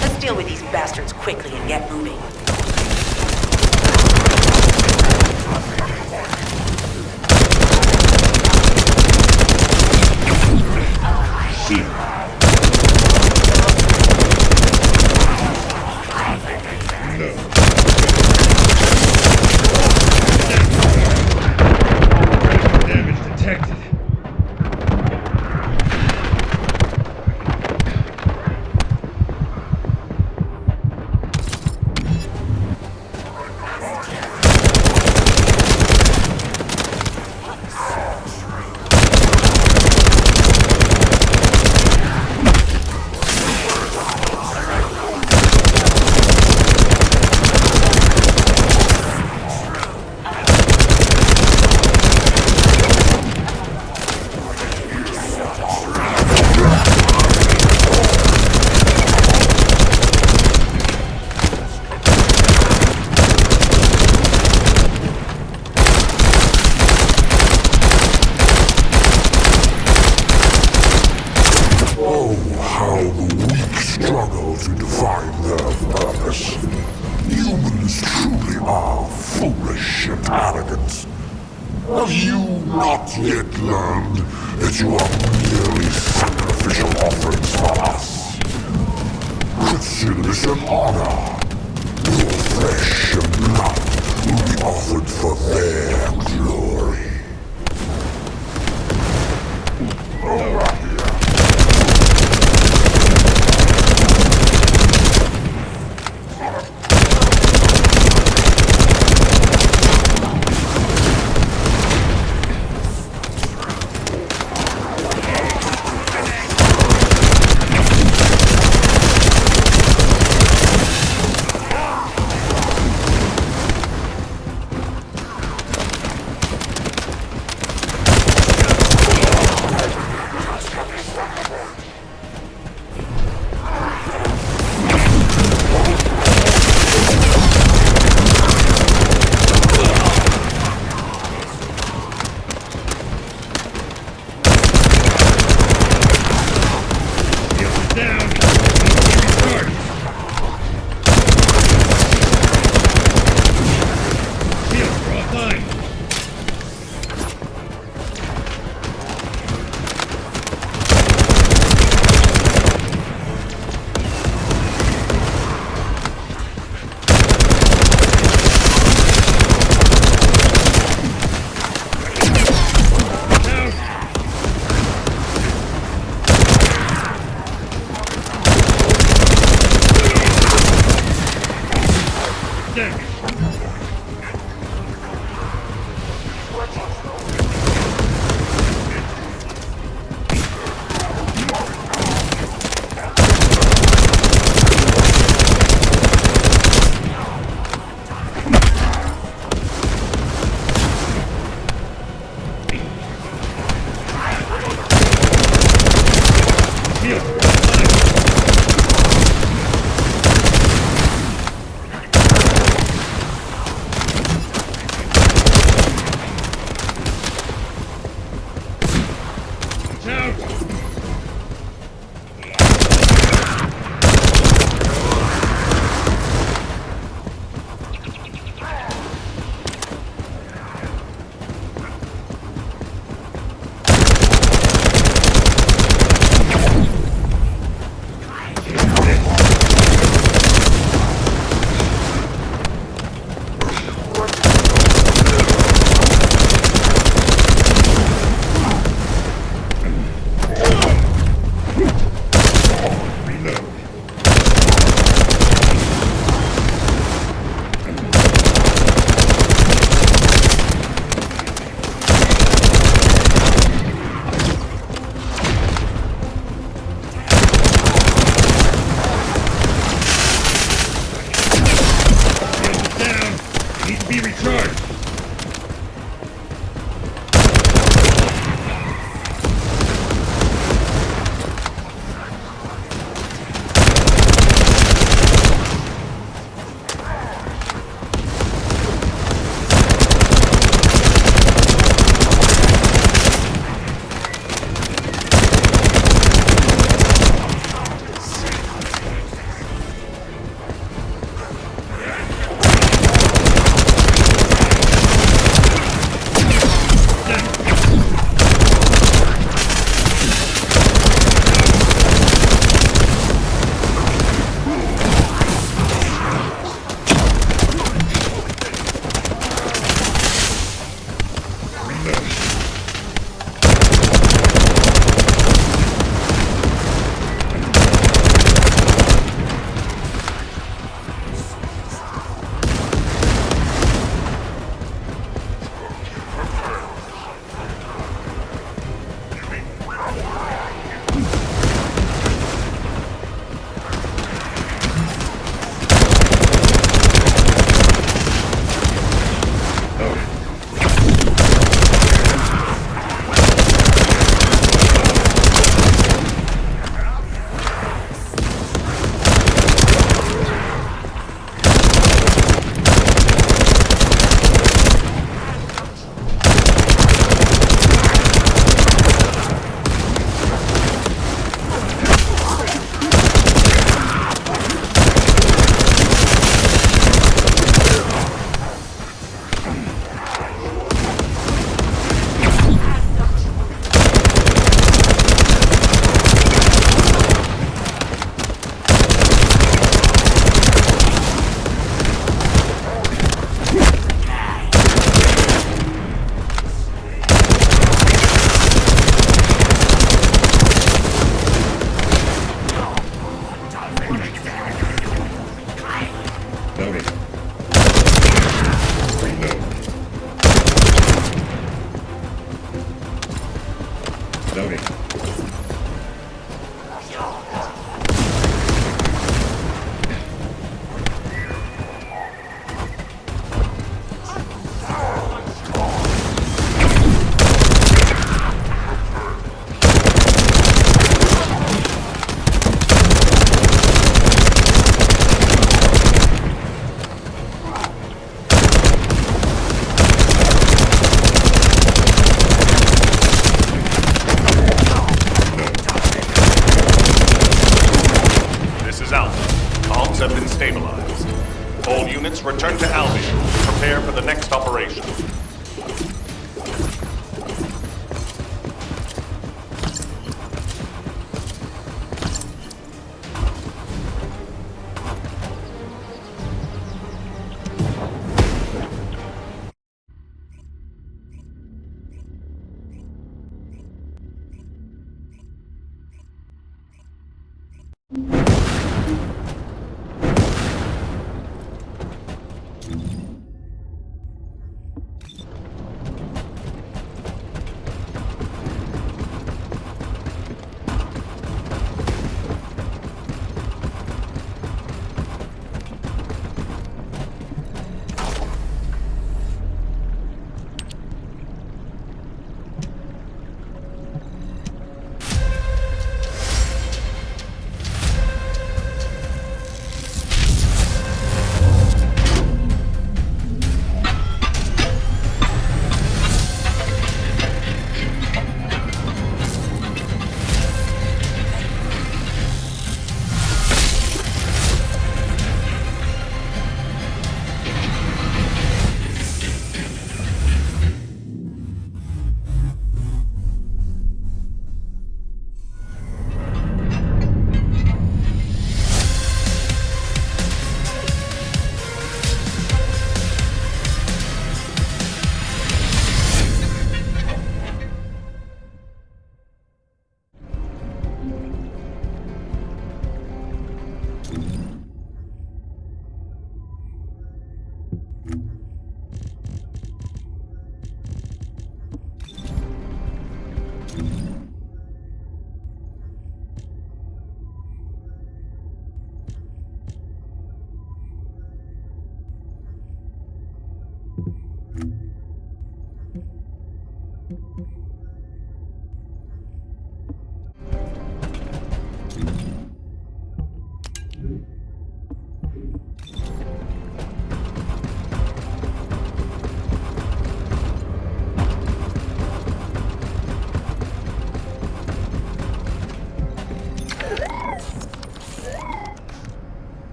Let's deal with these bastards quickly and get moving. Damage detected. Have you not yet learned that you are merely sacrificial offerings for us? Consider this an honor. Your flesh and blood will be offered for their glory. Over here. be recharged! Return to Albion. Prepare for the next operation.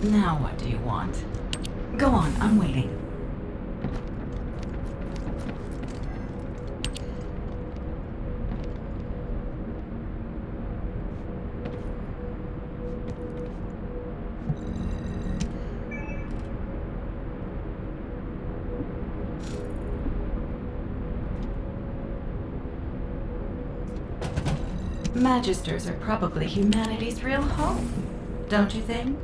Now what do you want? Go on, I'm waiting. Magisters are probably humanity's real home, don't you think?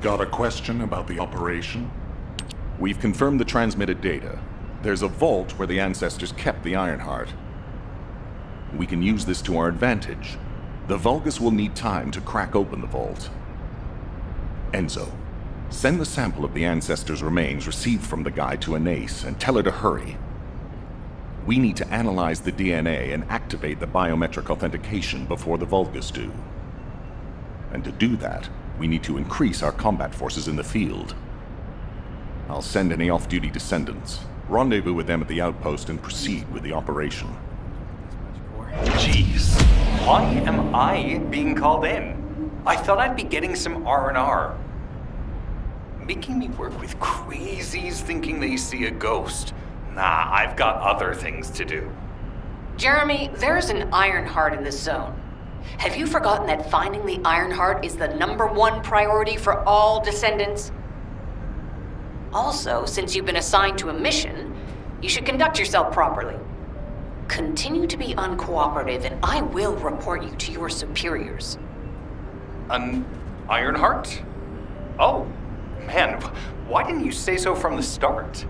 Got a question about the operation? We've confirmed the transmitted data. There's a vault where the ancestors kept the Ironheart. We can use this to our advantage. The Vulgus will need time to crack open the vault. Enzo, send the sample of the ancestors' remains received from the guide to Anais and tell her to hurry. We need to analyze the DNA and activate the biometric authentication before the Vulgus do. And to do that, we need to increase our combat forces in the field. I'll send any off-duty descendants, rendezvous with them at the outpost, and proceed with the operation. Jeez, why am I being called in? I thought I'd be getting some R&R. Making me work with crazies thinking they see a ghost. Nah, I've got other things to do. Jeremy, there's an Ironheart in this zone. Have you forgotten that finding the Ironheart is the #1 priority for all Descendants? Also, since you've been assigned to a mission, you should conduct yourself properly. Continue to be uncooperative, and I will report you to your superiors. An Ironheart? Oh, man, why didn't you say so from the start?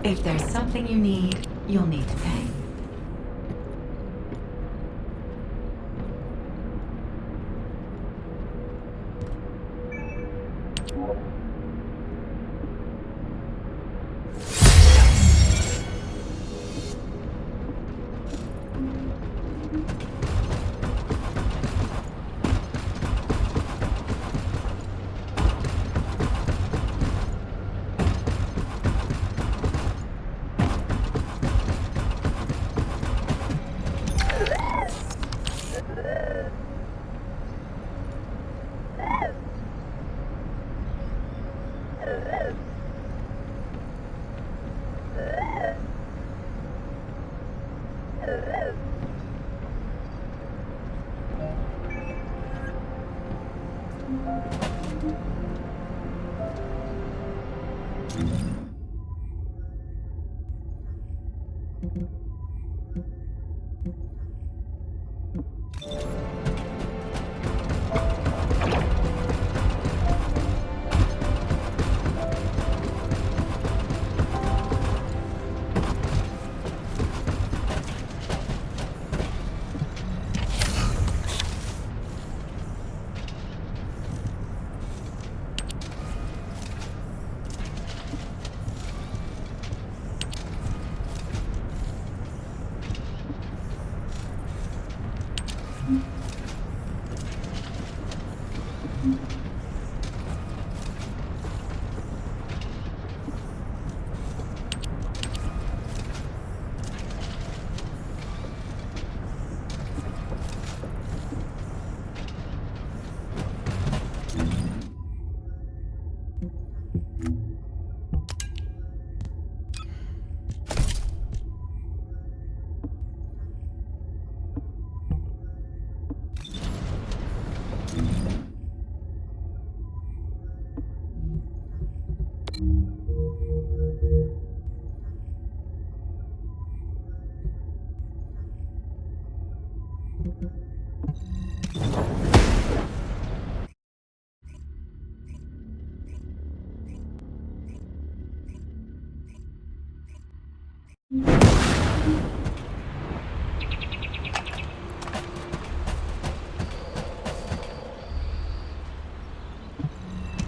If there's something you need, you'll need to pay.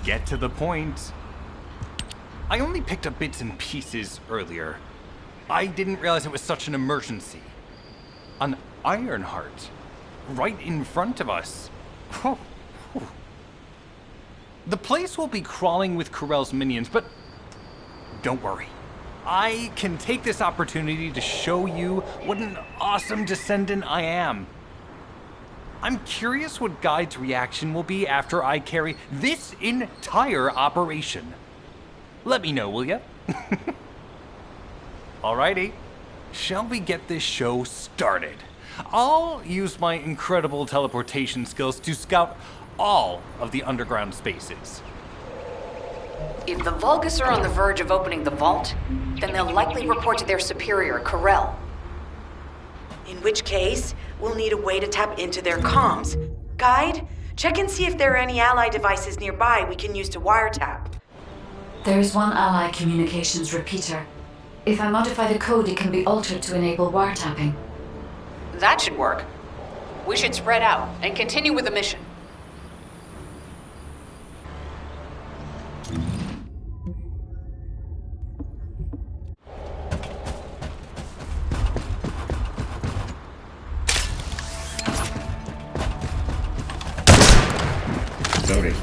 Get to the point. I only picked up bits and pieces earlier. I didn't realize it was such an emergency. An Ironheart, right in front of us. The place will be crawling with Corell's minions, but don't worry. I can take this opportunity to show you what an awesome Descendant I am. I'm curious what Guide's reaction will be after I carry this entire operation. Let me know, will ya? Alrighty, shall we get this show started? I'll use my incredible teleportation skills to scout all of the underground spaces. If the Vulgus are on the verge of opening the vault, then they'll likely report to their superior, Corell. In which case, we'll need a way to tap into their comms. Guide, check and see if there are any ally devices nearby we can use to wiretap. There is one ally communications repeater. If I modify the code, it can be altered to enable wiretapping. That should work. We should spread out and continue with the mission. Loading.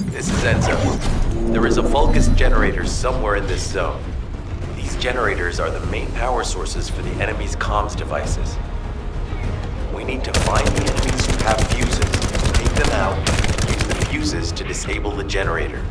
This is Enzo. There is a Vulgus generator somewhere in this zone. These generators are the main power sources for the enemy's comms devices. We need to find the enemies who have fuses, take them out, and use the fuses to disable the generator.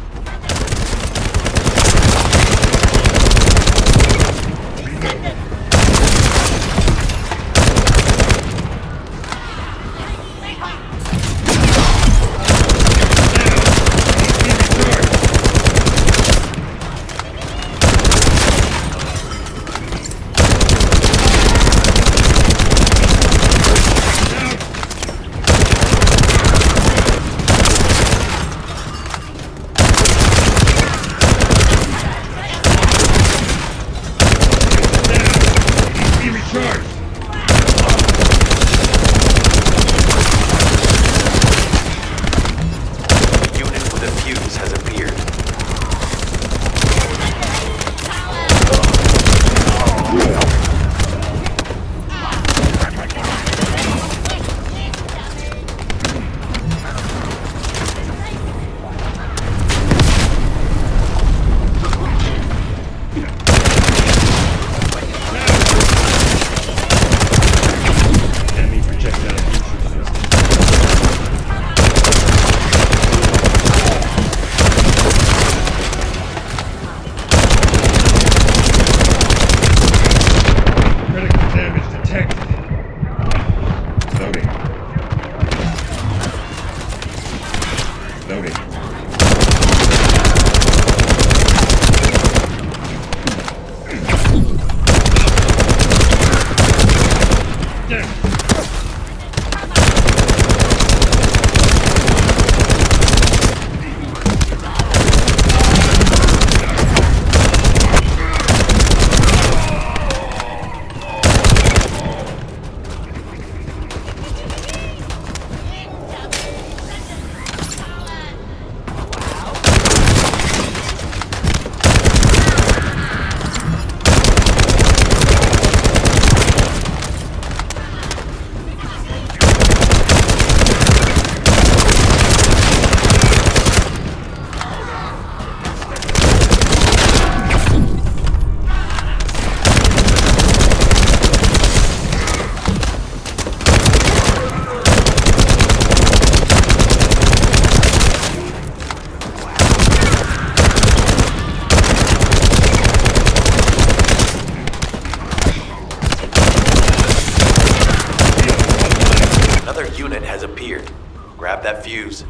fuse.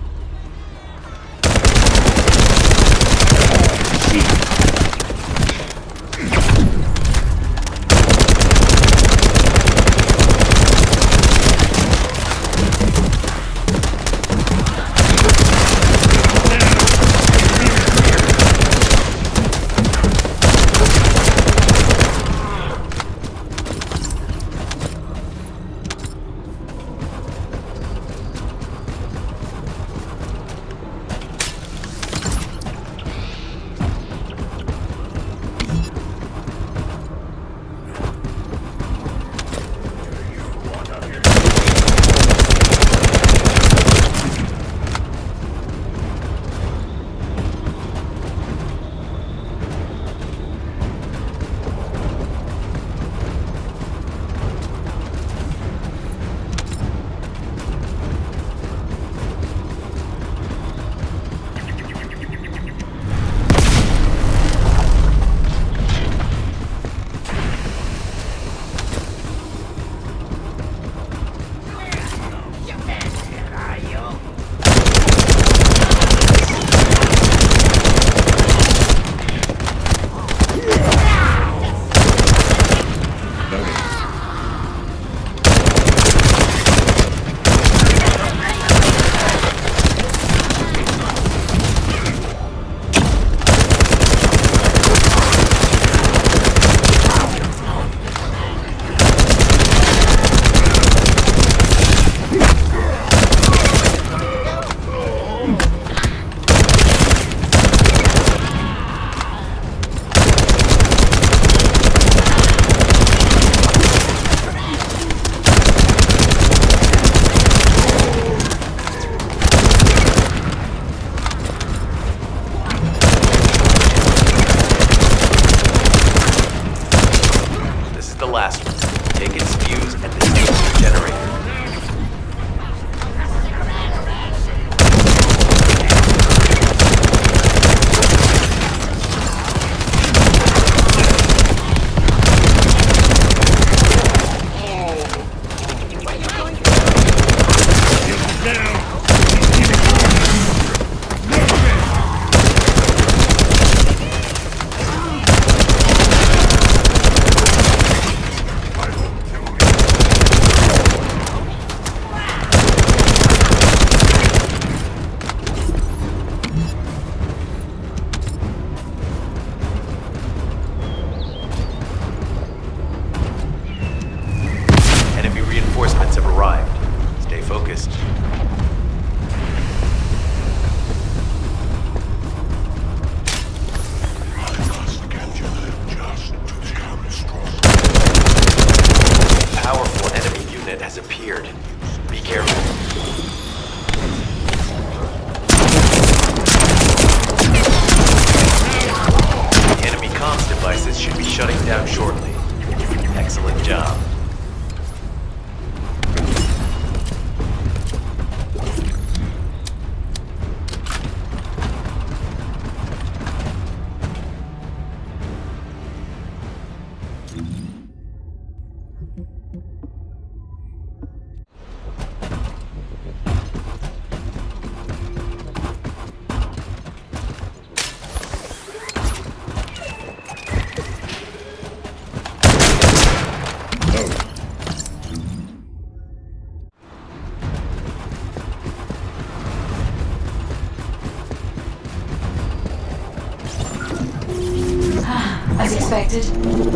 As expected,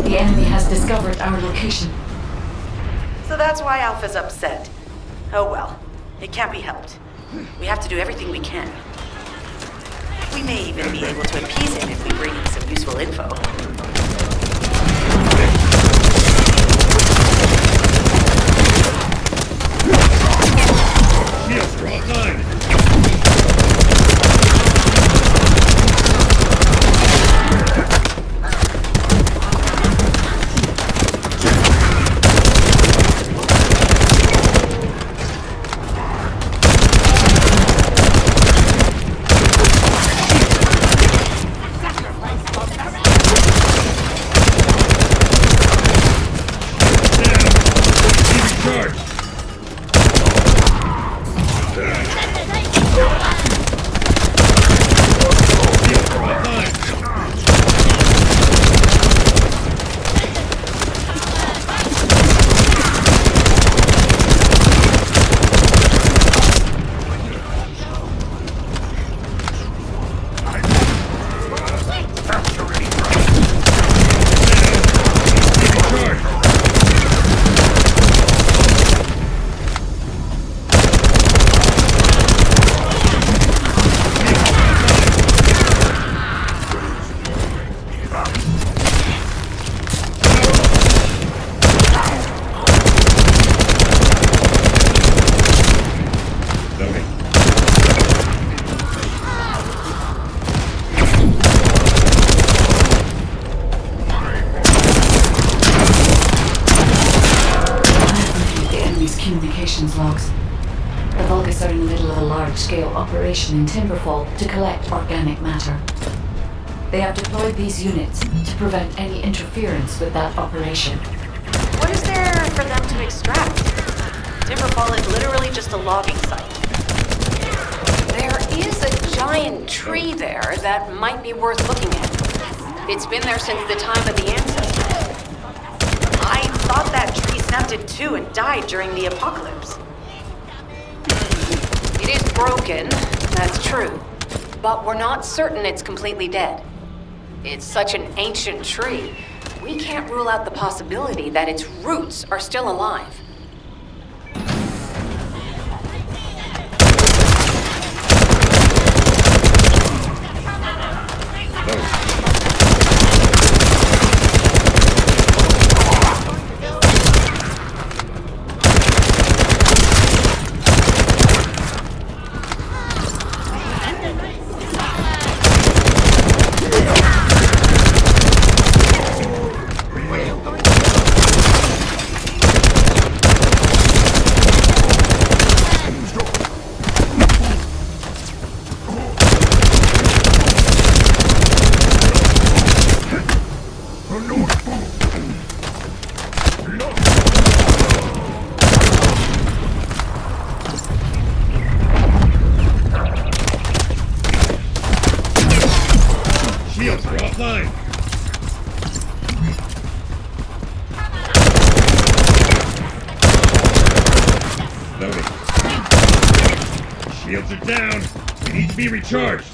the enemy has discovered our location. So that's why Alpha's upset. Oh well, it can't be helped. We have to do everything we can. We may even be able to appease him if we bring him some useful info. Yes, right line. operations logs. The Vulgus are in the middle of a large-scale operation in Timberfall to collect organic matter. They have deployed these units to prevent any interference with that operation. What is there for them to extract? Timberfall is literally just a logging site. There is a giant tree there that might be worth looking at. It's been there since the time of the ancestors. I thought that tree snapped in two and died during the apocalypse. It is broken, that's true, but we're not certain it's completely dead. It's such an ancient tree, we can't rule out the possibility that its roots are still alive. Shields are offline. Loading. Shields are down. We need to be recharged.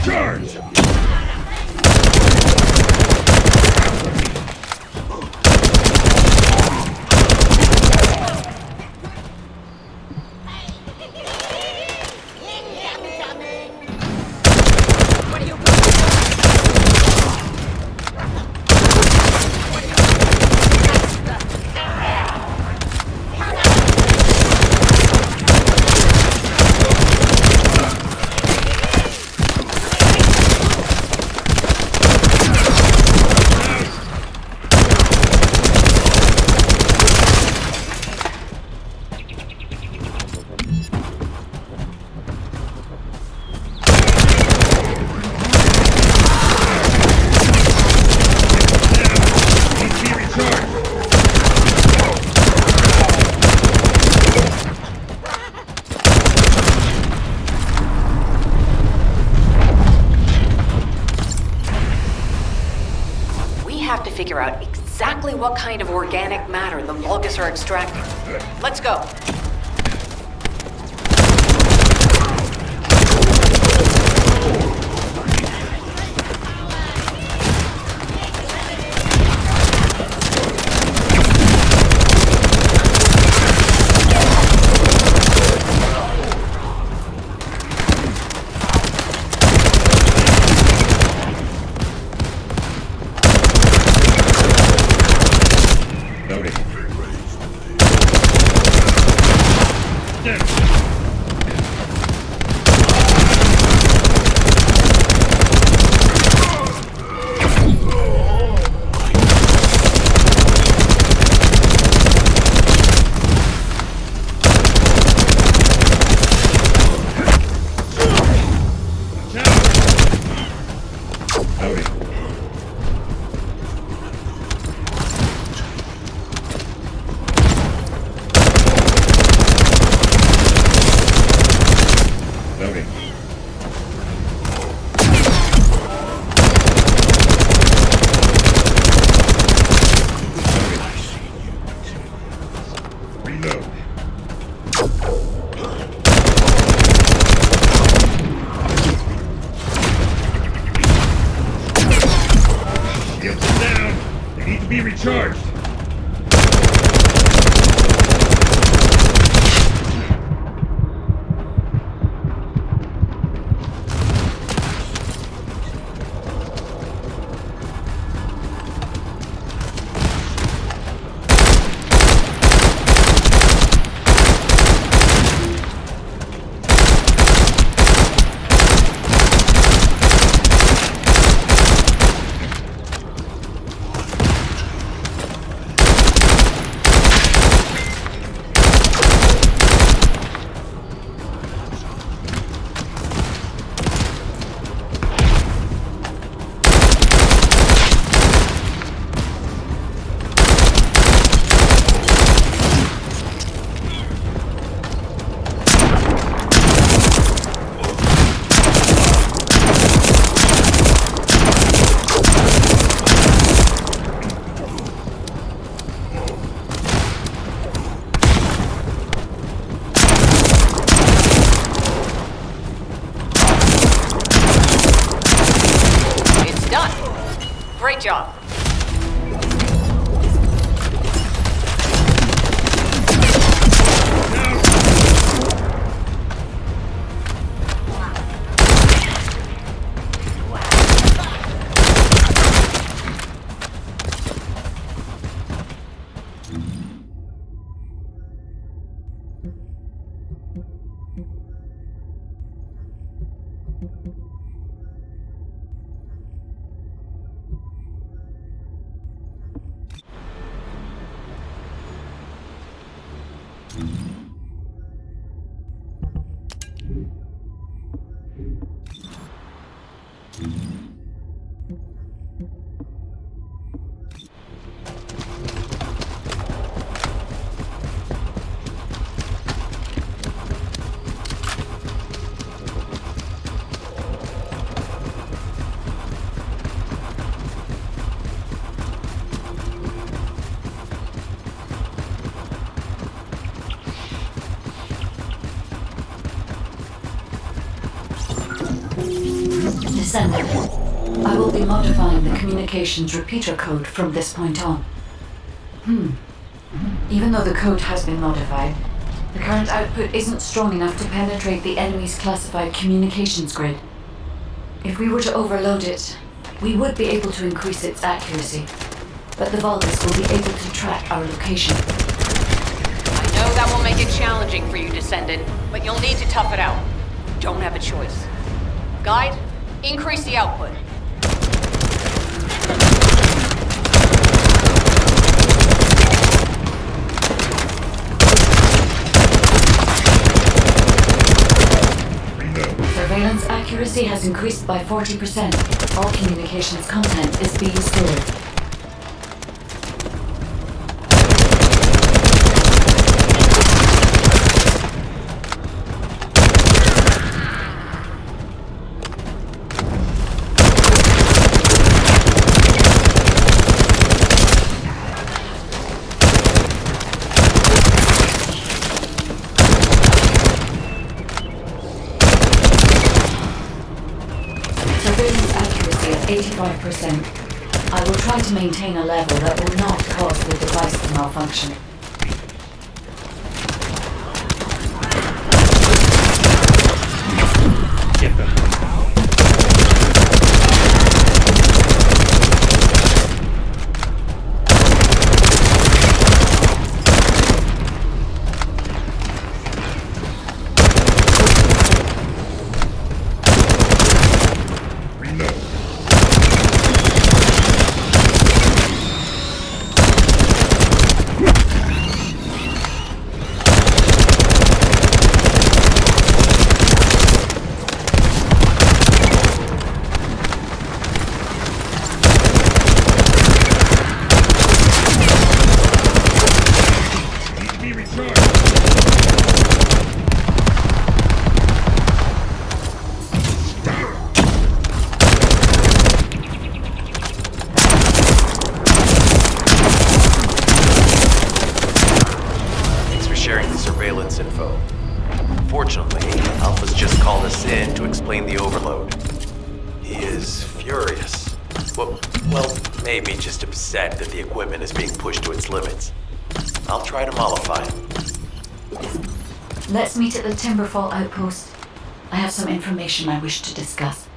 Charge! Have to figure out exactly what kind of organic matter the Vulgus are extracting. Let's go. Be recharged. job. Descendant, I will be modifying the communications repeater code from this point on. Even though the code has been modified, the current output isn't strong enough to penetrate the enemy's classified communications grid. If we were to overload it, we would be able to increase its accuracy, but the Vulgus will be able to track our location. I know that will make it challenging for you, Descendant, but you'll need to tough it out. You don't have a choice. Guide, increase the output. Surveillance accuracy has increased by 40%. All communications content is being stored. Surveillance accuracy at 85%. I will try to maintain a level that will not cause the device to malfunction. Get them. Info. Fortunately, Alpha's just called us in to explain the overload. He is furious. Well, maybe just upset that the equipment is being pushed to its limits. I'll try to mollify him. Let's meet at the Timberfall outpost. I have some information I wish to discuss.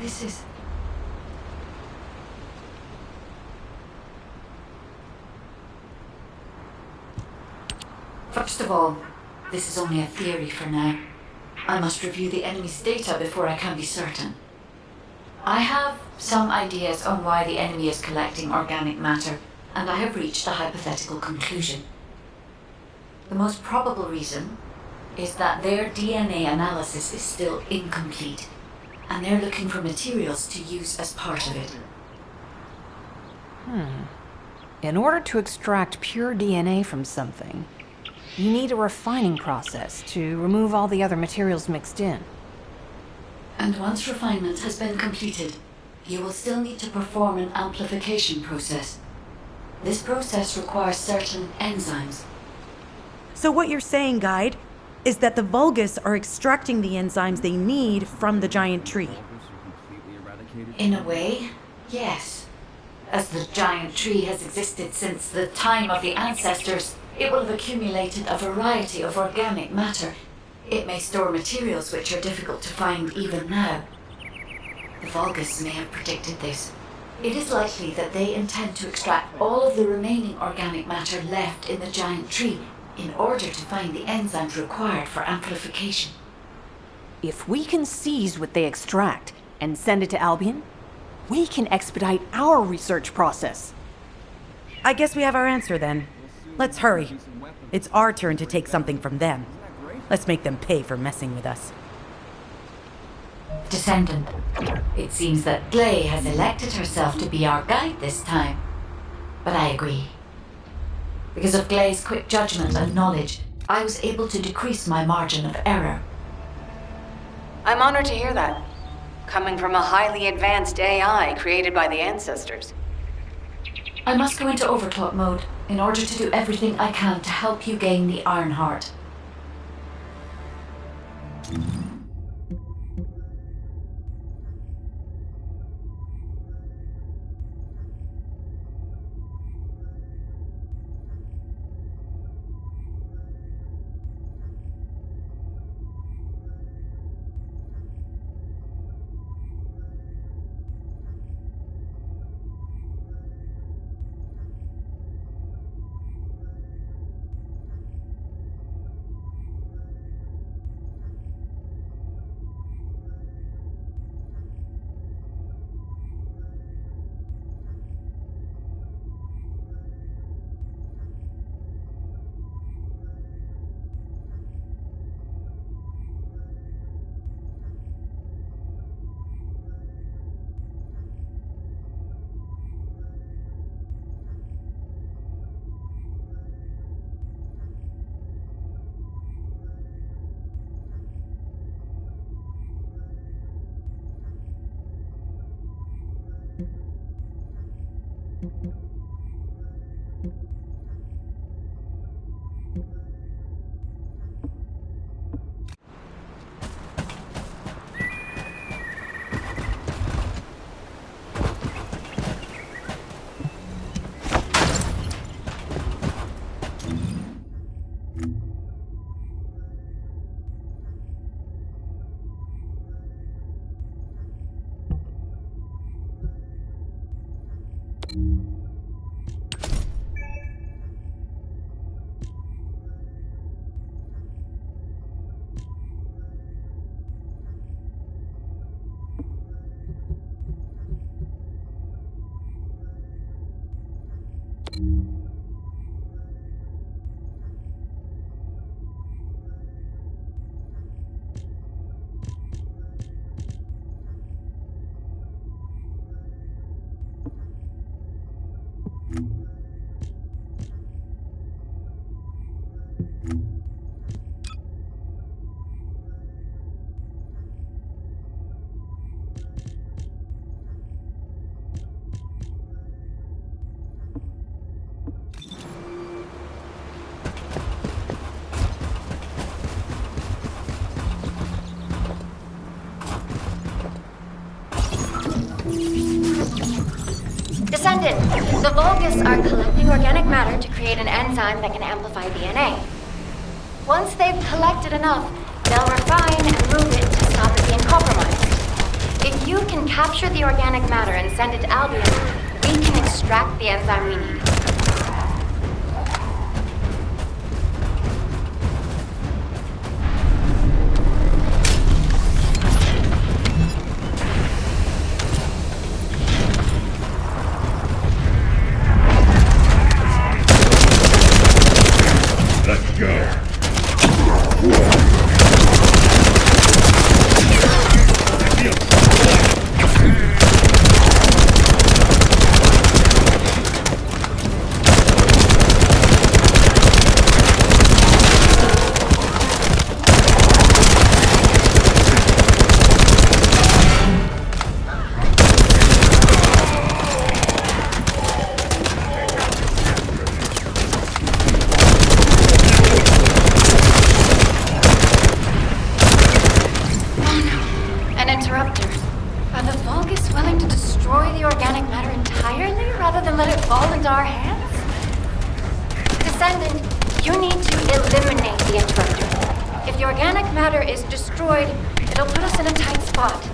This is... First of all, this is only a theory for now. I must review the enemy's data before I can be certain. I have some ideas on why the enemy is collecting organic matter, and I have reached a hypothetical conclusion. The most probable reason is that their DNA analysis is still incomplete, and they're looking for materials to use as part of it. In order to extract pure DNA from something, you need a refining process to remove all the other materials mixed in. And once refinement has been completed, you will still need to perform an amplification process. This process requires certain enzymes. So what you're saying, Guide, is that the Vulgus are extracting the enzymes they need from the giant tree. In a way, yes. As the giant tree has existed since the time of the ancestors, it will have accumulated a variety of organic matter. It may store materials which are difficult to find even now. The Vulgus may have predicted this. It is likely that they intend to extract all of the remaining organic matter left in the giant tree in order to find the enzymes required for amplification. If we can seize what they extract and send it to Albion, we can expedite our research process. I guess we have our answer then. Let's hurry. It's our turn to take something from them. Let's make them pay for messing with us. Descendant, it seems that Glay has elected herself to be our guide this time. But I agree. Because of Glay's quick judgment and knowledge, I was able to decrease my margin of error. I'm honored to hear that. Coming from a highly advanced AI created by the ancestors. I must go into overclock mode in order to do everything I can to help you gain the Iron Heart. Descendant, the Vulgus are collecting organic matter to create an enzyme that can amplify DNA. Once they've collected enough, they'll refine and move it to stop it being compromised. If you can capture the organic matter and send it to Albion, we can extract the enzyme we need. Let's go. and let it fall into our hands? Descendant, you need to eliminate the interruptor. If the organic matter is destroyed, it'll put us in a tight spot.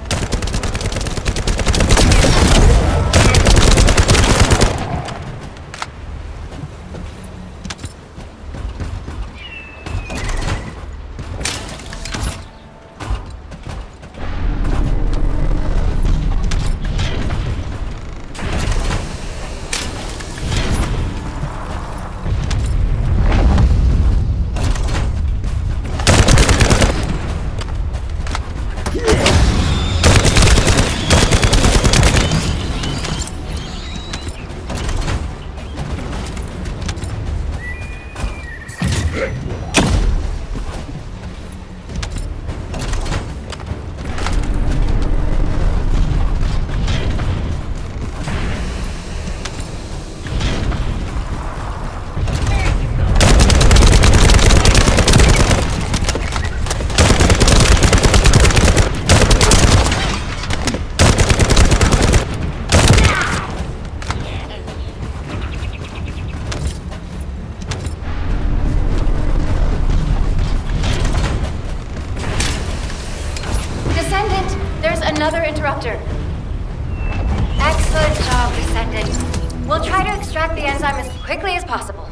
Another interrupter. Excellent job, Descendant. We'll try to extract the enzyme as quickly as possible.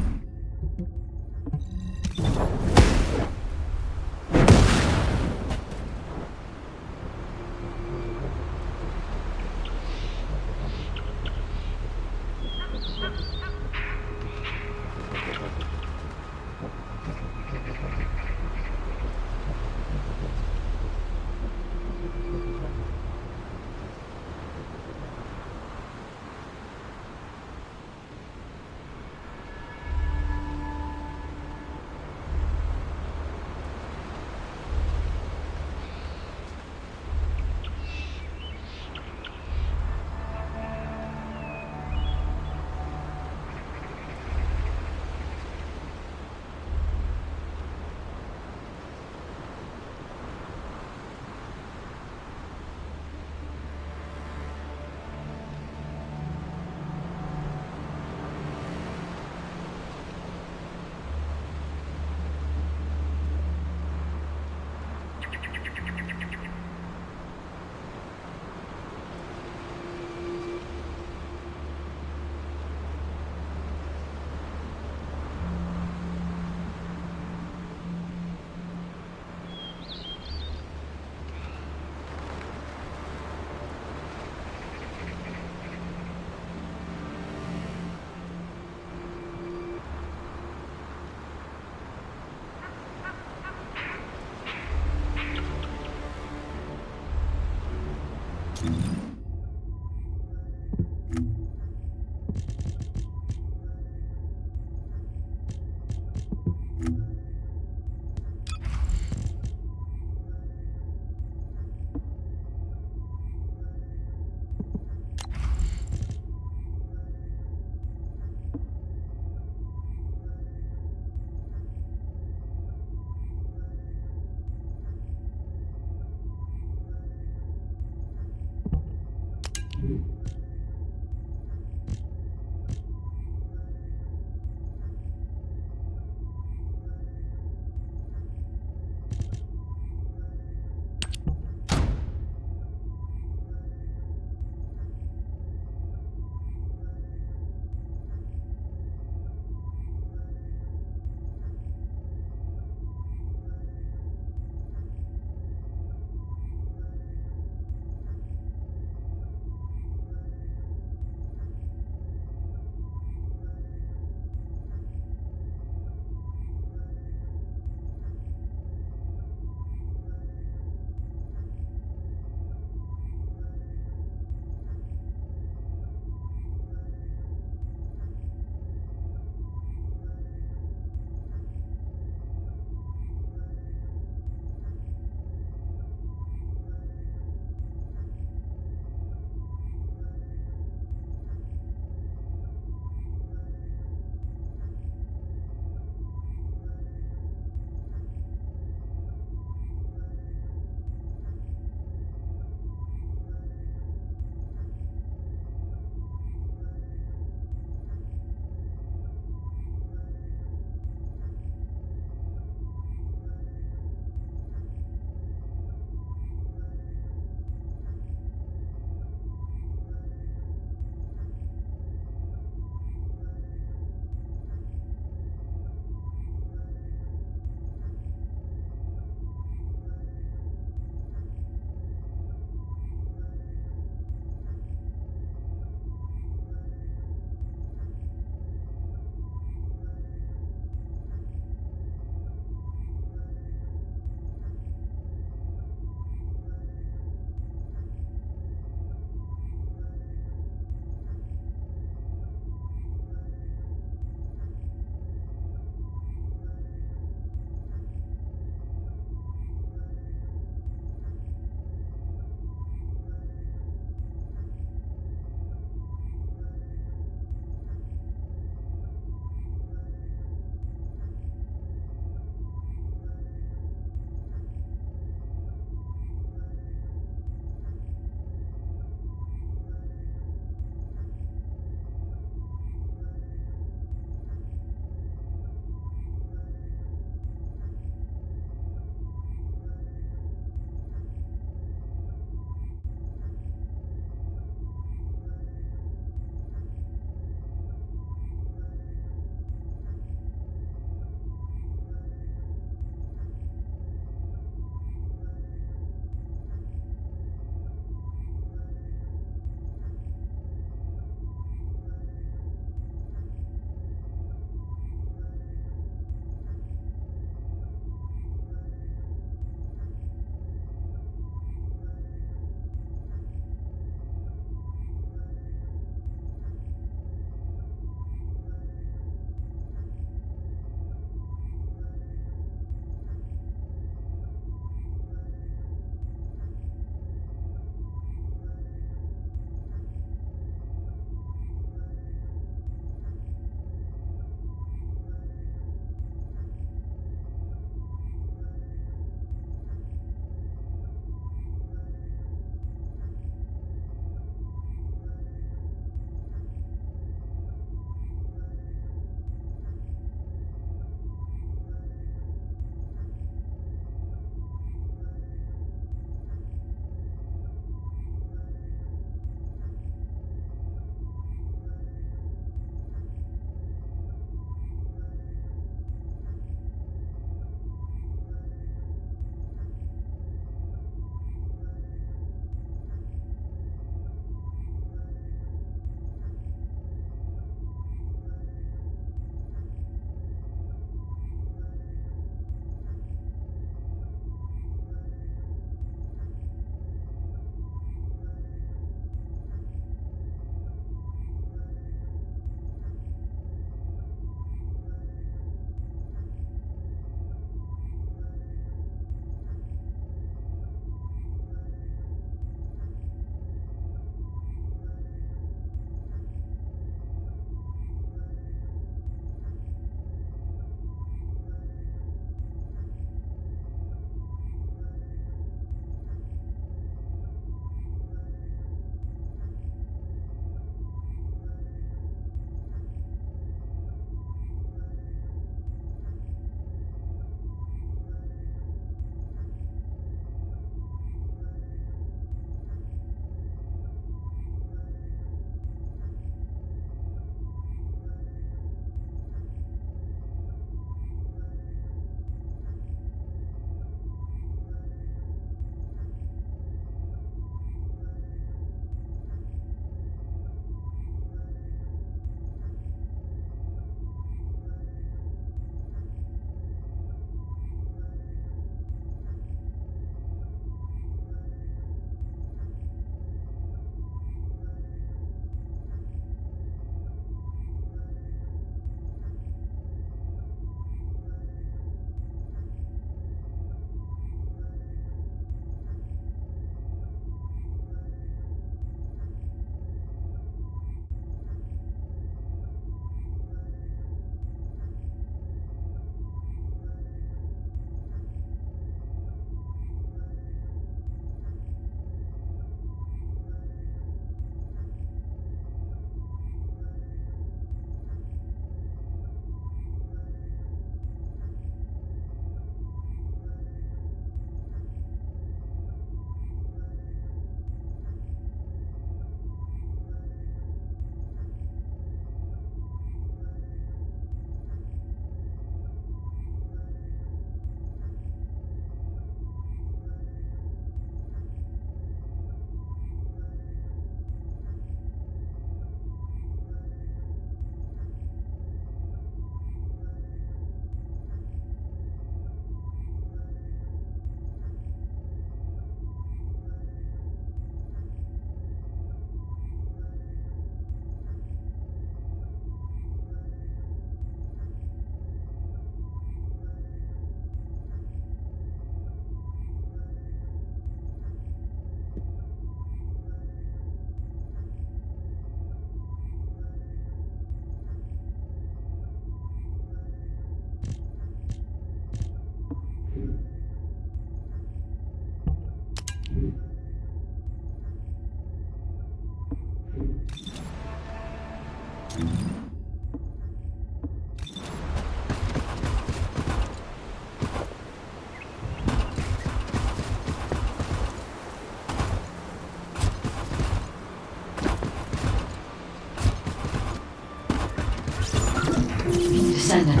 Descendant,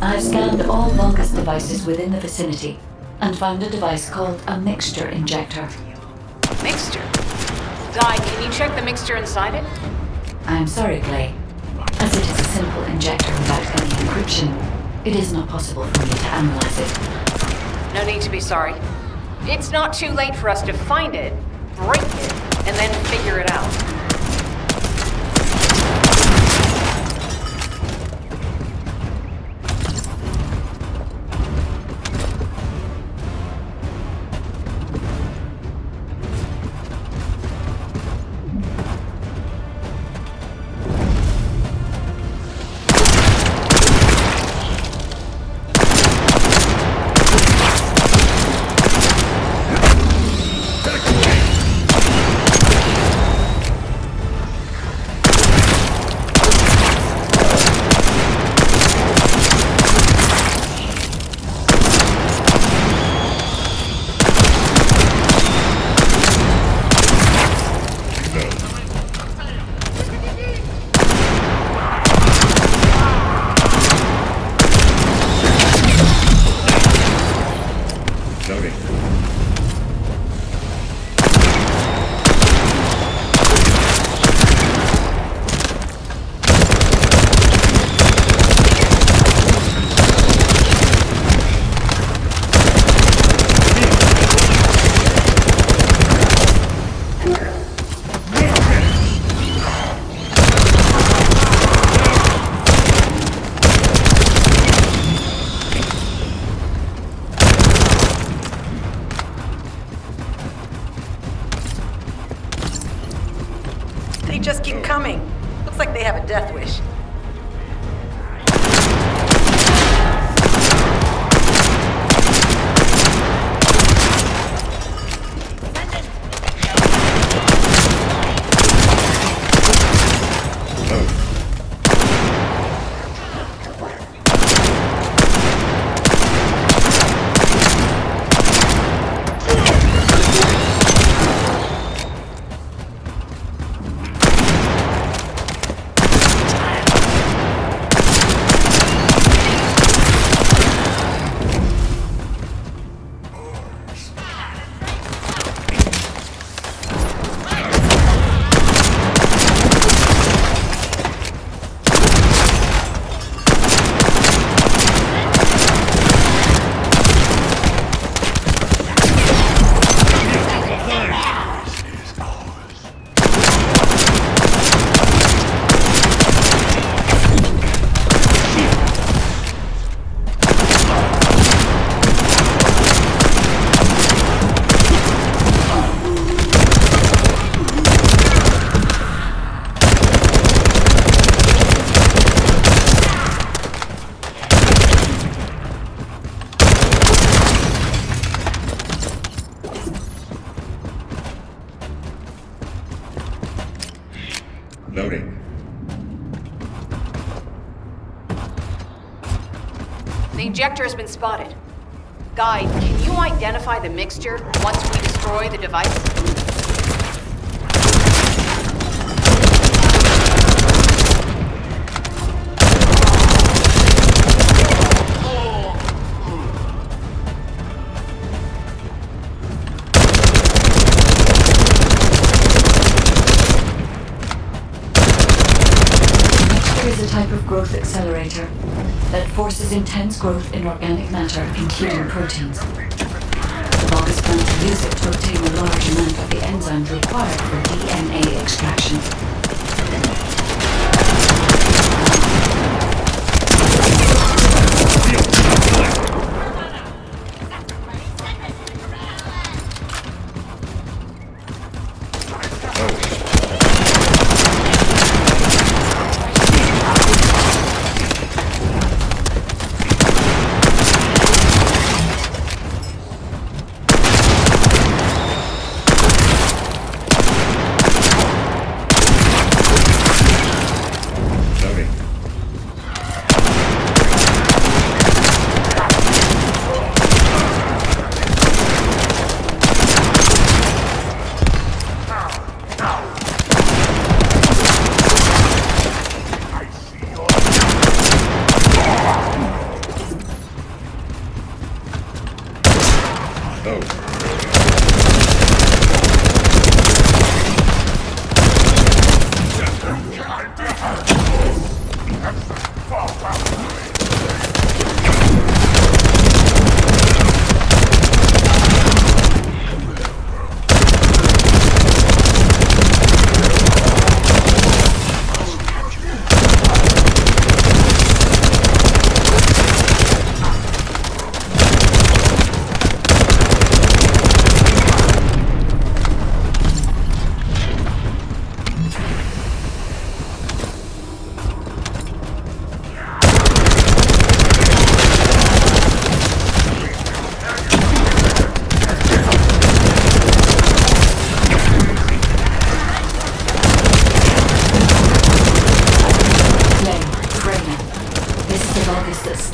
I've scanned all Vulgus devices within the vicinity and found a device called a mixture injector. Mixture? Guy, can you check the mixture inside it? I'm sorry, Clay. As it is a simple injector without any encryption, it is not possible for me to analyze it. No need to be sorry. It's not too late for us to find it, break it, and then figure it out. They just keep coming. Looks like they have a death wish. Loading. The injector has been spotted. Guide, can you identify the mixture once we destroy the device? Is a type of growth accelerator that forces intense growth in organic matter, including proteins. Vulgus plan to use it to obtain a large amount of the enzymes required for DNA extraction.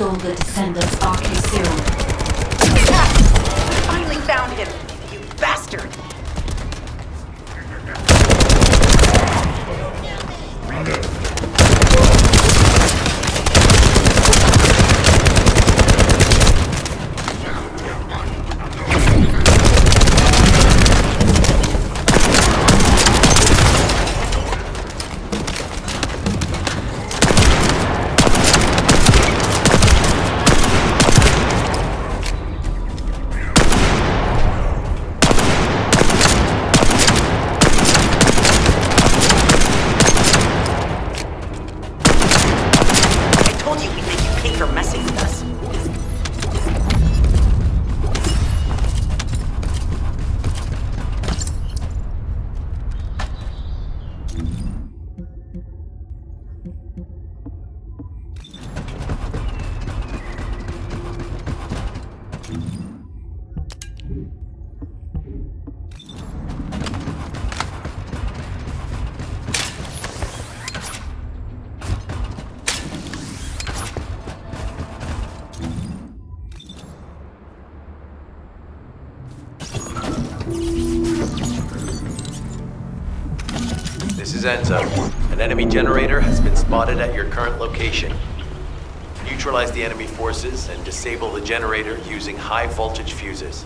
stole the Descendant's RK serum. Finally found him, you bastard! This is Enzo. An enemy generator has been spotted at your current location. Neutralize the enemy forces and disable the generator using high voltage fuses.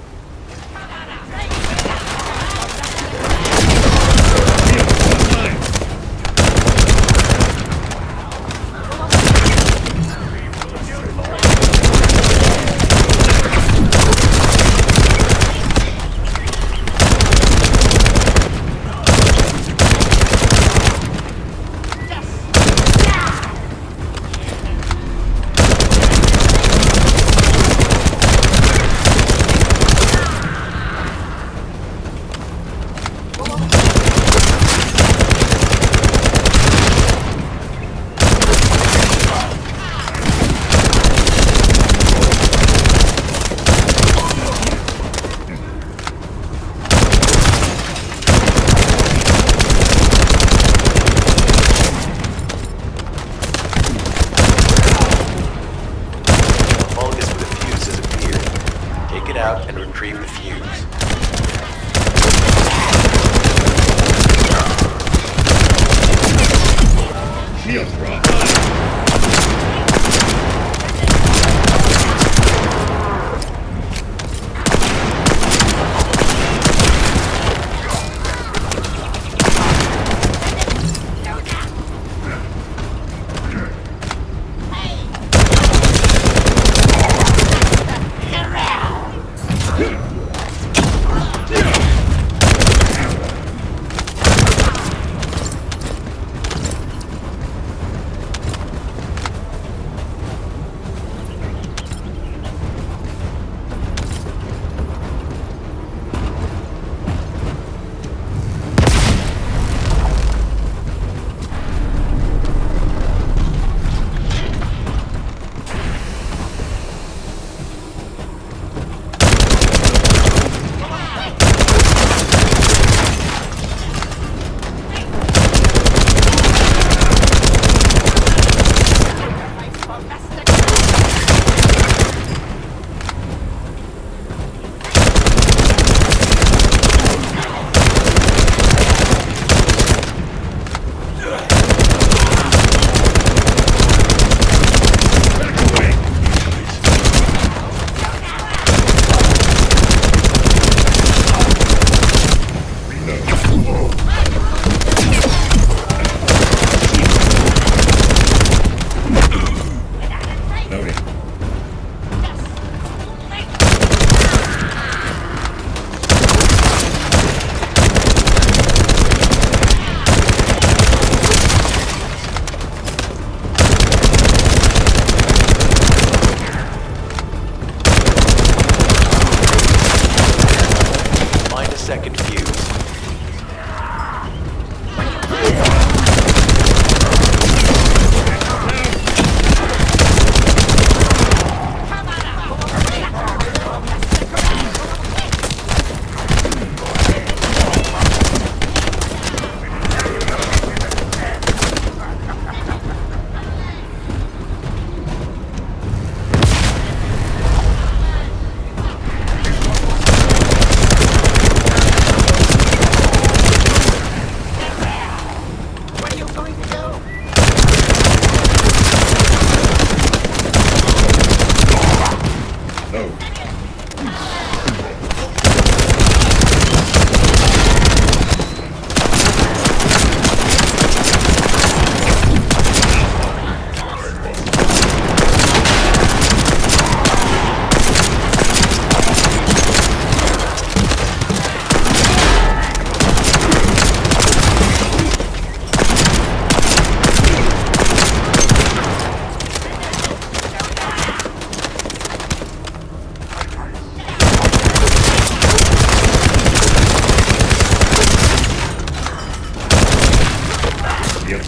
Now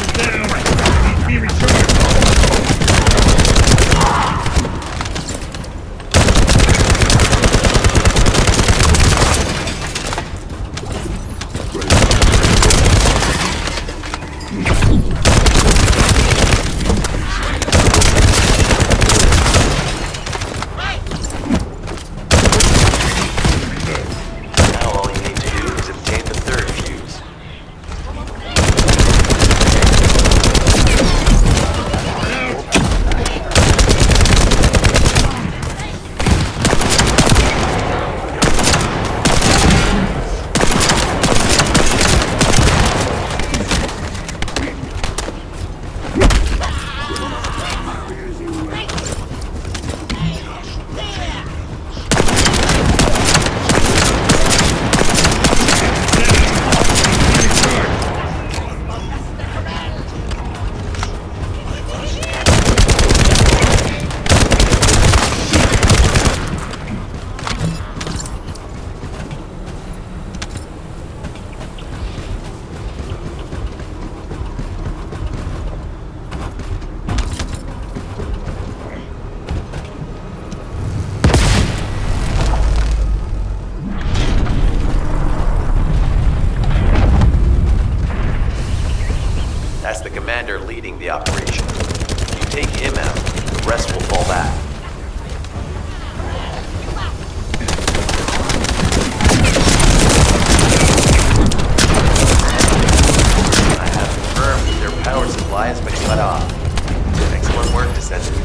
all you need to do is obtain the third fuse. That's the commander leading the operation. If you take him out, the rest will fall back. I have confirmed that their power supply has been cut off. Excellent work, Descendant.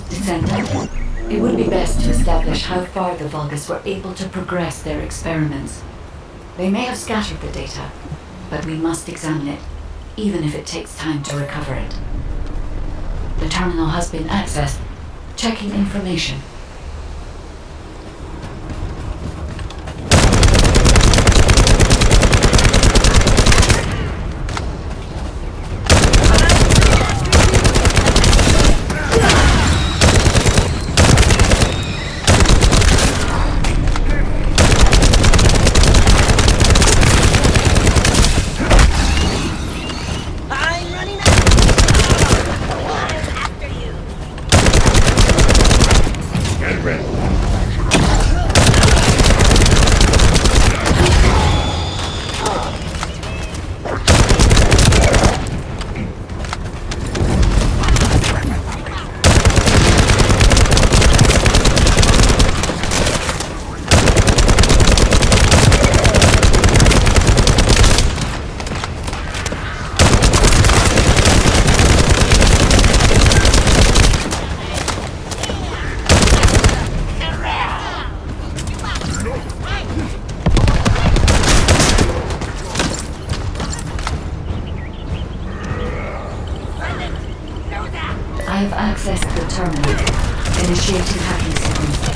Descendant, it would be best to establish how far the Vulgus were able to progress their experiments. They may have scattered the data, but we must examine it, even if it takes time to recover it. The terminal has been accessed. Checking information. I've accessed the terminal. Initiating hacking sequence.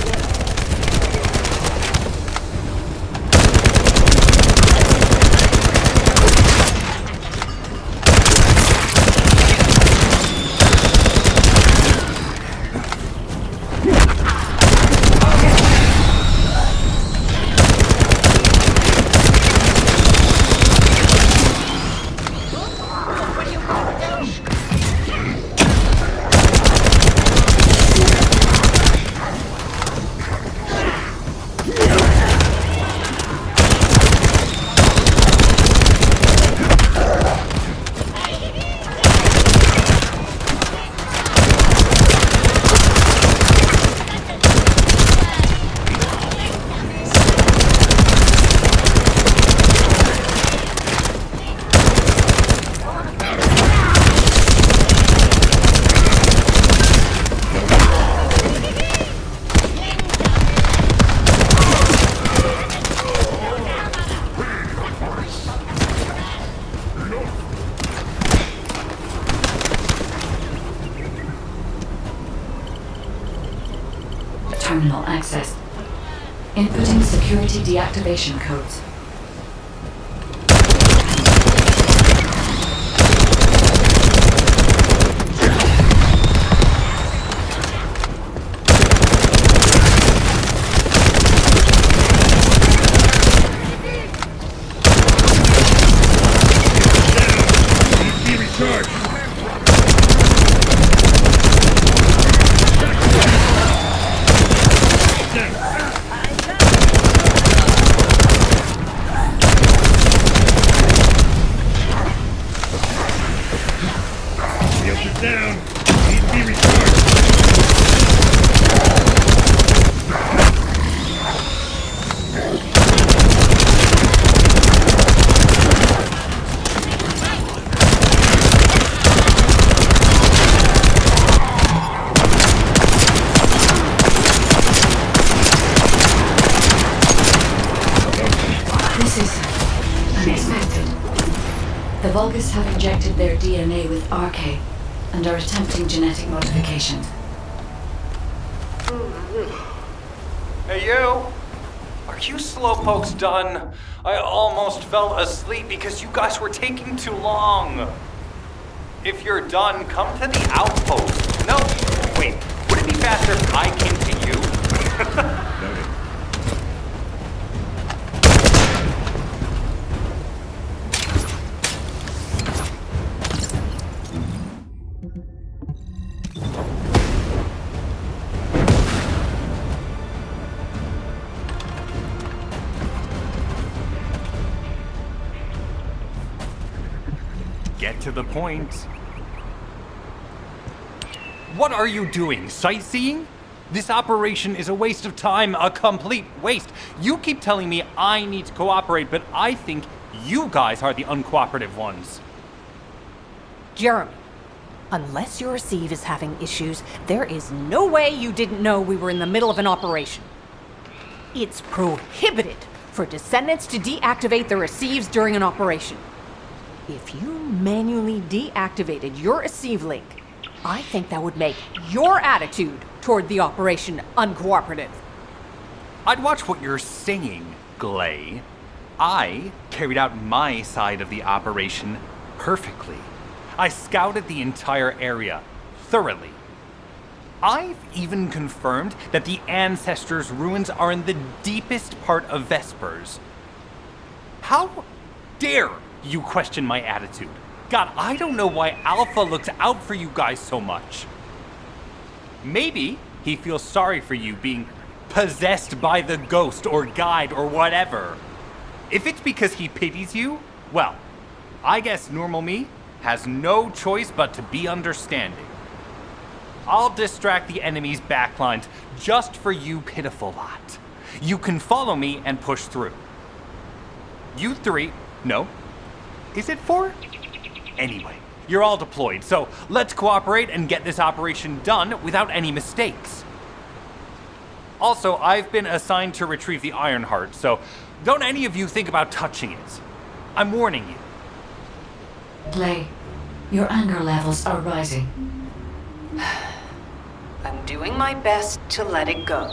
Terminal accessed. Inputting security deactivation codes. The Vulgus have injected their DNA with RK and are attempting genetic modifications. Hey, you! Are you slowpokes done? I almost fell asleep because you guys were taking too long. If you're done, come to the outpost. No, wait, would it be faster if I came to you? Get to the point. What are you doing? Sightseeing? This operation is a waste of time, a complete waste. You keep telling me I need to cooperate, but I think you guys are the uncooperative ones. Jeremy, unless your receive is having issues, there is no way you didn't know we were in the middle of an operation. It's prohibited for Descendants to deactivate their receives during an operation. If you manually deactivated your receive link, I think that would make your attitude toward the operation uncooperative. I'd watch what you're saying, Glay. I carried out my side of the operation perfectly. I scouted the entire area thoroughly. I've even confirmed that the Ancestors' ruins are in the deepest part of Vespers. How dare you question my attitude? God, I don't know why Alpha looks out for you guys so much. Maybe he feels sorry for you being possessed by the ghost or guide or whatever. If it's because he pities you, well, I guess normal me has no choice but to be understanding. I'll distract the enemy's backlines just for you pitiful lot. You can follow me and push through. You three, no, is it 4? Anyway, you're all deployed, so let's cooperate and get this operation done without any mistakes. Also, I've been assigned to retrieve the Ironheart, so don't any of you think about touching it. I'm warning you. Glay, your anger levels are rising. I'm doing my best to let it go.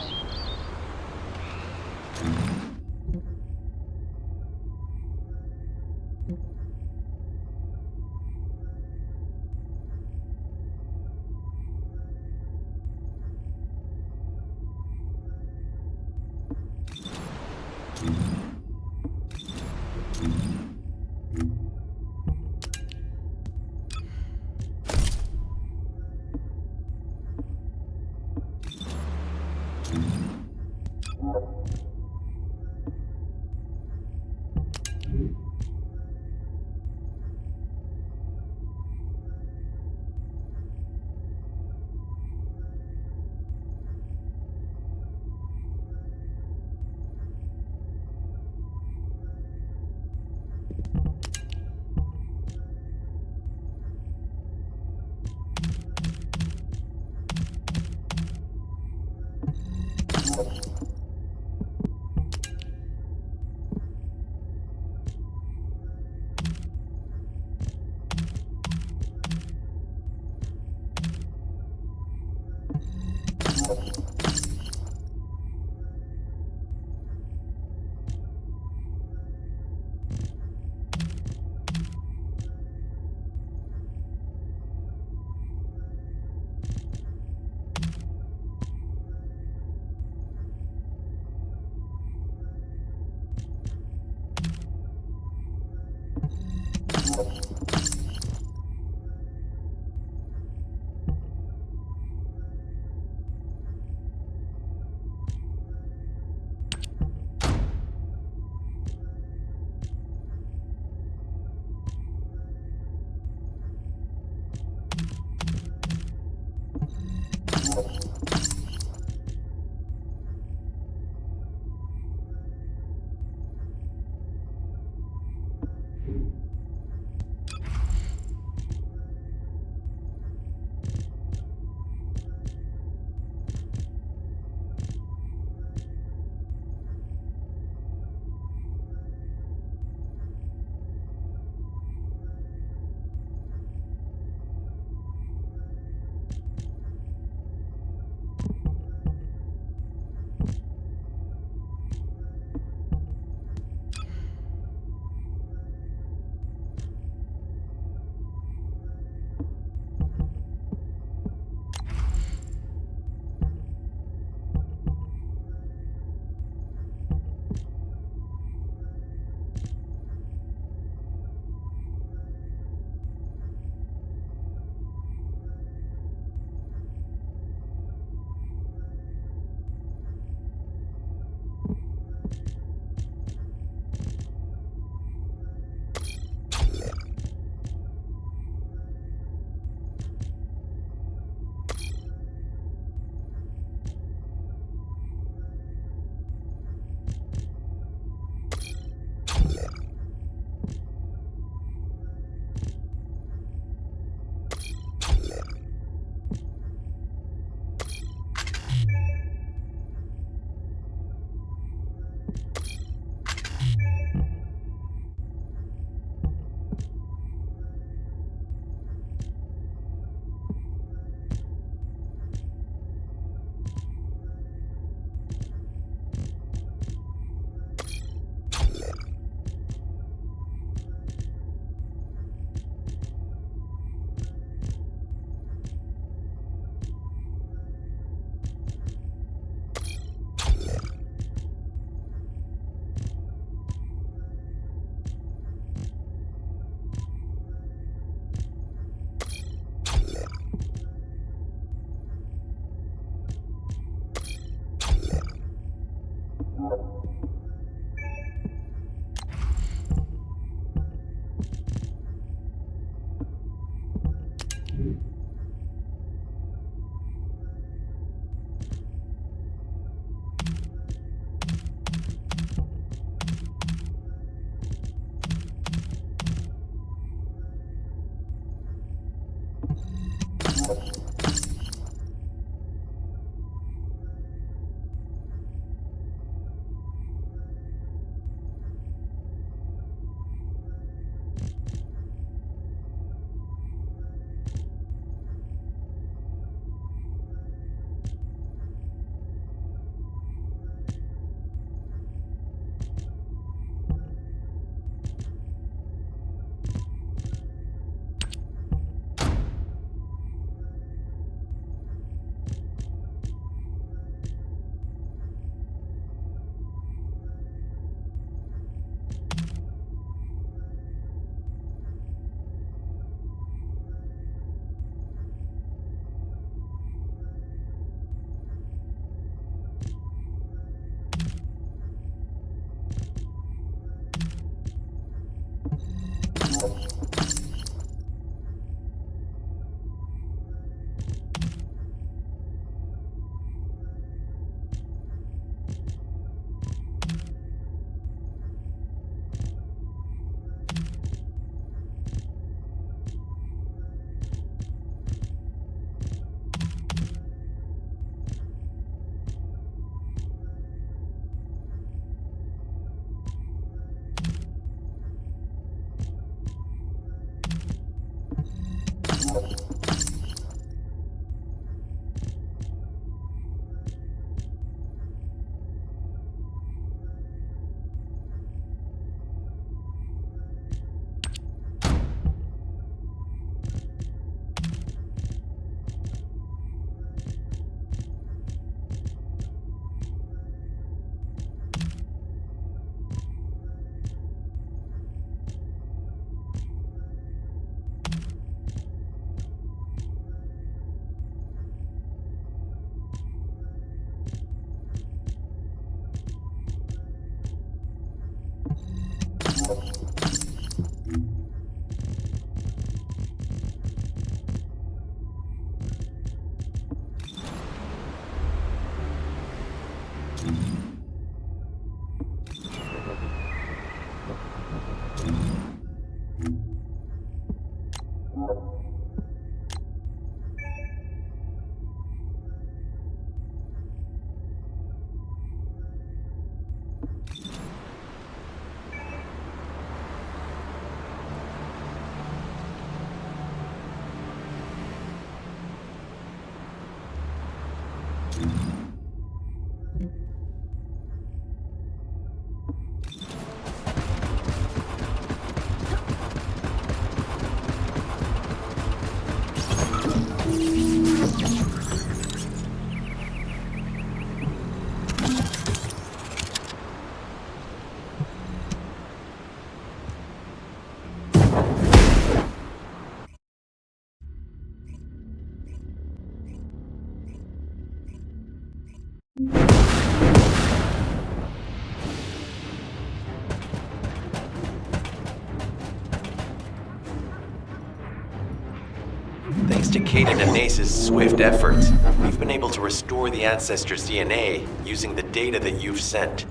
Thanks to Caden and Nace's swift efforts, we've been able to restore the Ancestors' DNA using the data that you've sent.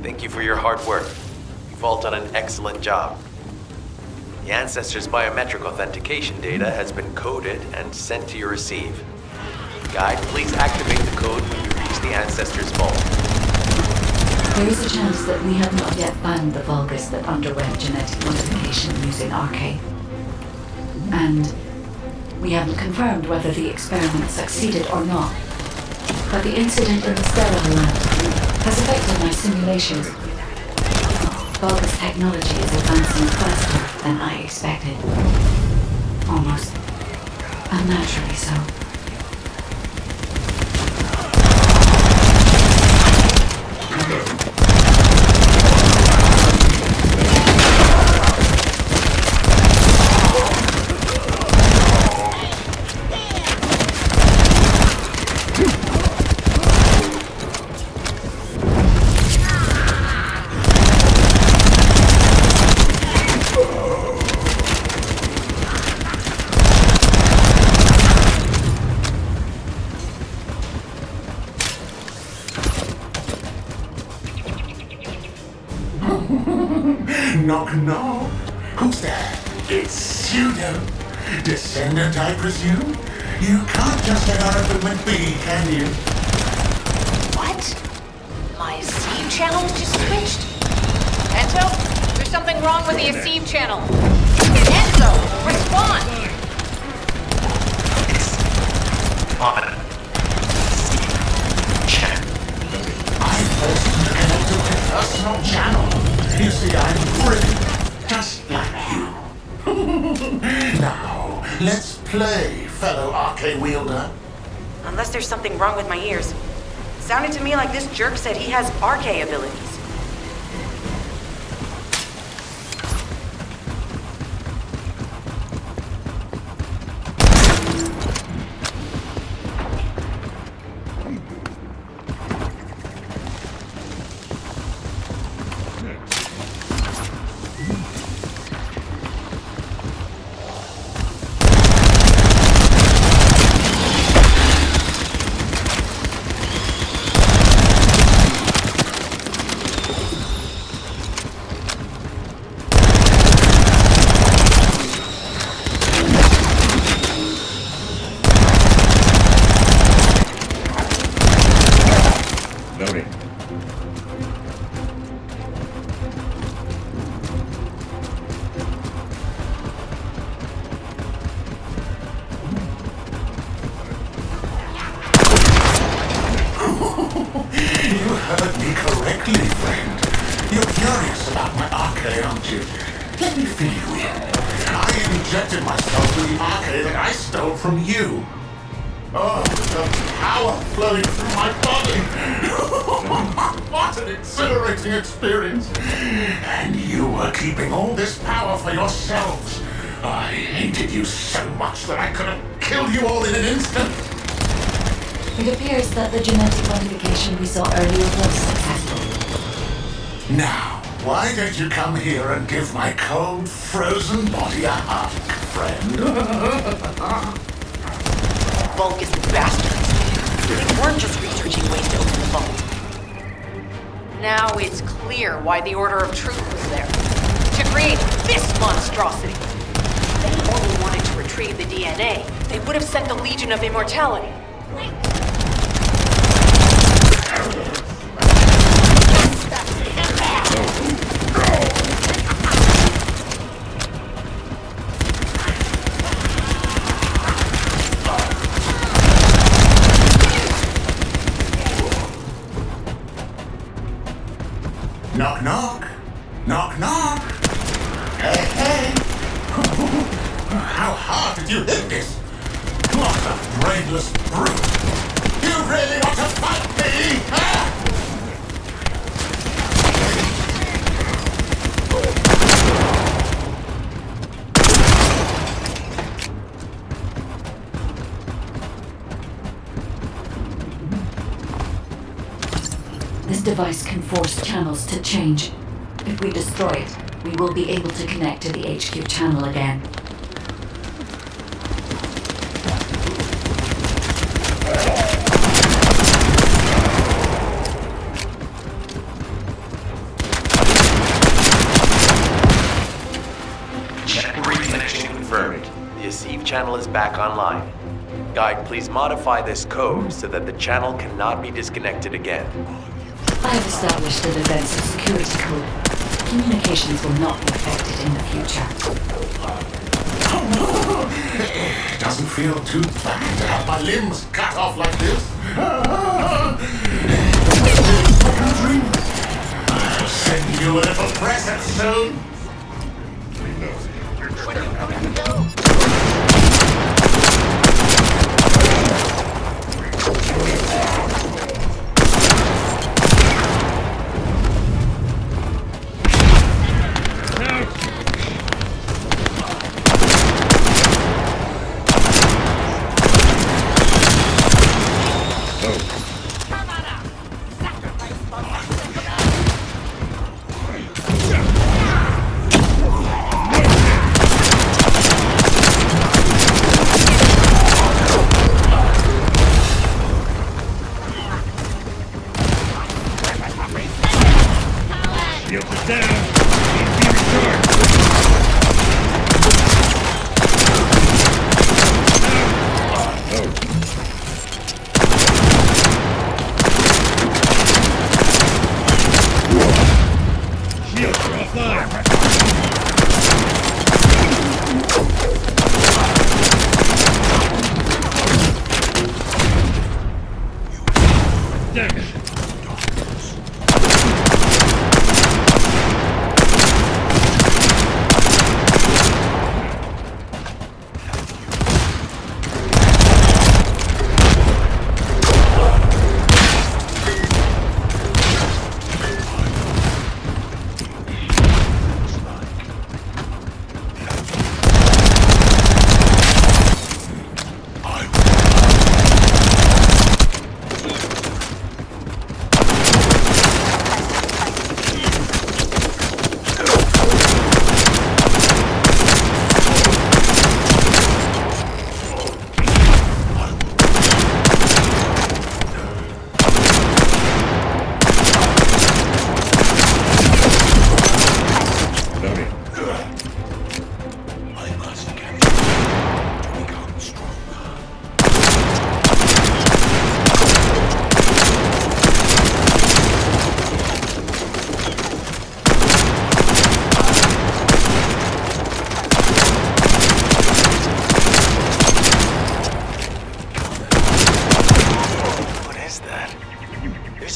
Thank you for your hard work. You've all done an excellent job. The Ancestors' biometric authentication data has been coded and sent to your receive. Guide, please activate the code when you reach the Ancestors' vault. There is a chance that we have not yet found the Vulgus that underwent genetic modification using RK. And we haven't confirmed whether the experiment succeeded or not. But the incident in the sterile lab has affected my simulations. Vulgus technology is advancing faster than I expected. Almost unnaturally so. Knock, knock. Who's there? It's Pseudo. Descendant, I presume? You can't just get out of the with B, can you? What? My Esteem channel just switched? Enzo, there's something wrong with the Esteem channel. Enzo, respond! I forced you to connect to my personal channel. You see, I'm brilliant, just like you. Now, let's play, fellow RK wielder. Unless there's something wrong with my ears. Sounded to me like this jerk said he has RK abilities. From you. Oh, the power flowing through my body. What an exhilarating experience. And you were keeping all this power for yourselves. I hated you so much that I could have killed you all in an instant. It appears that the genetic modification we saw earlier was successful. Now, why don't you come here and give my cold, frozen body a hug, friend? Vulgus bastards. They weren't just researching ways to open the vault. Now it's clear why the Order of Truth was there. To create this monstrosity. If they only wanted to retrieve the DNA, they would have sent the Legion of Immortality. Knock, knock. Knock, knock. Hey, hey. How hard did you hit this? What a brainless brute. You really want to fight me, huh? This device can force channels to change. If we destroy it, we will be able to connect to the HQ channel again. Reconnection confirmed. The Asive channel is back online. Guide, please modify this code so that the channel cannot be disconnected again. I have established a defensive security code. Communications will not be affected in the future. It doesn't feel too bad to have my limbs cut off like this. I'll send you a little present soon.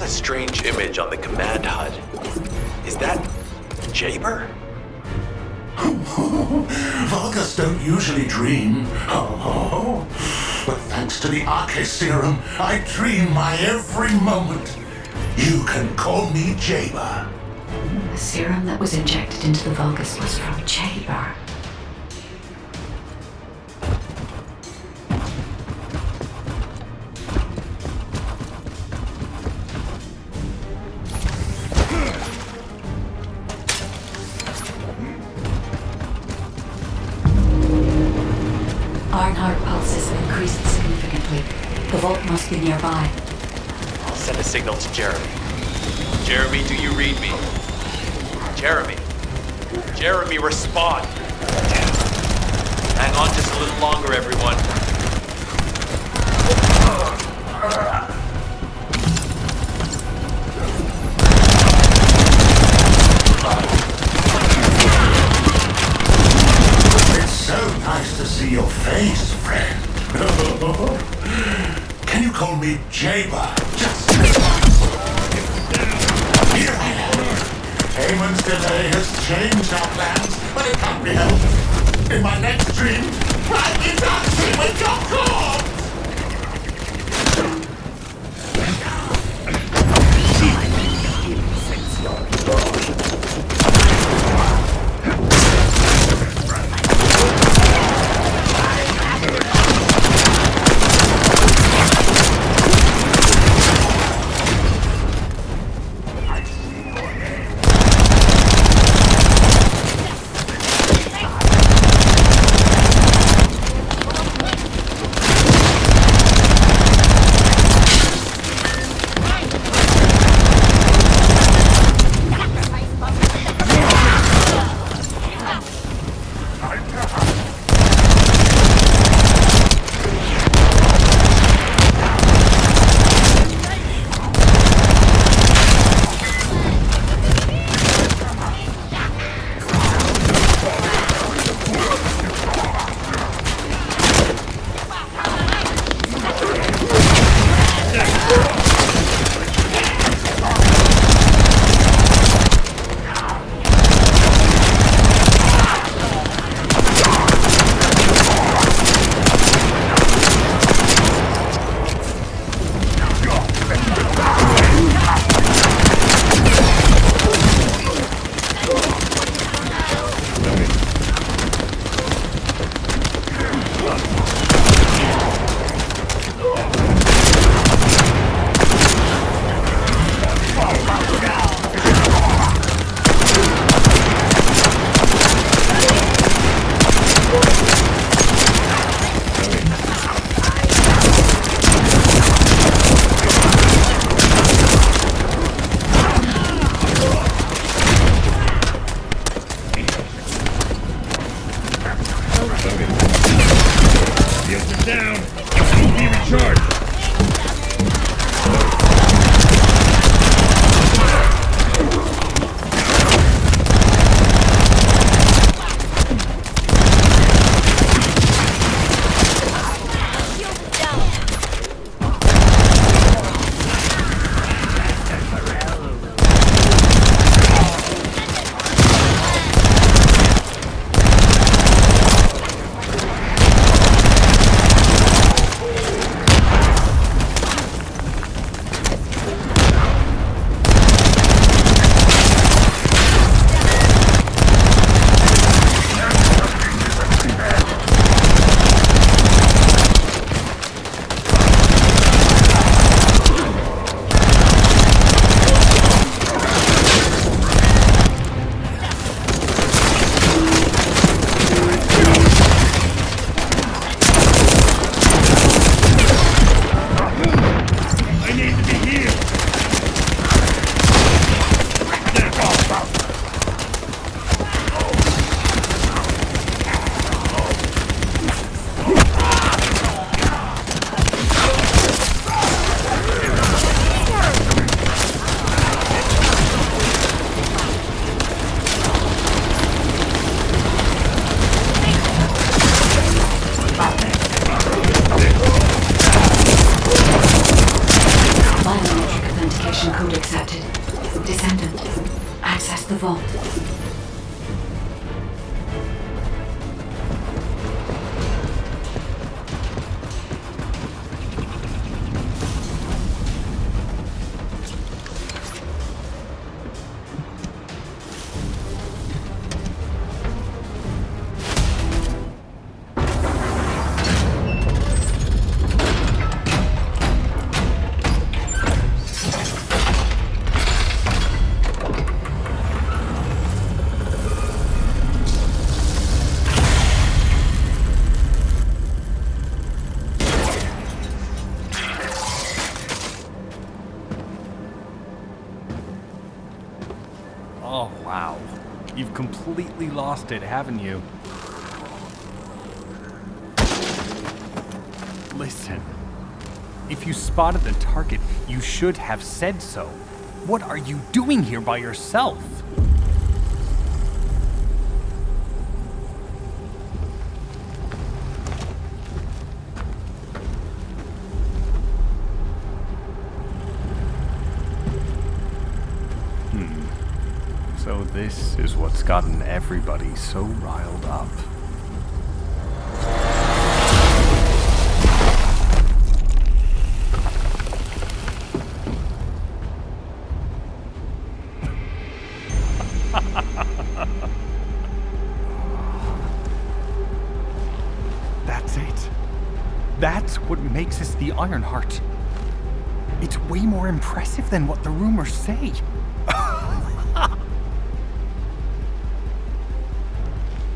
Strange image on the command HUD. Is that Jaber? Vulgus don't usually dream. Oh, but thanks to the Arche serum, I dream my every moment. You can call me Jaber. The serum that was injected into the Vulgus was from Jaber. Ironheart pulses have increased significantly. The vault must be nearby. I'll send a signal to Jeremy. Jeremy, do you read me? Jeremy. Jeremy, respond. Hang on just a little longer, everyone. It's so nice to see your face, friend. Can you call me Jaber? Just here I am. Eamon's delay has changed our plans, but it can't be helped. In my next dream, I'll be dancing with your corpse! Code accepted. Descendant, access the vault. Oh, wow. You've completely lost it, haven't you? Listen. If you spotted the target, you should have said so. What are you doing here by yourself? So This is what's gotten everybody so riled up. That's it. That's what makes us the Ironheart. It's way more impressive than what the rumors say.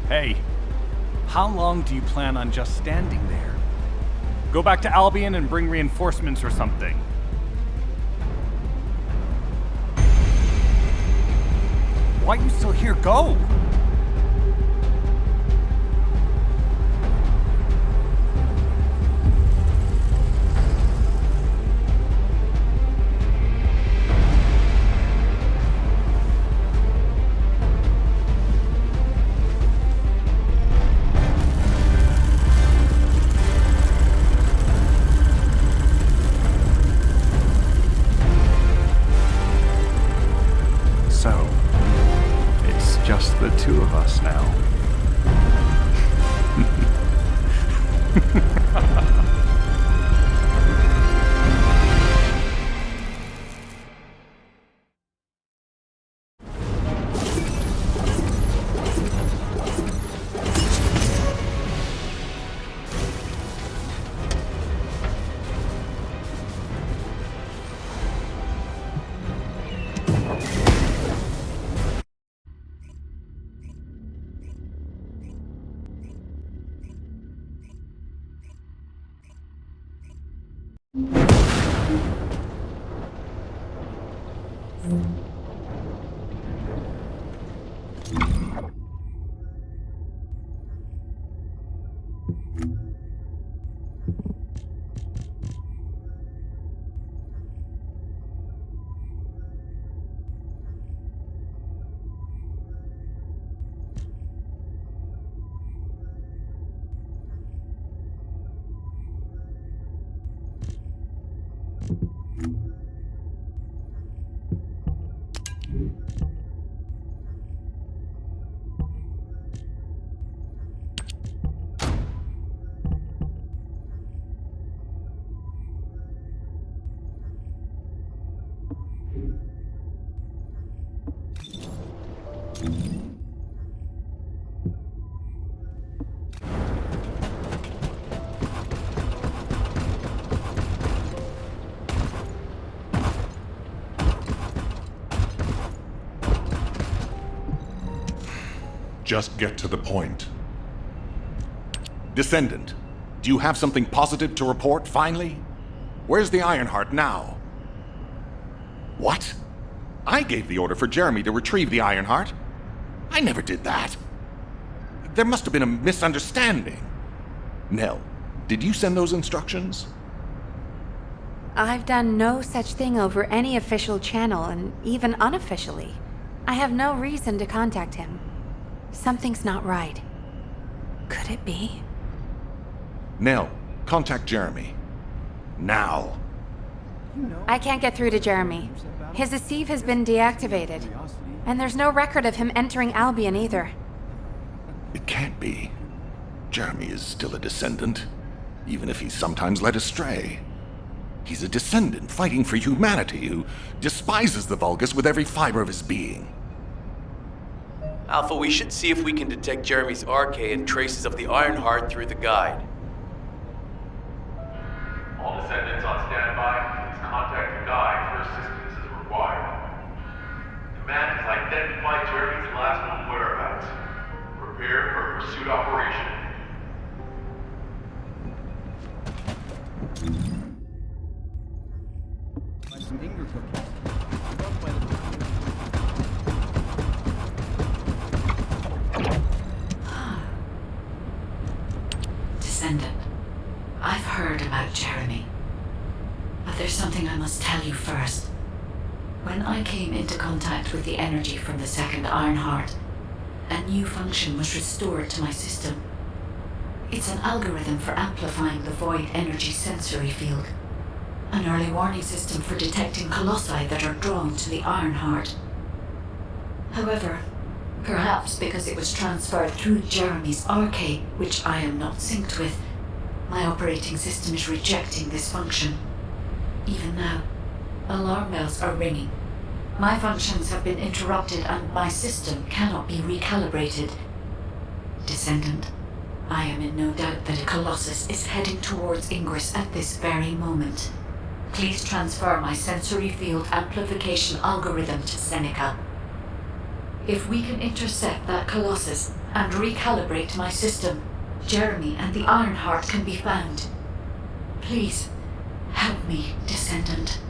Hey, how long do you plan on just standing there? Go back to Albion and bring reinforcements or something. Why are you still here? Go! So, it's just the two of us now. Just get to the point. Descendant, do you have something positive to report, finally? Where's the Ironheart now? What? I gave the order for Jeremy to retrieve the Ironheart. I never did that. There must have been a misunderstanding. Nell, did you send those instructions? I've done no such thing over any official channel, and even unofficially. I have no reason to contact him. Something's not right. Could it be? Nell, contact Jeremy. Now. I can't get through to Jeremy. His receive has been deactivated. And there's no record of him entering Albion either. It can't be. Jeremy is still a descendant, even if he's sometimes led astray. He's a descendant fighting for humanity who despises the Vulgus with every fiber of his being. Alpha, we should see if we can detect Jeremy's arcade and traces of the Ironheart through the guide. All descendants on standby, please contact the guide for assistance as required. Command has identified Jeremy's last known whereabouts. Prepare for a pursuit operation. Descendant, I've heard about Jeremy. But there's something I must tell you first. When I came into contact with the energy from the second Ironheart, a new function was restored to my system. It's an algorithm for amplifying the void energy sensory field. An early warning system for detecting colossi that are drawn to the Ironheart. However, Perhaps because it was transferred through Jeremy's arcade, which I am not synced with. My operating system is rejecting this function. Even now, alarm bells are ringing. My functions have been interrupted and my system cannot be recalibrated. Descendant, I am in no doubt that a Colossus is heading towards Ingress at this very moment. Please transfer my sensory field amplification algorithm to Seneca. If we can intercept that Colossus and recalibrate my system, Jeremy and the Ironheart can be found. Please, help me, Descendant.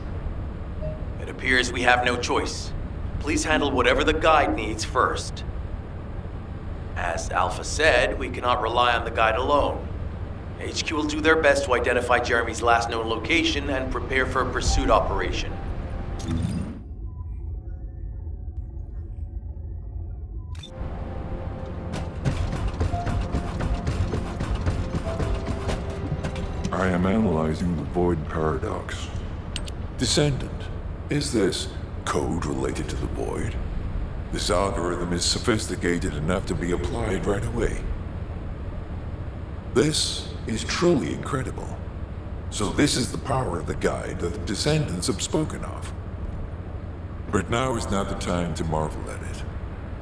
It appears we have no choice. Please handle whatever the guide needs first. As Alpha said, we cannot rely on the guide alone. HQ will do their best to identify Jeremy's last known location and prepare for a pursuit operation. I am analyzing the void paradox. Descendant, is this code related to the void? This algorithm is sophisticated enough to be applied right away. This is truly incredible. So this is the power of the guide that the Descendants have spoken of. But now is not the time to marvel at it.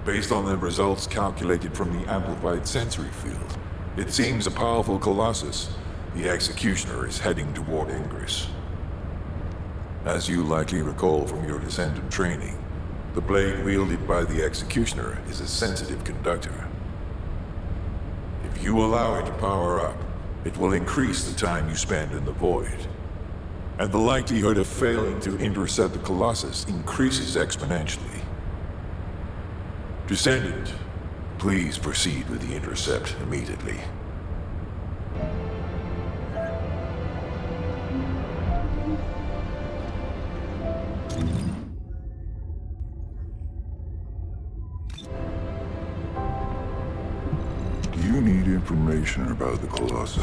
Based on the results calculated from the amplified sensory field, it seems a powerful Colossus, the Executioner, is heading toward Ingress. As you likely recall from your Descendant training, the blade wielded by the Executioner is a sensitive conductor. If you allow it to power up, it will increase the time you spend in the void. And the likelihood of failing to intercept the Colossus increases exponentially. Descendant, please proceed with the intercept immediately. Do you need information about the Colossi?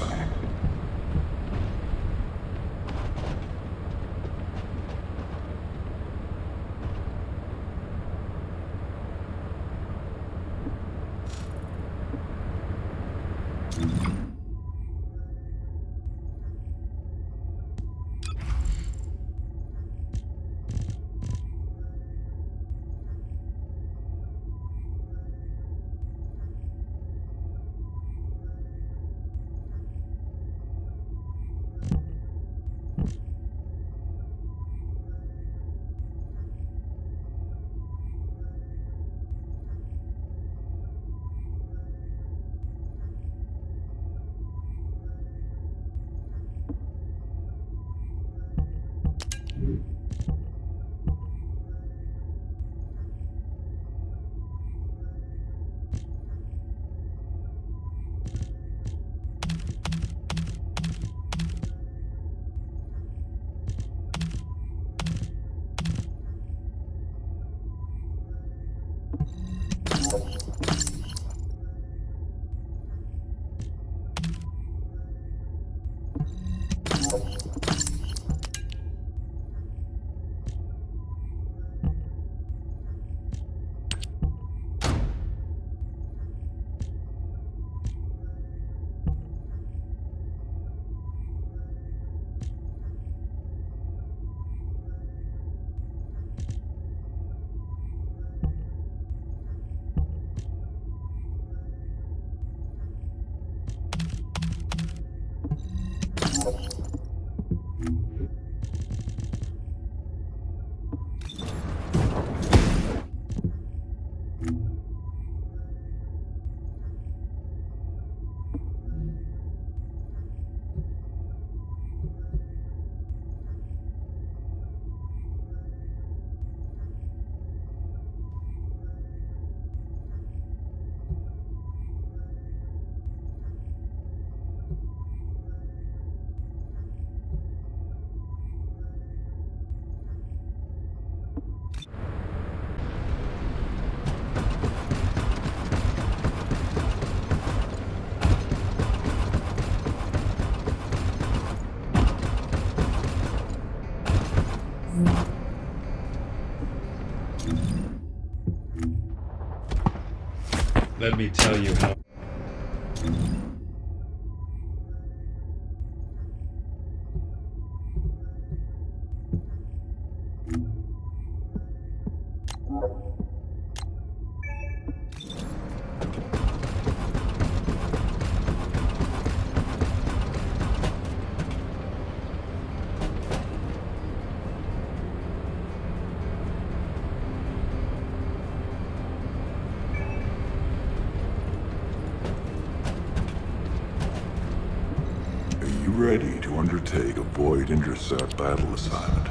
Let me tell you how. Are you ready to undertake a Void Intercept battle assignment?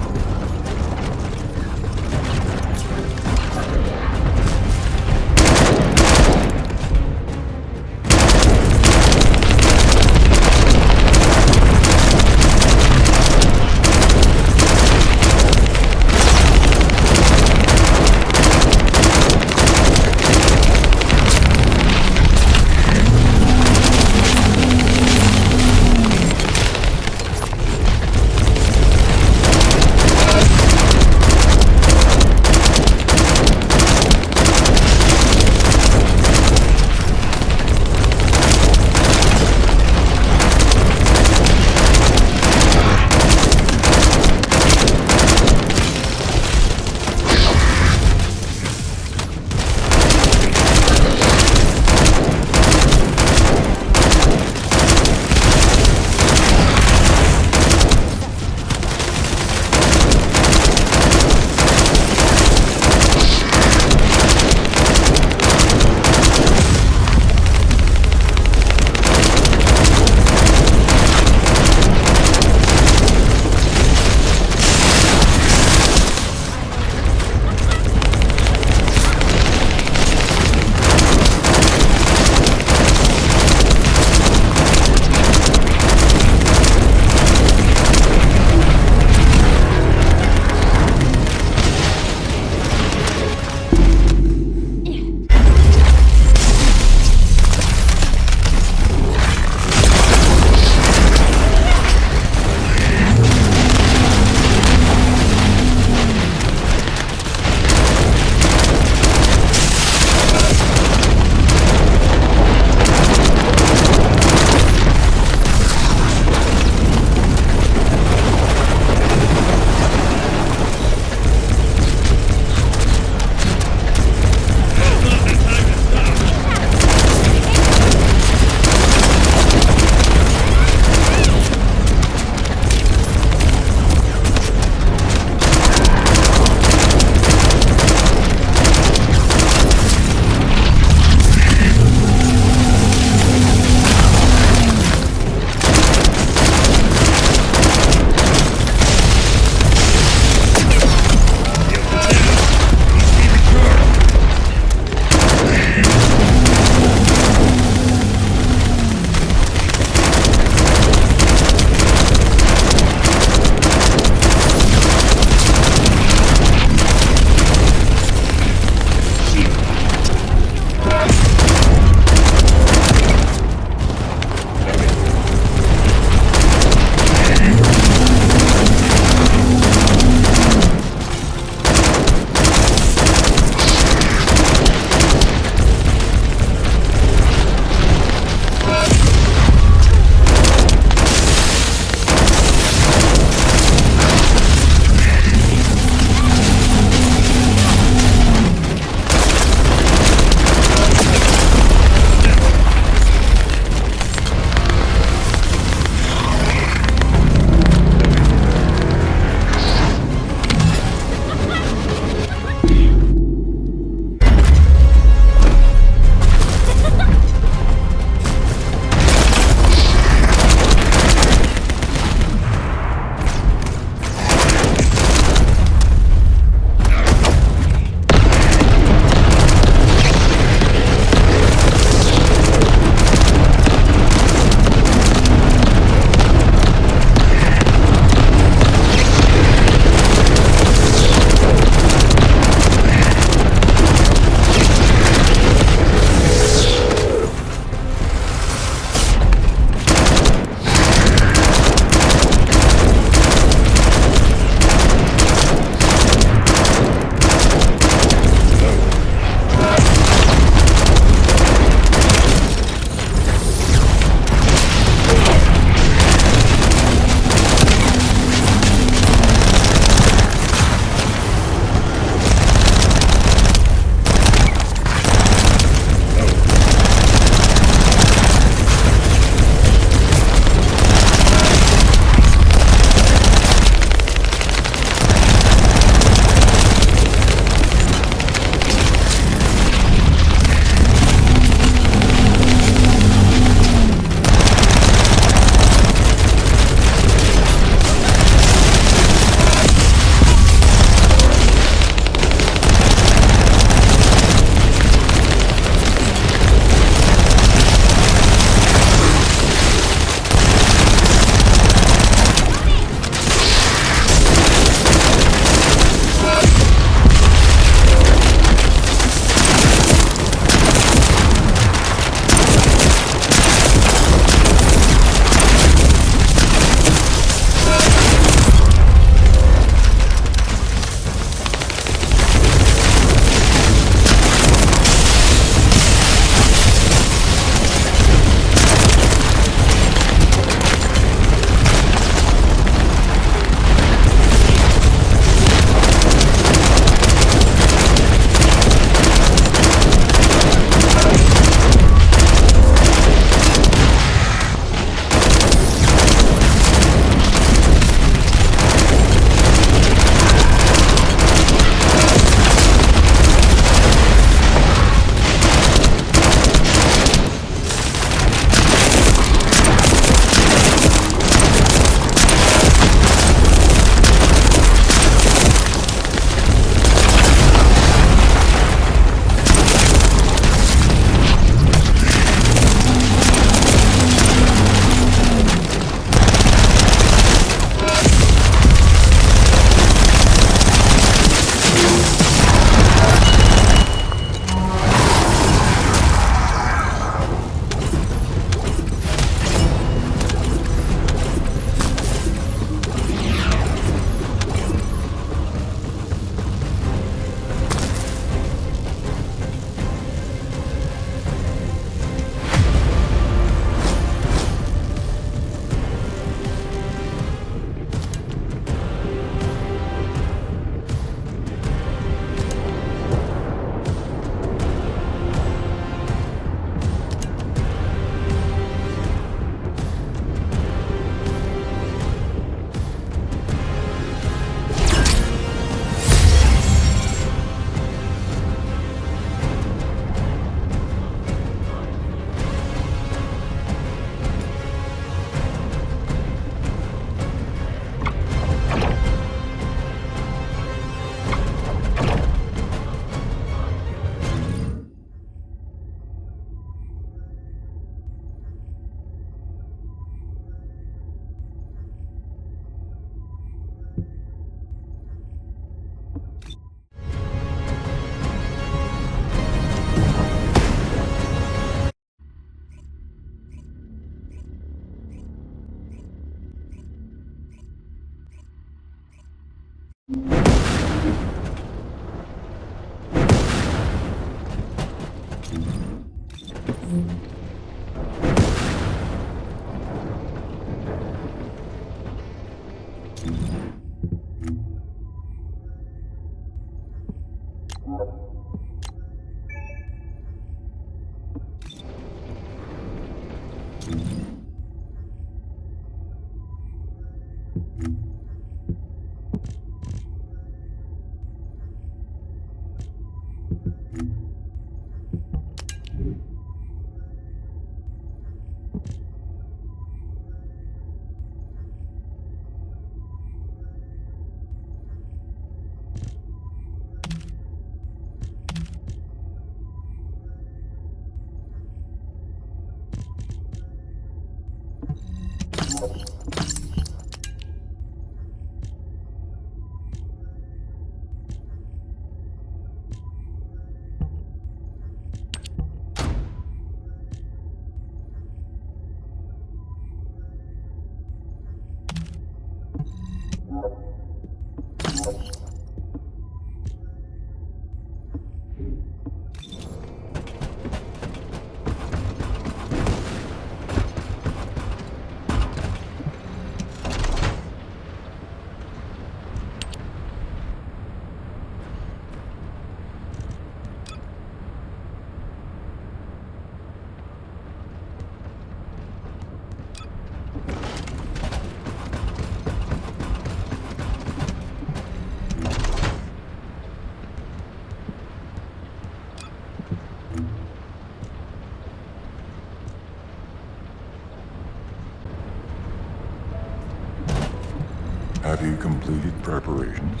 Have you completed preparations?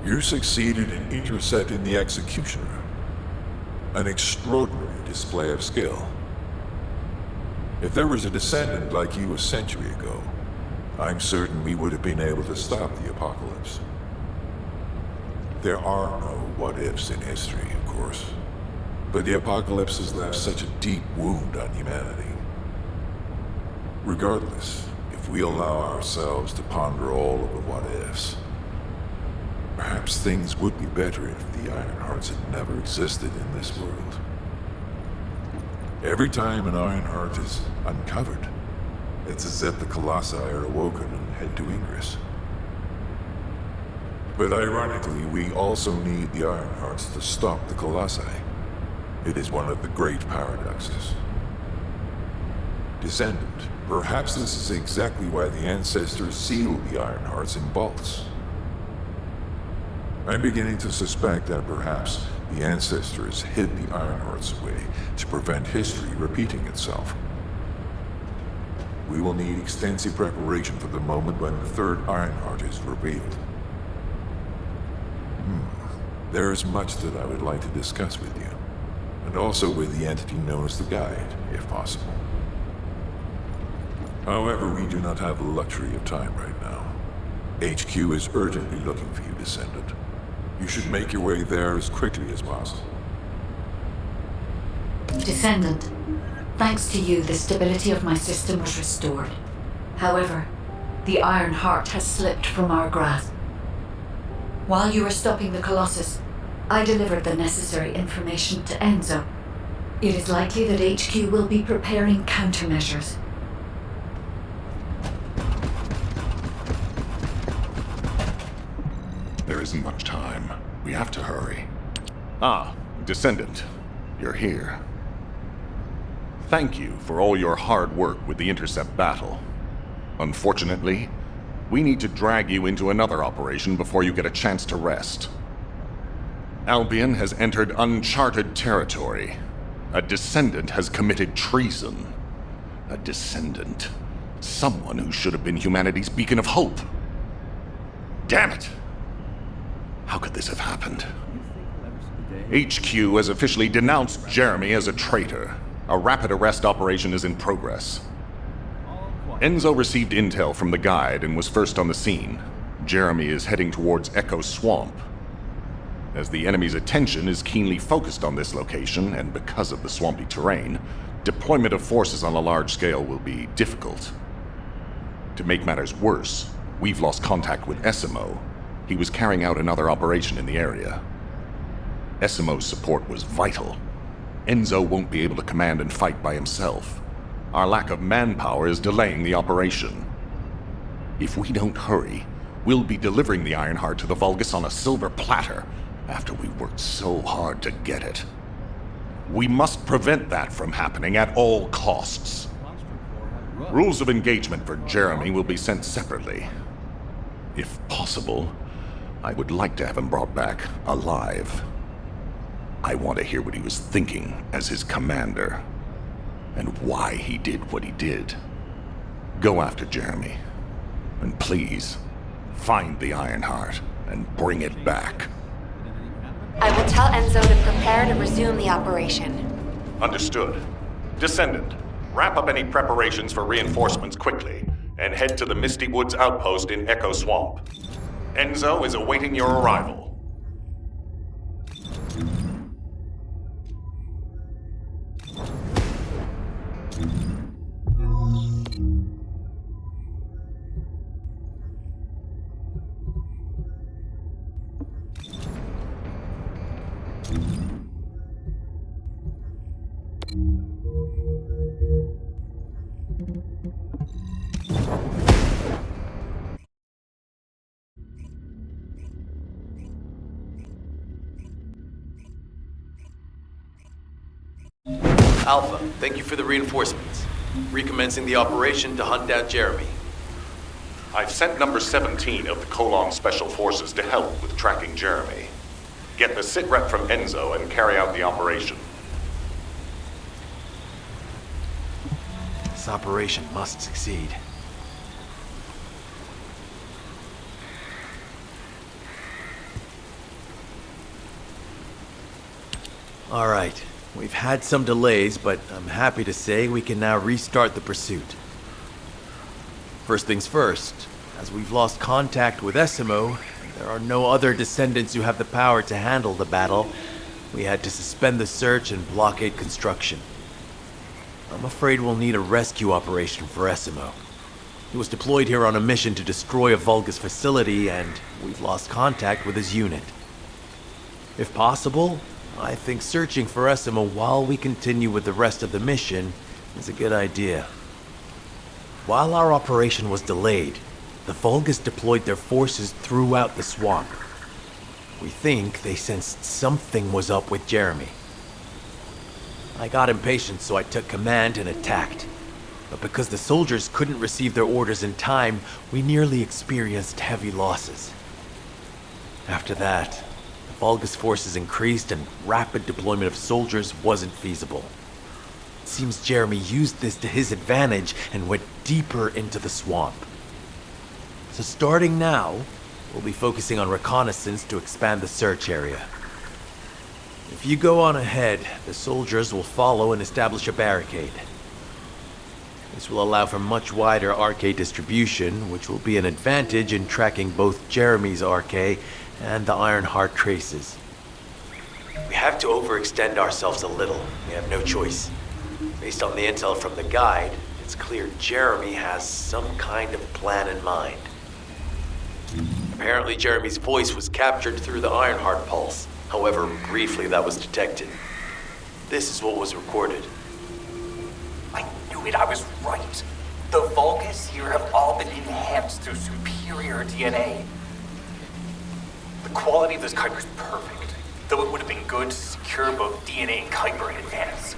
You succeeded in intercepting the executioner. An extraordinary display of skill. If there was a descendant like you a century ago, I'm certain we would have been able to stop the apocalypse. There are no what-ifs in history, of course. But the apocalypse has left such a deep wound on humanity. Regardless, if we allow ourselves to ponder all of the what-ifs, perhaps things would be better if the Ironhearts had never existed in this world. Every time an Ironheart is uncovered, it's as if the Colossi are awoken and head to Ingress. But ironically, we also need the Ironhearts to stop the Colossi. It is one of the great paradoxes. Descendant, perhaps this is exactly why the ancestors sealed the Ironhearts in vaults. I'm beginning to suspect that perhaps the ancestors hid the Ironhearts away to prevent history repeating itself. We will need extensive preparation for the moment when the third Ironheart is revealed. There is much that I would like to discuss with you, and also with the entity known as the Guide, if possible. However, we do not have the luxury of time right now. HQ is urgently looking for you, Descendant. You should make your way there as quickly as possible. Descendant, thanks to you, the stability of my system was restored. However, the Iron Heart has slipped from our grasp. While you were stopping the Colossus, I delivered the necessary information to Enzo. It is likely that HQ will be preparing countermeasures. There isn't much time. We have to hurry. Ah, Descendant, you're here. Thank you for all your hard work with the Intercept battle. Unfortunately, we need to drag you into another operation before you get a chance to rest. Albion has entered uncharted territory. A Descendant has committed treason. A Descendant. Someone who should have been humanity's beacon of hope. Damn it! How could this have happened? HQ has officially denounced Jeremy as a traitor. A rapid arrest operation is in progress. Enzo received intel from the Guide and was first on the scene. Jeremy is heading towards Echo Swamp. As the enemy's attention is keenly focused on this location, and because of the swampy terrain, deployment of forces on a large scale will be difficult. To make matters worse, we've lost contact with Essimo. He was carrying out another operation in the area. Essimo's support was vital. Enzo won't be able to command and fight by himself. Our lack of manpower is delaying the operation. If we don't hurry, we'll be delivering the Ironheart to the Vulgus on a silver platter after we worked so hard to get it. We must prevent that from happening at all costs. Rules of engagement for Jeremy will be sent separately. If possible, I would like to have him brought back alive. I want to hear what he was thinking as his commander, and why he did what he did. Go after Jeremy, and please, find the Ironheart and bring it back. I will tell Enzo to prepare to resume the operation. Understood. Descendant, wrap up any preparations for reinforcements quickly. and head to the Misty Woods outpost in Echo Swamp. Enzo is awaiting your arrival. Alpha, thank you for the reinforcements. Recommencing the operation to hunt down Jeremy. I've sent number 17 of the Colon Special Forces to help with tracking Jeremy. Get the sitrep from Enzo and carry out the operation. This operation must succeed. All right. We've had some delays, but I'm happy to say we can now restart the pursuit. First things first, as we've lost contact with Essimo, there are no other descendants who have the power to handle the battle. We had to suspend the search and blockade construction. I'm afraid we'll need a rescue operation for Essimo. He was deployed here on a mission to destroy a Vulgus facility, and we've lost contact with his unit. If possible, I think searching for Essimo while we continue with the rest of the mission is a good idea. While our operation was delayed, the Vulgus deployed their forces throughout the swamp. We think they sensed something was up with Jeremy. I got impatient, so I took command and attacked. But because the soldiers couldn't receive their orders in time, we nearly experienced heavy losses. After that, Vulgus forces increased and rapid deployment of soldiers wasn't feasible. It seems Jeremy used this to his advantage and went deeper into the swamp. So starting now, we'll be focusing on reconnaissance to expand the search area. If you go on ahead, the soldiers will follow and establish a barricade. This will allow for much wider RK distribution, which will be an advantage in tracking both Jeremy's RK and the Ironheart traces. We have to overextend ourselves a little. We have no choice. Based on the intel from the guide, it's clear Jeremy has some kind of plan in mind. Apparently Jeremy's voice was captured through the Ironheart pulse. However, briefly that was detected. This is what was recorded. I knew it, I was right. The Vulgus here have all been enhanced through superior DNA. The quality of this Kuiper is perfect, though it would have been good to secure both DNA and Kuiper in advance.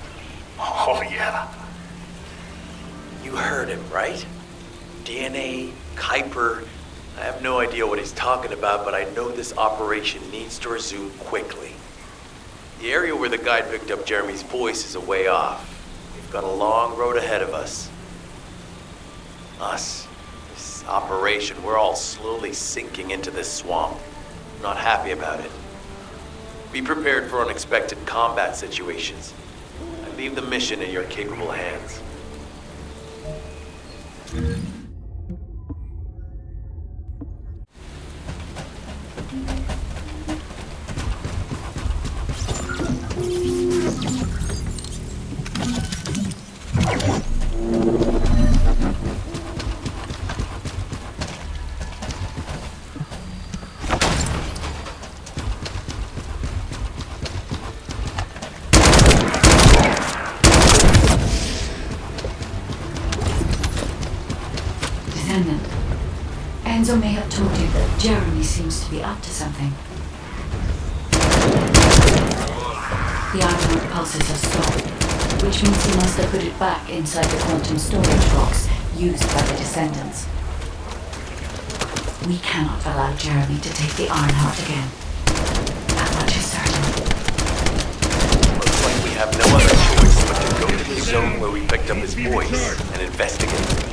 Oh yeah. You heard him, right? DNA, Kuiper. I have no idea what he's talking about, but I know this operation needs to resume quickly. The area where the guide picked up Jeremy's voice is a way off. We've got a long road ahead of us. This operation, we're all slowly sinking into this swamp. Not happy about it. Be prepared for unexpected combat situations. I leave the mission in your capable hands. Descendant, Enzo may have told you that Jeremy seems to be up to something. The Ironheart pulses have stopped, which means he must have put it back inside the quantum storage box used by the Descendants. We cannot allow Jeremy to take the Ironheart again. That much is certain. Looks like we have no other choice but to go to the zone where we picked up his voice and investigate.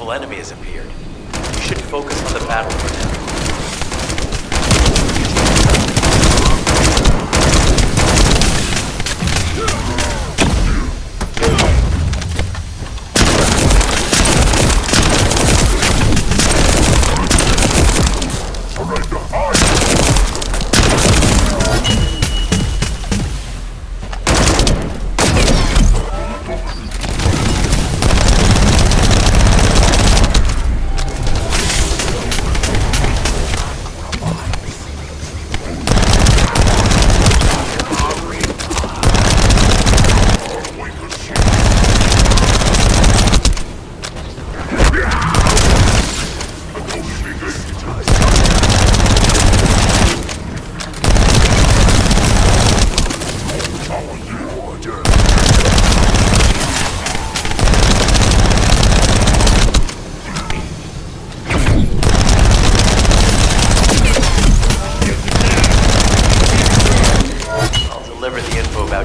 potential enemy has appeared. You should focus on the battle for now.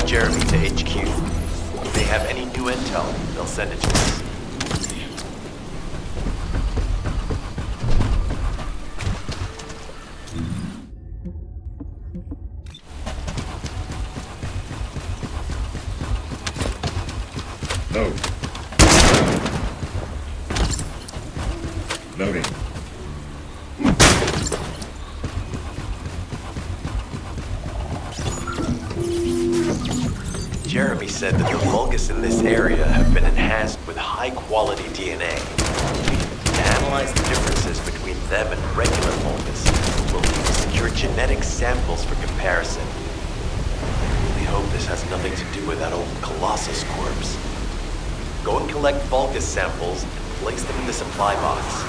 Jeremy to HQ. If they have any new intel, they'll send it to us. Load. Loading. Jeremy said that the Vulgus in this area have been enhanced with high-quality DNA. To analyze the differences between them and regular Vulgus, we'll need to secure genetic samples for comparison. I really hope this has nothing to do with that old Colossus corpse. Go and collect Vulgus samples and place them in the supply box.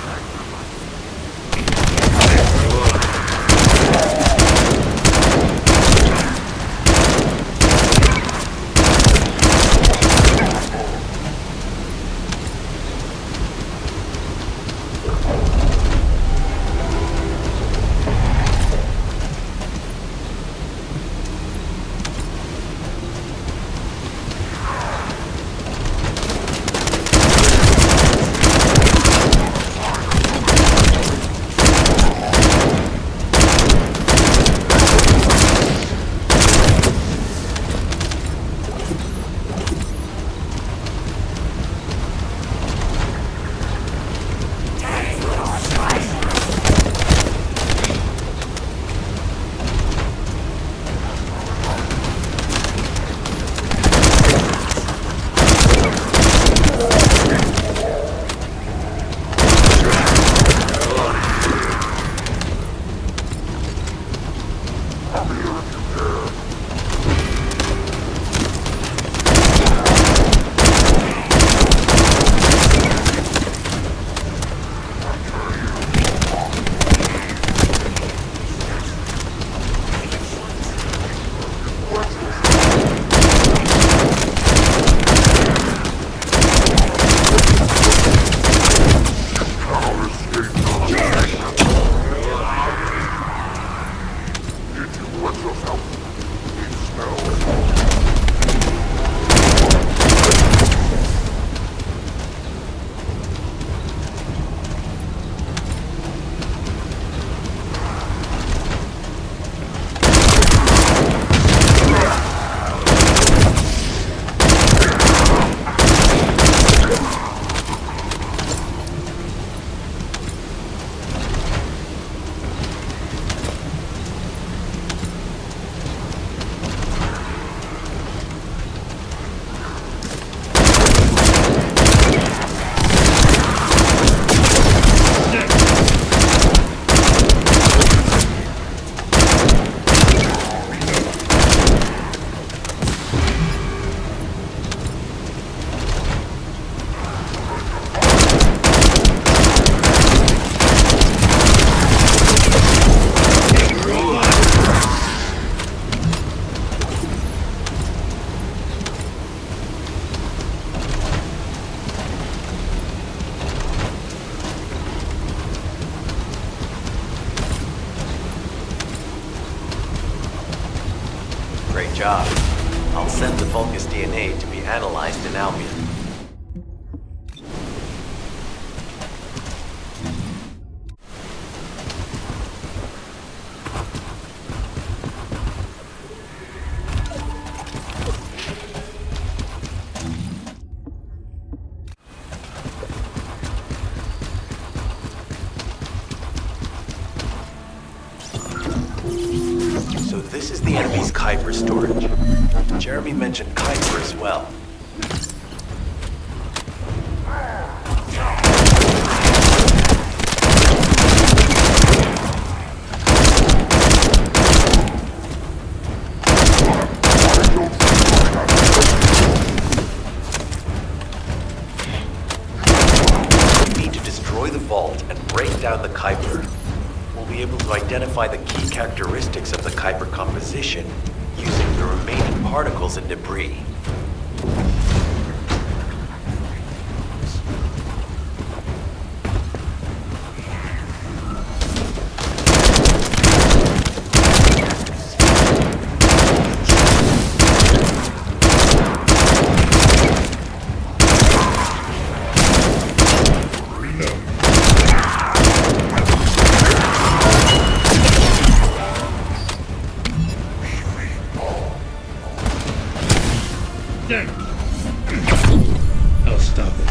Great job. I'll send the Vulgus DNA to be analyzed in Albion. this is the enemy's Kuiper storage. Jeremy mentioned Kuiper as well. We need to destroy the vault and break down the Kuiper. We'll be able to identify the key characteristics of the Kuiper composition using the remaining particles and debris. I'll stop it.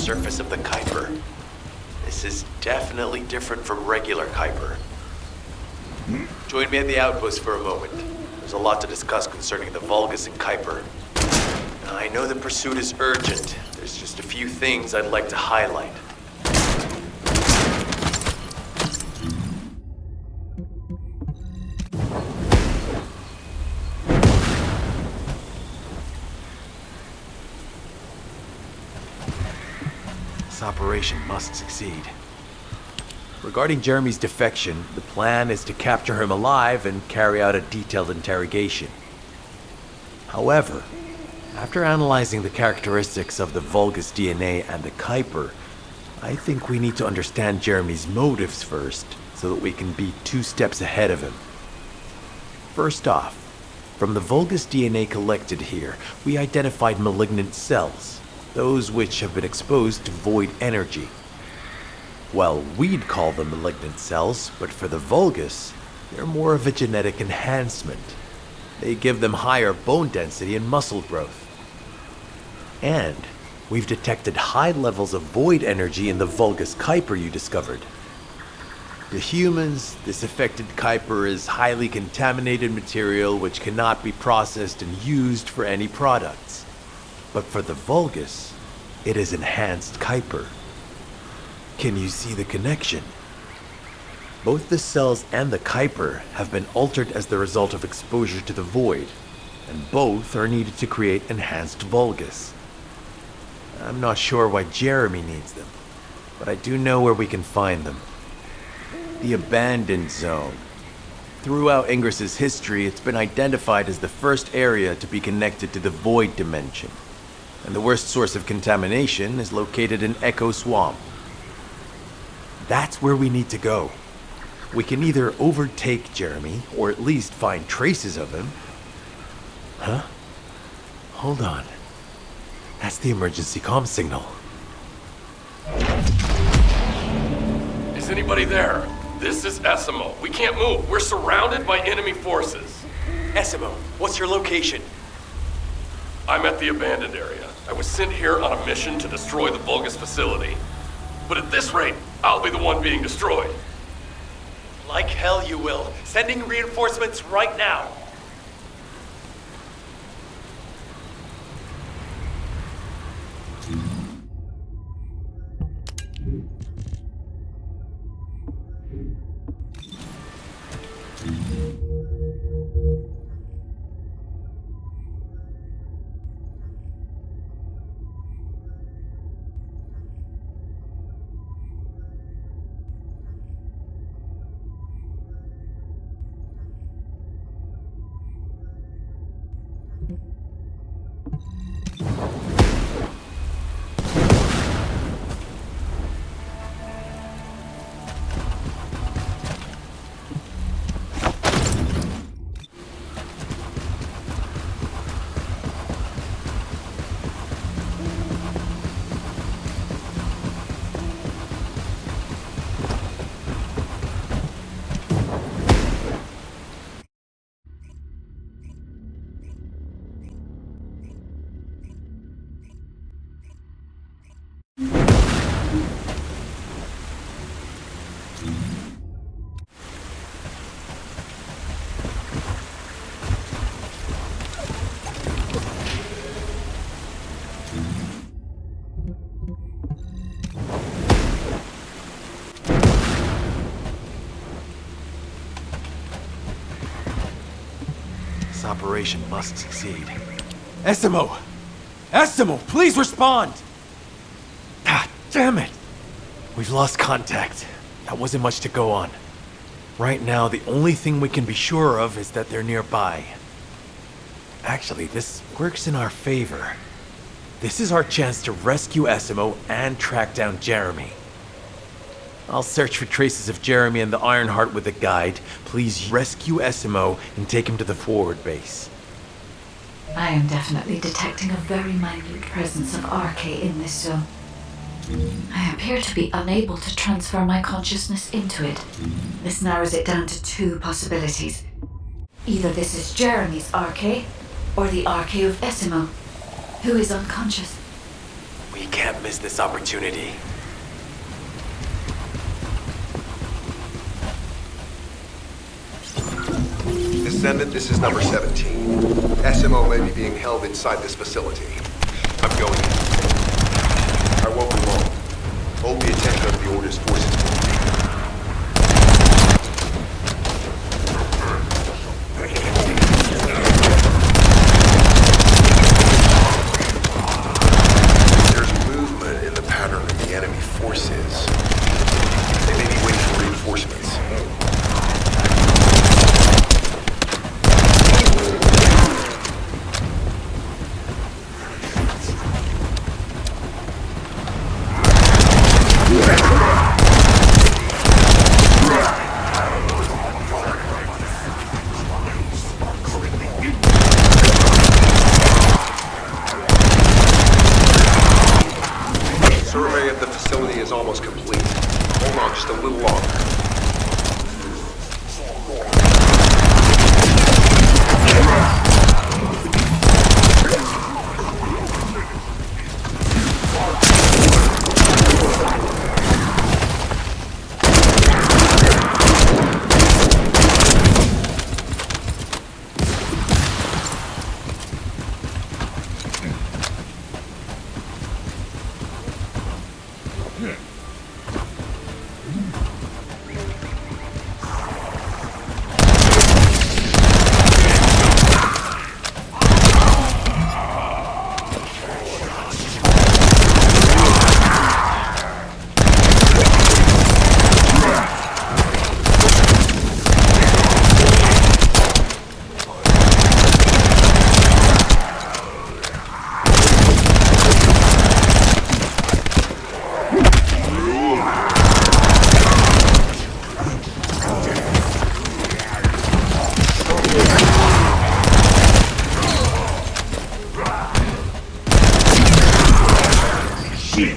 surface of the Kuiper. This is definitely different from regular Kuiper. Join me at the outpost for a moment. There's a lot to discuss concerning the Vulgus and Kuiper. Now, I know the pursuit is urgent. There's just a few things I'd like to highlight. This operation must succeed. Regarding Jeremy's defection, the plan is to capture him alive and carry out a detailed interrogation. However, after analyzing the characteristics of the Vulgus DNA and the Kuiper, I think we need to understand Jeremy's motives first, so that we can be 2 steps ahead of him. First off, from the Vulgus DNA collected here, we identified malignant cells, those which have been exposed to void energy. Well, we'd call them malignant cells, but for the Vulgus, they're more of a genetic enhancement. They give them higher bone density and muscle growth. And we've detected high levels of void energy in the Vulgus Kuiper you discovered. To humans, this affected Kuiper is highly contaminated material which cannot be processed and used for any products. But for the Vulgus, it is enhanced Kuiper. Can you see the connection? Both the cells and the Kuiper have been altered as the result of exposure to the void, and both are needed to create enhanced Vulgus. I'm not sure why Jeremy needs them, but I do know where we can find them. The Abandoned Zone. Throughout Ingris's history, it's been identified as the first area to be connected to the Void Dimension, and the worst source of contamination is located in Echo Swamp. That's where we need to go. We can either overtake Jeremy, or at least find traces of him. Huh? Hold on. That's the emergency comm signal. Is anybody there? This is Essimo. We can't move. We're surrounded by enemy forces. Essimo, what's your location? I'm at the abandoned area. I was sent here on a mission to destroy the Vulgus facility. But at this rate, I'll be the one being destroyed. Like hell you will. Sending reinforcements right now. This operation must succeed. Essimo! Essimo, please respond! Ah, damn it! We've lost contact. That wasn't much to go on. Right now, the only thing we can be sure of is that they're nearby. Actually, this works in our favor. This is our chance to rescue Essimo and track down Jeremy. I'll search for traces of Jeremy and the Ironheart with a guide. Please rescue Essimo and take him to the forward base. I am definitely detecting a very minute presence of RK in this zone. I appear to be unable to transfer my consciousness into it. This narrows it down to two possibilities. Either this is Jeremy's RK, or the RK of Essimo, who is unconscious. We can't miss this opportunity. Descendant, this is number 17. Essimo may be being held inside this facility. I'm going in. I won't be long. Hold the attention of the Order's forces. There's movement in the pattern of the enemy forces. They may be waiting for reinforcements. Survey of the facility is almost complete. Hold on just a little longer. seek.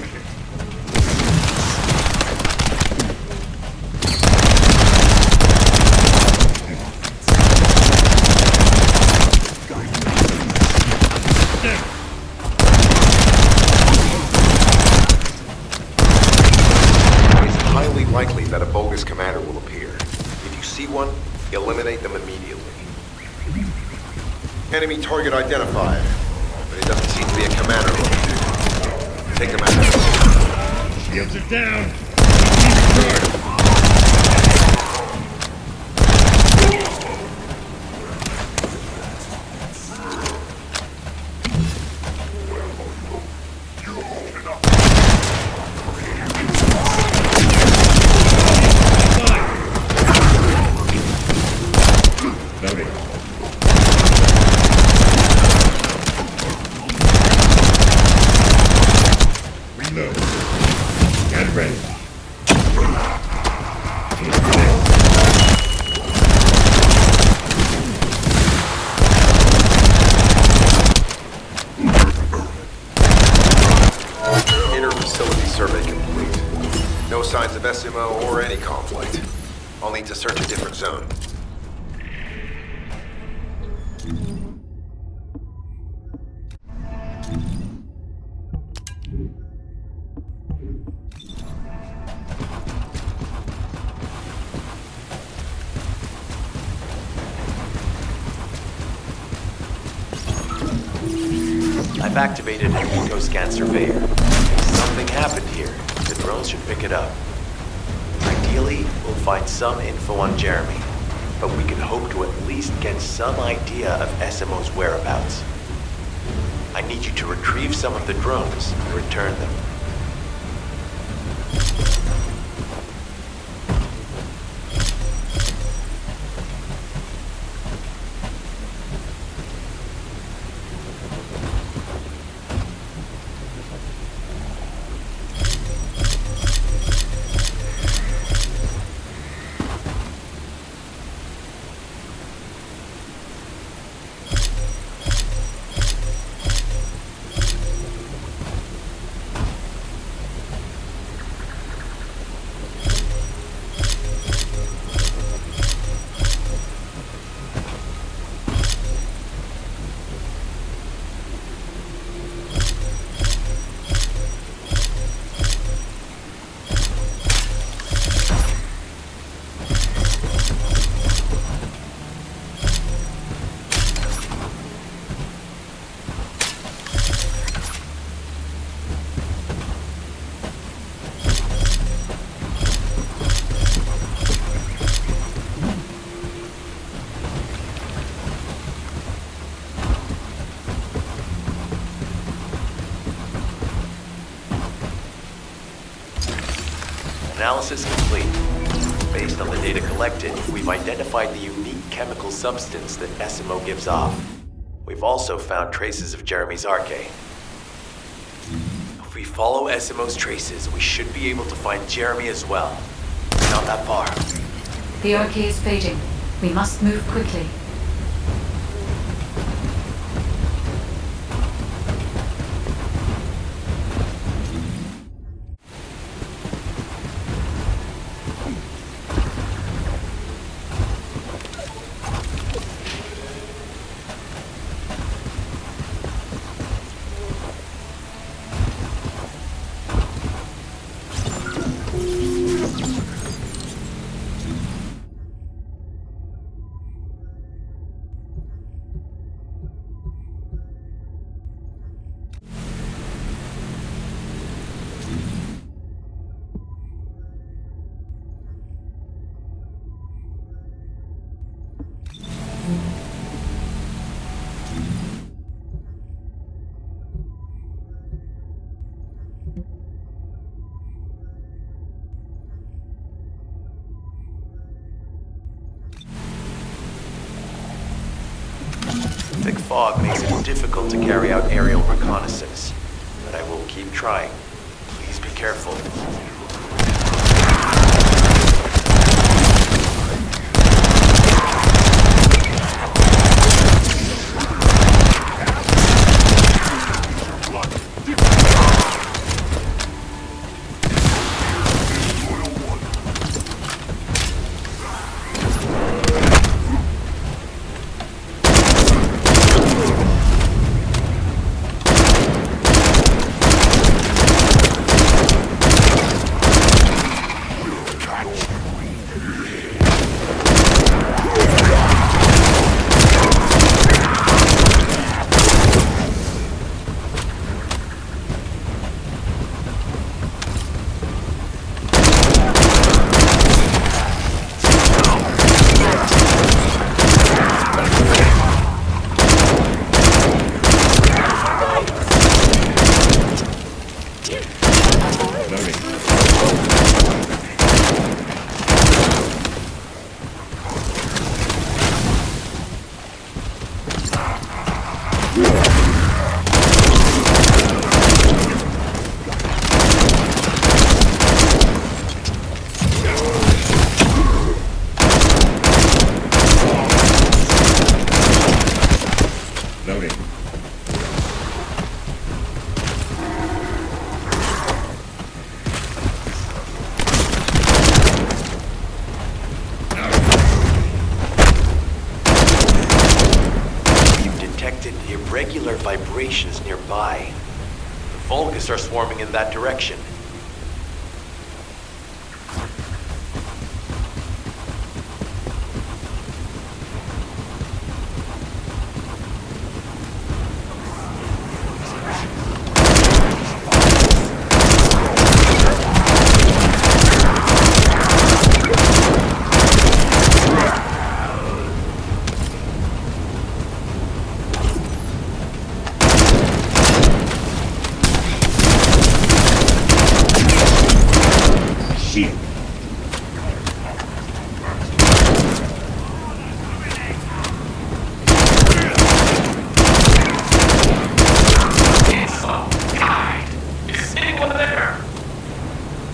It's highly likely that a bogus commander will appear. If you see one, eliminate them immediately. Enemy target identified, but it doesn't seem to be a commander. Take them out. Shields are down. Loading. Reload. Got it ready. Inner facility survey complete. No signs of SMO or any conflict. I'll need to search a different zone. I've activated an eco-scan surveyor. If something happened here, the drones should pick it up. Ideally, we'll find some info on Jeremy, but we can hope to at least get some idea of SMO's whereabouts. I need you to retrieve some of the drones and return them. Analysis complete. Based on the data collected, we've identified the unique chemical substance that SMO gives off. We've also found traces of Jeremy's arcade. If we follow SMO's traces, we should be able to find Jeremy as well. Not that far. The arcade is fading. We must move quickly. Thick fog makes it difficult to carry out aerial reconnaissance, but I will keep trying. Please be careful. operations nearby. The Vulgus are swarming in that direction.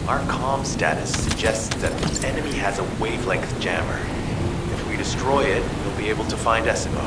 Our comm status suggests that the enemy has a wavelength jammer. If we destroy it, we'll be able to find Esimo.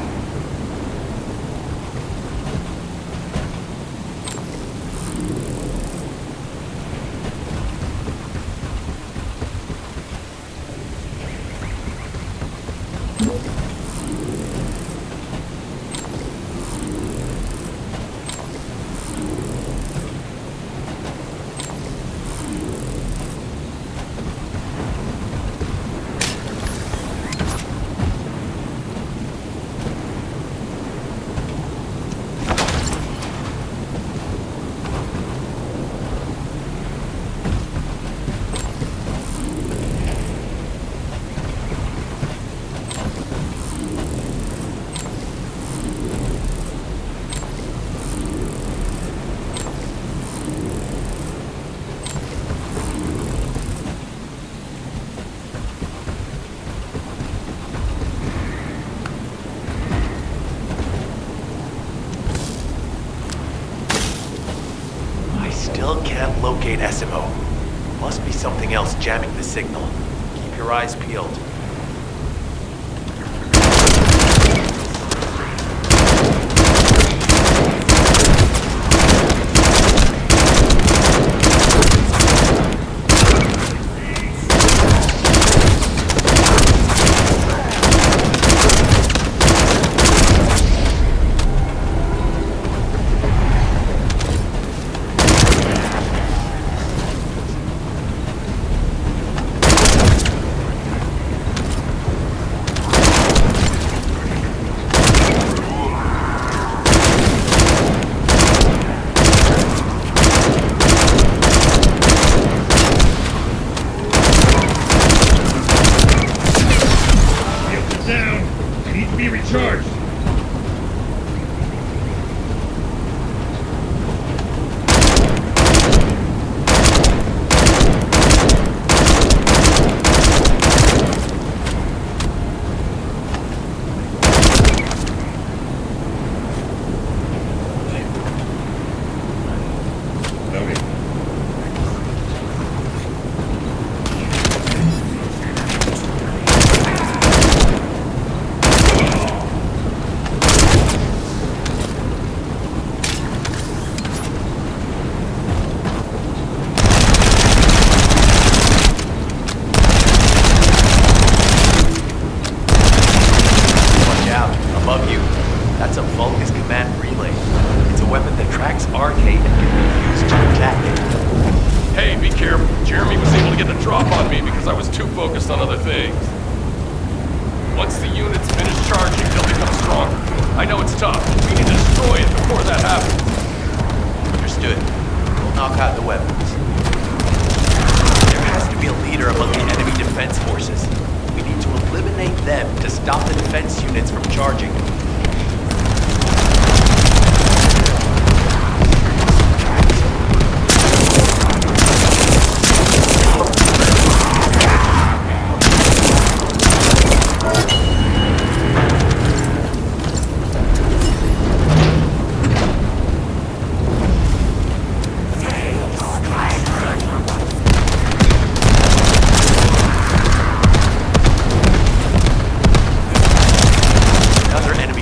Still can't locate Esimo. Must be something else jamming the signal. Keep your eyes peeled. Another enemy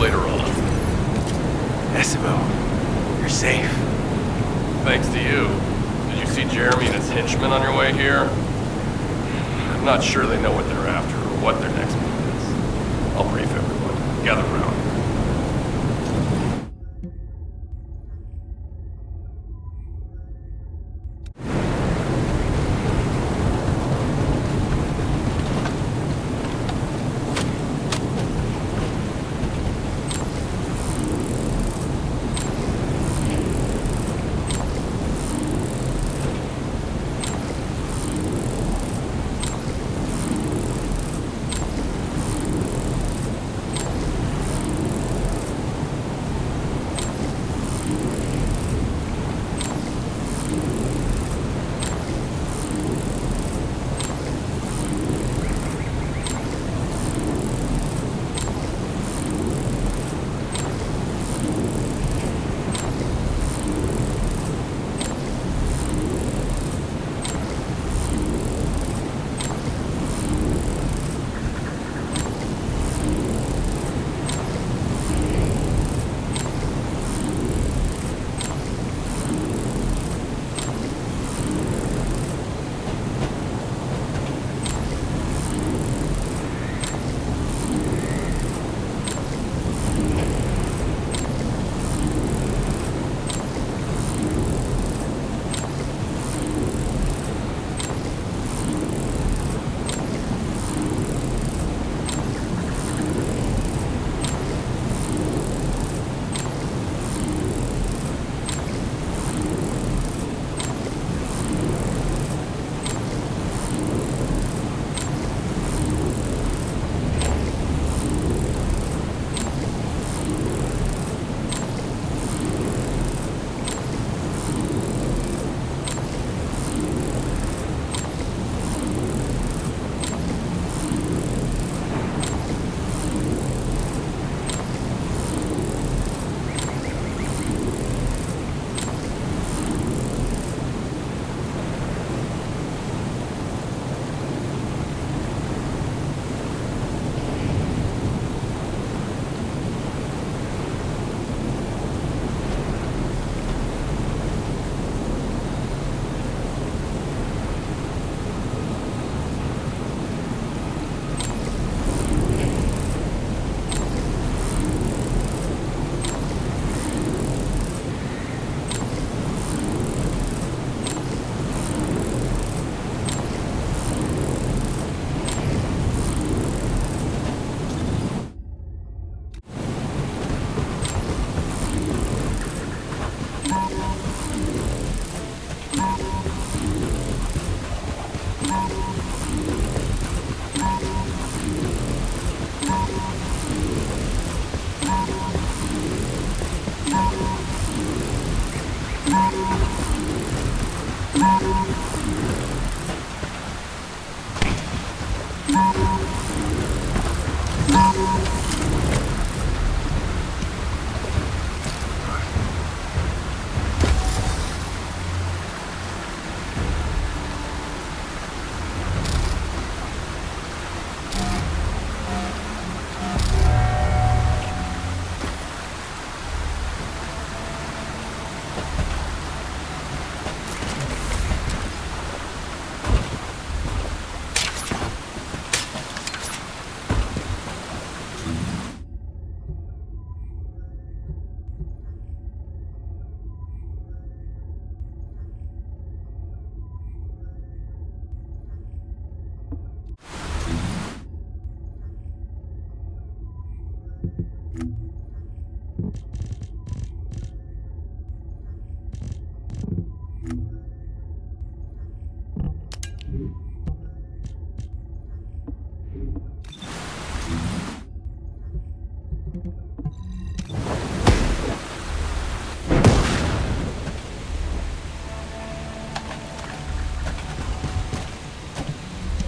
later on. Essimo, you're safe. Thanks to you. Did you see Jeremy and his henchmen on your way here? I'm not sure they know what they're after or what their next move is. I'll brief everyone. Gather around.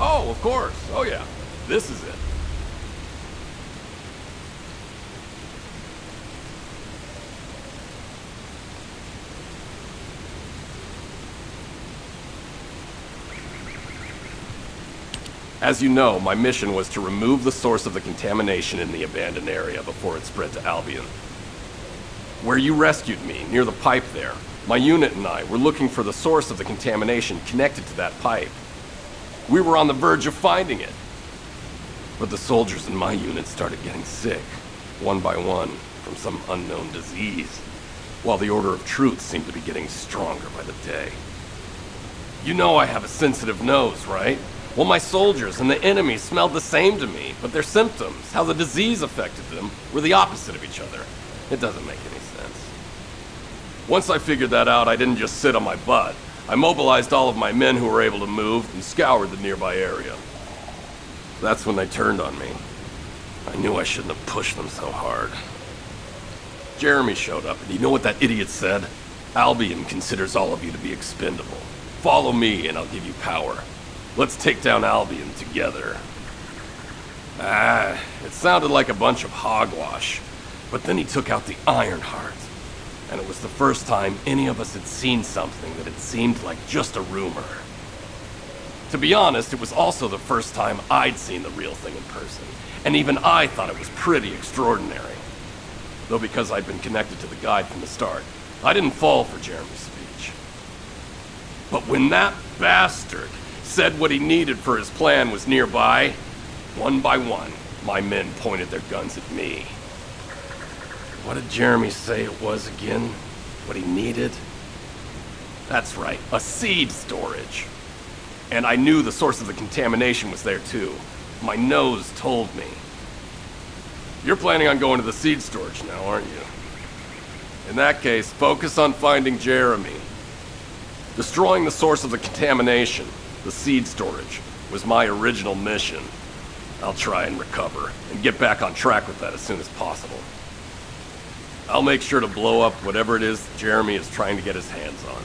Oh, of course. Oh, yeah. This is it. As you know, my mission was to remove the source of the contamination in the abandoned area before it spread to Albion. Where you rescued me, near the pipe there, my unit and I were looking for the source of the contamination connected to that pipe. We were on the verge of finding it. But the soldiers in my unit started getting sick, one by one, from some unknown disease, while the Order of Truth seemed to be getting stronger by the day. You know I have a sensitive nose, right? Well, my soldiers and the enemy smelled the same to me, but their symptoms, how the disease affected them, were the opposite of each other. It doesn't make any sense. Once I figured that out, I didn't just sit on my butt. I mobilized all of my men who were able to move and scoured the nearby area. That's when they turned on me. I knew I shouldn't have pushed them so hard. Jeremy showed up, and you know what that idiot said? Albion considers all of you to be expendable. Follow me, and I'll give you power. Let's take down Albion together. It sounded like a bunch of hogwash. But then he took out the Ironheart. And it was the first time any of us had seen something that had seemed like just a rumor. To be honest, it was also the first time I'd seen the real thing in person. And even I thought it was pretty extraordinary. Though because I'd been connected to the guide from the start, I didn't fall for Jeremy's speech. But when that bastard said what he needed for his plan was nearby, one by one, my men pointed their guns at me. What did Jeremy say it was again? What he needed? That's right, a seed storage. And I knew the source of the contamination was there too. My nose told me. You're planning on going to the seed storage now, aren't you? In that case, focus on finding Jeremy. Destroying the source of the contamination, the seed storage, was my original mission. I'll try and recover, and get back on track with that as soon as possible. I'll make sure to blow up whatever it is Jeremy is trying to get his hands on.